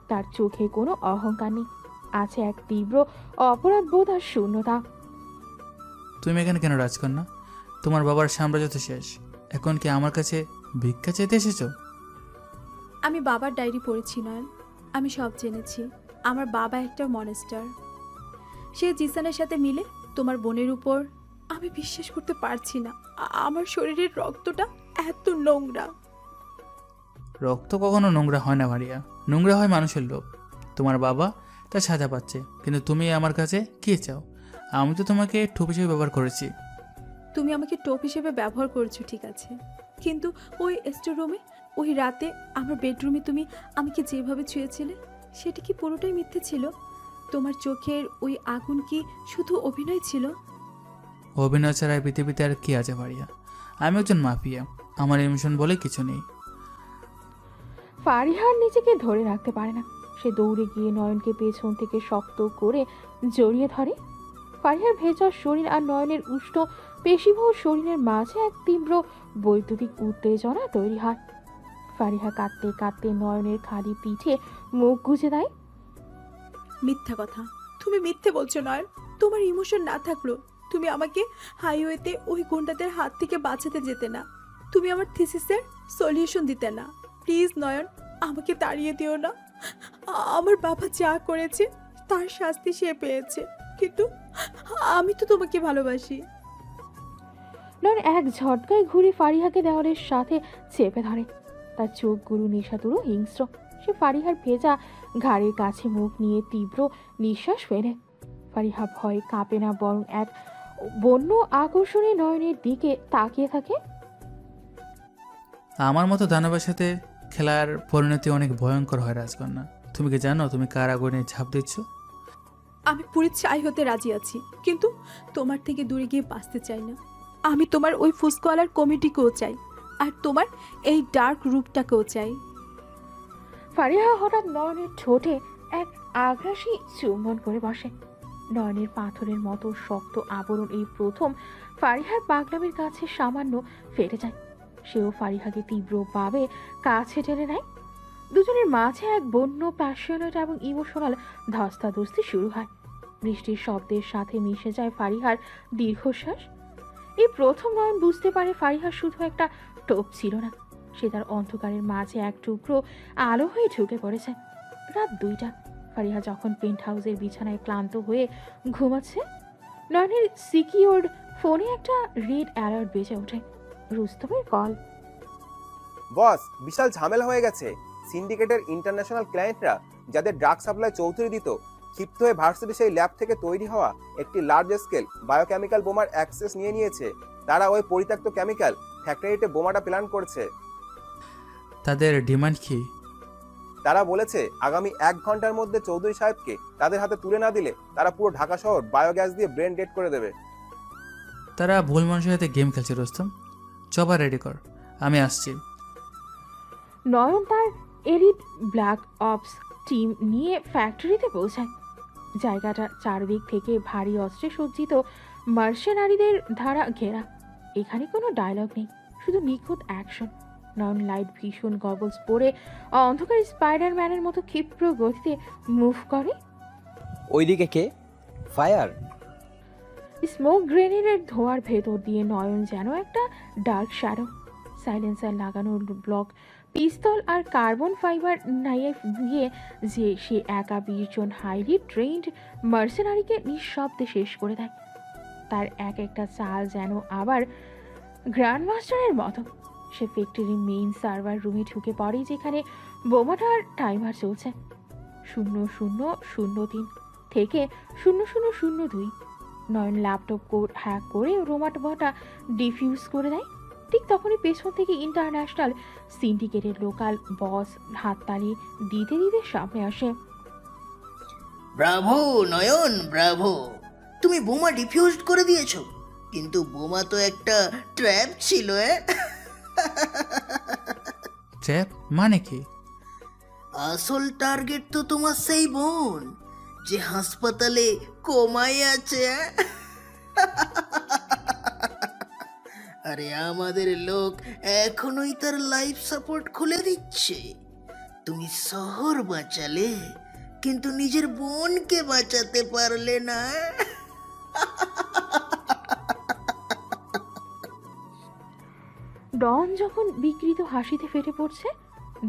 Speaker 4: তার চোখে কোনো অহংকার নেই, আছে এক তীব্র অপরাধ বোধ আর শূন্যতা।
Speaker 2: তুমি এখানে কেন রাজকন্যা? তোমার বাবার সাম্রাজ্য তো শেষ, এখন কি আমার কাছে ভিক্ষা চাইতে এসেছো?
Speaker 1: আমি বাবার ডায়েরি পড়েছি নয়ন, আমি সব জেনেছি। আমার বাবা একটা মনেস্টার। সে জিসানের সাথে মিলে তোমার বোনের উপর। আমি বিশ্বাস করতে পারছি না আমার শরীরের রক্তটা এত নোংরা।
Speaker 2: রক্ত কখনো নোংরা হয় না মারিয়া, নোংরা হয় মানুষের লোভ। তোমার বাবা তার সাজা পাচ্ছে, কিন্তু তুমি আমার কাছে কি চাও? আমি তো তোমাকে ঠোপ হিসেবে ব্যবহার করেছি।
Speaker 1: তুমি আমাকে টোপ হিসেবে ব্যবহার করেছো ঠিক আছে, কিন্তু ওই স্টোর রুমে, ওই রাতে আমার বেডরুমে তুমি আমাকে যেভাবে ছুঁয়েছিলে সেটা কি পুরোটাই মিথ্যে ছিল? তোমার চোখের ওই আগুন কি শুধু অভিনয় ছিল?
Speaker 2: অভিনয় ছাড়া এই পৃথিবীতে আর কি আছে মারিয়া? আমি একজন মাফিয়া, আমার ইমোশন বলে কিছু নেই।
Speaker 4: ফারিহার নিজেকে ধরে রাখতে পারে না। সে দৌড়ে গিয়ে নয়নকে পেছন থেকে শক্ত করে জড়িয়ে ধরে। ফারিহার ভেজা শরীর আর নয়নের উষ্ণ পেশিবহুল শরীরের মাঝে এক তীব্র বৈদ্যুতিক উত্তেজনা তৈরি হয়। ফারিহা কাঁদতে কাঁদতে নয়নের খালি পিঠে মুখ গুজে দেয়।
Speaker 1: মিথ্যা কথা, তুমি মিথ্যে বলছো নয়ন। তোমার ইমোশন না থাকলো তুমি আমাকে হাইওয়েতে ওই গুন্ডাদের হাত থেকে বাঁচাতে যেতে না, তুমি আমার থিসিসের সলিউশন দিতে না। প্লিজ নয়ন, আমাকে তাড়িয়ে দিও না। আমার বাবা যা করেছে তার শাস্তি সে পেয়েছে, কিন্তু আমি তো তোমাকে ভালোবাসি।
Speaker 4: নয়ন এক ঝটকায় ঘুরে ফারিহাকে দেওয়ালের সাথে চেপে ধরে। তার চোখগুলো নেশাতুরো হিংস্র। সে ফারিহার ভেজা ঘাড়ের কাছে মুখ নিয়ে তীব্র নিঃশ্বাস ফেলে। ফারিহা ভয়ে কাঁপে না, বরং এক বন্য আকর্ষণে নয়নের দিকে তাকিয়ে থাকে।
Speaker 2: আমার মতো দানবের সাথে খেলার পরিণতি অনেক ভয়ঙ্কর হয় রাজকন্যা। তুমি কি জানো তুমি কার আগুনে ঝাঁপ দিচ্ছ?
Speaker 1: আমি পুরী চাই হতে রাজি আছি, কিন্তু তোমার থেকে দূরে গিয়ে বাঁচতে চাই না। আমি তোমার ওই ফুসকওয়ালার কমিটিকেও চাই, আর তোমার এই ডার্ক রূপটাকেও চাই।
Speaker 4: ফারিহা হঠাৎ নয়নের ঠোঁটে এক আগ্রাসী চুম্বন করে বসে। নয়নের পাথরের মতো শক্ত আবরণ এই প্রথম ফারিহার পাগলামের কাছে সামান্য ফেটে যায়। সেও ফারিহাকে তীব্রভাবে কাছে টেনে নেয়। দুজনের মাঝে এক বন্য প্যাশনেট এবং ইমোশনাল ধস্তাধস্তি শুরু হয়। বৃষ্টির শব্দের সাথে মিশে যায় ফারিহার দীর্ঘশ্বাস। এই প্রথম নয়ন বুঝতে পারে ফারিহা শুধু একটা টোপ ছিল না, সে তার অন্ধকারের মাঝে এক টুকরো আলো হয়ে ঢুকে পড়েছে। রাত 2টা। ফারিহা যখন পেন্ট হাউসের বিছানায় ক্লান্ত হয়ে ঘুমাচ্ছে, নয়নের সিকিউরড ফোনে একটা রেড অ্যালার্ট বেজে ওঠে। রুস্তমের কল।
Speaker 5: বস, বিশাল ঝামেলা হয়ে গেছে। সিন্ডিকেটের ইন্টারন্যাশনাল ক্লায়েন্টরা যাদের ড্রাগ সাপ্লাই চৌধুরী দিত, ক্ষিপ্ত হয়ে ভার্সিটি সেই ল্যাব থেকে তৈরি হওয়া একটি লার্জ স্কেল বায়োকেমিক্যাল বোমার অ্যাক্সেস নিয়ে নিয়েছে। তারা ওই পরিত্যক্ত কেমিক্যাল ফ্যাক্টরিতে বোমাটা প্ল্যান করছে।
Speaker 2: তাদের ডিমান্ড কি?
Speaker 5: তারা বলেছে আগামী 1 ঘন্টার মধ্যে চৌধুরী সাহেবকে তাদের হাতে তুলে না দিলে তারা পুরো ঢাকা শহর বায়োগ্যাস দিয়ে ব্রেন ডেড করে দেবে।
Speaker 2: তারা ভুল মানুষের সাথে গেম খেলছে রুস্তম। চপার রেডি কর, আমি আসছি।
Speaker 4: নয়ন তার এলিট ব্ল্যাক অপস টিম নিয়ে ফ্যাক্টরিতে পৌঁছায়। জায়গাটা চারদিক থেকে ভারী অস্ত্রে সজ্জিত মার্শেনারিদের দ্বারা ঘেরা। এখানে কোনো ডায়লগ নেই, শুধু নিখুঁত অ্যাকশন। নন লাইট ভীষণ গগলস পরে অন্ধকার স্পাইডারম্যানের মতো ক্ষিপ্র গতিতে মুভ করে।
Speaker 13: ওইদিকে কে? ফায়ার?
Speaker 4: স্মোক গ্রেনেডের ধোঁয়ার ভেতর দিয়ে নয়ন যেন একটা ডার্ক শ্যাডো। সাইলেন্সার লাগানো ব্লক পিস্তল আর কার্বন ফাইবার নাইফ দিয়ে যে সে একা 20 জন হাইলি ট্রেন্ড মার্সেনারিকে নিঃশব্দে শেষ করে দেয়। তার এক একটা চাল যেন আবার গ্র্যান্ডমাস্টারের মতো। সে ফ্যাক্টরির মেইন সার্ভার রুমে ঢুকে পড়ে, যেখানে বোমাটার টাইমার চলছে 0003 থেকে 0002। নয়ন ল্যাপটপ কোড হ্যাক করে বোমাটা ডিফিউজ করে দেয়। ঠিক তখনই পেছন থেকে ইন্টারন্যাশনাল সিন্ডিকেটের লোকাল বস হাততালি দিতে দিতে সামনে আসে।
Speaker 14: ব্রাভো নয়ন, ব্রাভো! তুমি বোমা ডিফিউজ করে দিয়েছো, কিন্তু বোমা তো একটা ট্র্যাপ ছিল।
Speaker 2: ট্র্যাপ মানে কি?
Speaker 14: আসল টার্গেট তো তোমার সেই বোন, যে হাসপাতালে কোমায় আছে। আরে আমাদের লোক এখনোই তার লাইফ সাপোর্ট খুলে দিচ্ছে। তুমি শহর বাঁচালে, কিন্তু নিজের বোনকে বাঁচাতে পারলে না।
Speaker 4: ডন যখন বিকৃত হাসিতে ফেটে পড়ছে,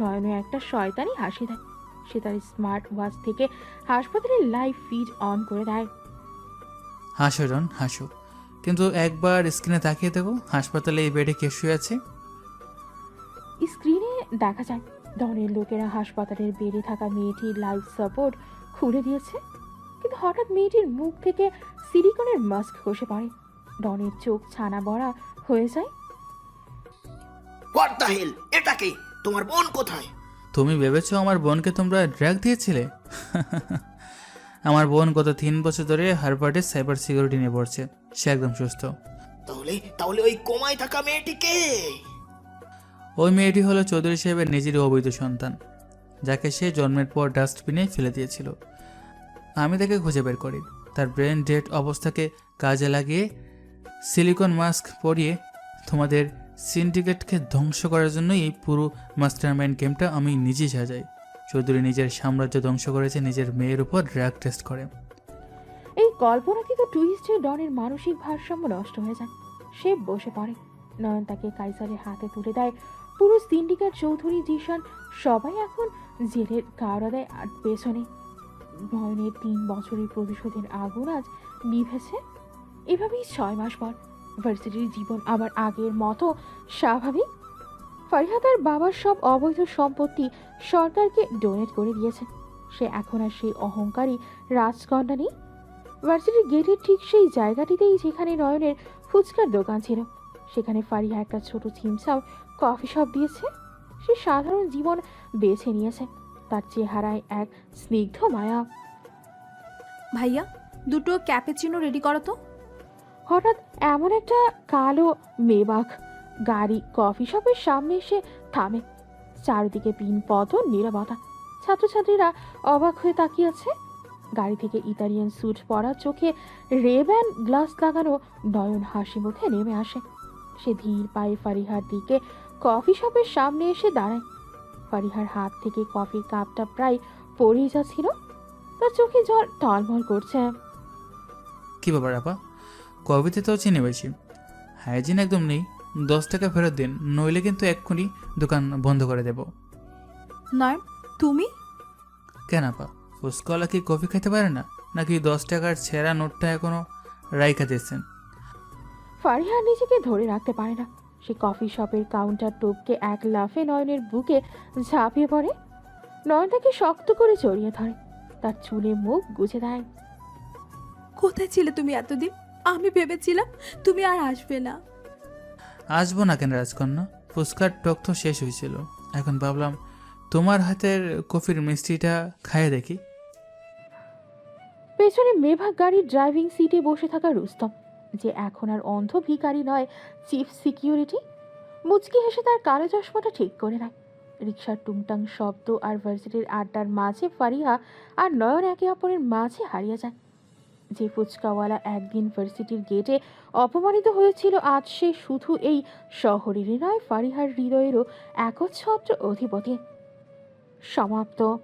Speaker 4: নয়নে একটা শয়তানি হাসি দেয়। সে তার স্মার্ট ওয়াচ থেকে হাসপাতালের লাইভ ফিড অন করে দেয়।
Speaker 2: হাসো রন, হাসো, কিন্তু একবার স্ক্রিনে তাকিয়ে দেখো হাসপাতালে এই বেডে কে শুয়ে আছে।
Speaker 4: স্ক্রিনে দেখা যায় ডনের লোকেরা হাসপাতালের বেডে থাকা মেয়েটির লাইফ সাপোর্ট খুলে দিয়েছে, কিন্তু হঠাৎ মেয়েটির মুখ থেকে সিলিকনের মাস্ক খসে পড়ে। ডনের চোখ ছানা বড়া হয়ে যায়।
Speaker 14: What the hell? এটা কে? তোমার বোন কোথায়?
Speaker 2: তুমি ভেবেছো আমার বোনকে তোমরা ড্রাগ দিয়েছিলে? আমার বোন গত 3 বছর ধরে হার্ভার্ডের সাইবার সিকিউরিটি নিয়ে পড়ছে। সে একদম সুস্থ।
Speaker 14: তাহলে তাহলে ওই কোমায় থাকা মেয়েটি কে?
Speaker 2: ওই মেয়েটি হলো চৌধুরী সাহেবের নিজেরই অবৈধ সন্তান, যাকে সে জন্মের পর ডাস্টবিনে ফেলে দিয়েছিল। আমি তাকে খুঁজে বের করি। তার ব্রেন ডেড অবস্থাকে কাজে লাগিয়ে সিলিকন মাস্ক পরিয়ে তোমাদের সিন্ডিকেটকে ধ্বংস করার জন্য এই পুরো মাস্টারমাইন্ড গেমটা আমি নিজেই সাজাই। চৌধুরী নিজের সাম্রাজ্য ধ্বংস করেছে নিজের মেয়ের উপর ড্রাগ টেস্ট করে।
Speaker 4: এই কল্পনাকৃত টুইস্টে ডনের মানসিক ভারসাম্য নষ্ট হয়ে যায়। সে বসে পড়ে। নয়ন তাকে কাইসারের হাতে তুলে দেয়। পুরো সিন্ডিকেট, চৌধুরী, জিশান সবাই এখন জেলের কারাগারে আর পেছনে। নয়নের 3 বছরের প্রতিশোধের আগুন আজ নিভেছে। এভাবেই 6 মাস পর ভার্সিটির জীবন আবার আগের মতো স্বাভাবিক। ফারিহা তার বাবার সব অবৈধ সম্পত্তি সরকারকে ডোনেট করে দিয়েছে। সে এখন আর সেই অহংকারী রাজকন্যা নেই। ভার্সিটির গেটের ঠিক সেই জায়গাটিতেই যেখানে নয়নের ফুচকার দোকান ছিল, সেখানে ফারিহা একটা ছোট ছিমছাম কফি শপ দিয়েছে। সে সাধারণ জীবন বেছে নিয়েছে। তার চেহারায় এক স্নিগ্ধ মায়া।
Speaker 1: ভাইয়া, 2টো ক্যাপেচিনো রেডি করো তো।
Speaker 4: হঠাৎ এমন একটা কালো মেবাক গাড়ি কফি শপের সামনে এসে থামে। চারিদিকে পিনপথ নীরবতা। ছাত্রছাত্রীরা অবাক হয়ে তাকিয়ে আছে। গাড়ি থেকে ইতালিয়ান স্যুট পরা, চোখে রেব্যান গ্লাস লাগানো নয়ন হাসি মুখে নেমে আসে। সে ধীর পায়ে ফারিহার দিকে কফি শপের সামনে এসে দাঁড়ায়। ফারিহার হাত থেকে কফির কাপটা প্রায় পড়ে যাচ্ছিল। তার চোখে জল টলমল করছে।
Speaker 2: কি ব্যাপার আপা, কবিতে তো চিনি বেশি, হাইজিন একদম নেই। 10 টাকা ফেরত দিন, নইলে কিন্তু এক্ষুনি দোকান বন্ধ করে দেব।
Speaker 1: নয়ন, তুমি?
Speaker 2: কেন আপা, ফুসকলা কি কফি খেতে পারে না, নাকি 10 টাকার ছেঁড়া নোটটা এখনো রাইখা দিয়েছেন?
Speaker 4: ফারিহা নিজেকে ধরে রাখতে পারে না। সে কফি শপের কাউন্টার টপকে এক লাফে নয়নের বুকে ঝাঁপিয়ে পড়ে। নয়ন তাকে শক্ত করে জড়িয়ে ধরে, তার চুলে মুখ গুজে দেয়।
Speaker 1: কোথায় ছিলে তুমি এতদিন? আমি ভেবেছিলাম তুমি আর আসবে না।
Speaker 2: আসবো না কেন রাজকন্যা, ফুচকার টক তো শেষ হয়েছিল। এখন ভাবলাম তোমার হাতের কফির মিষ্টিটা খাইয়ে দেখি।
Speaker 4: পেছনে মেভাগ গাড়ির ড্রাইভিং সিটে বসে থাকা রুস্তম, যে এখন আর অন্ধ ভিখারি নয়, চিফ সিকিউরিটি, মুচকি হেসে তার কালো চশমাটা ঠিক করে নেয়। রিকশার টুংটাং শব্দ আর ভার্সিটির আড্ডার মাঝে ফারিহা আর নয়ন একে অপরের মাঝে হারিয়ে যায়। যে ফুচকাওয়ালা একদিন ভার্সিটির গেটে অপমানিত হয়েছিল, আজ সে শুধু এই শহরেরই নয়, ফারিহার হৃদয়েরও একচ্ছত্র অধিপতি। সমাপ্ত।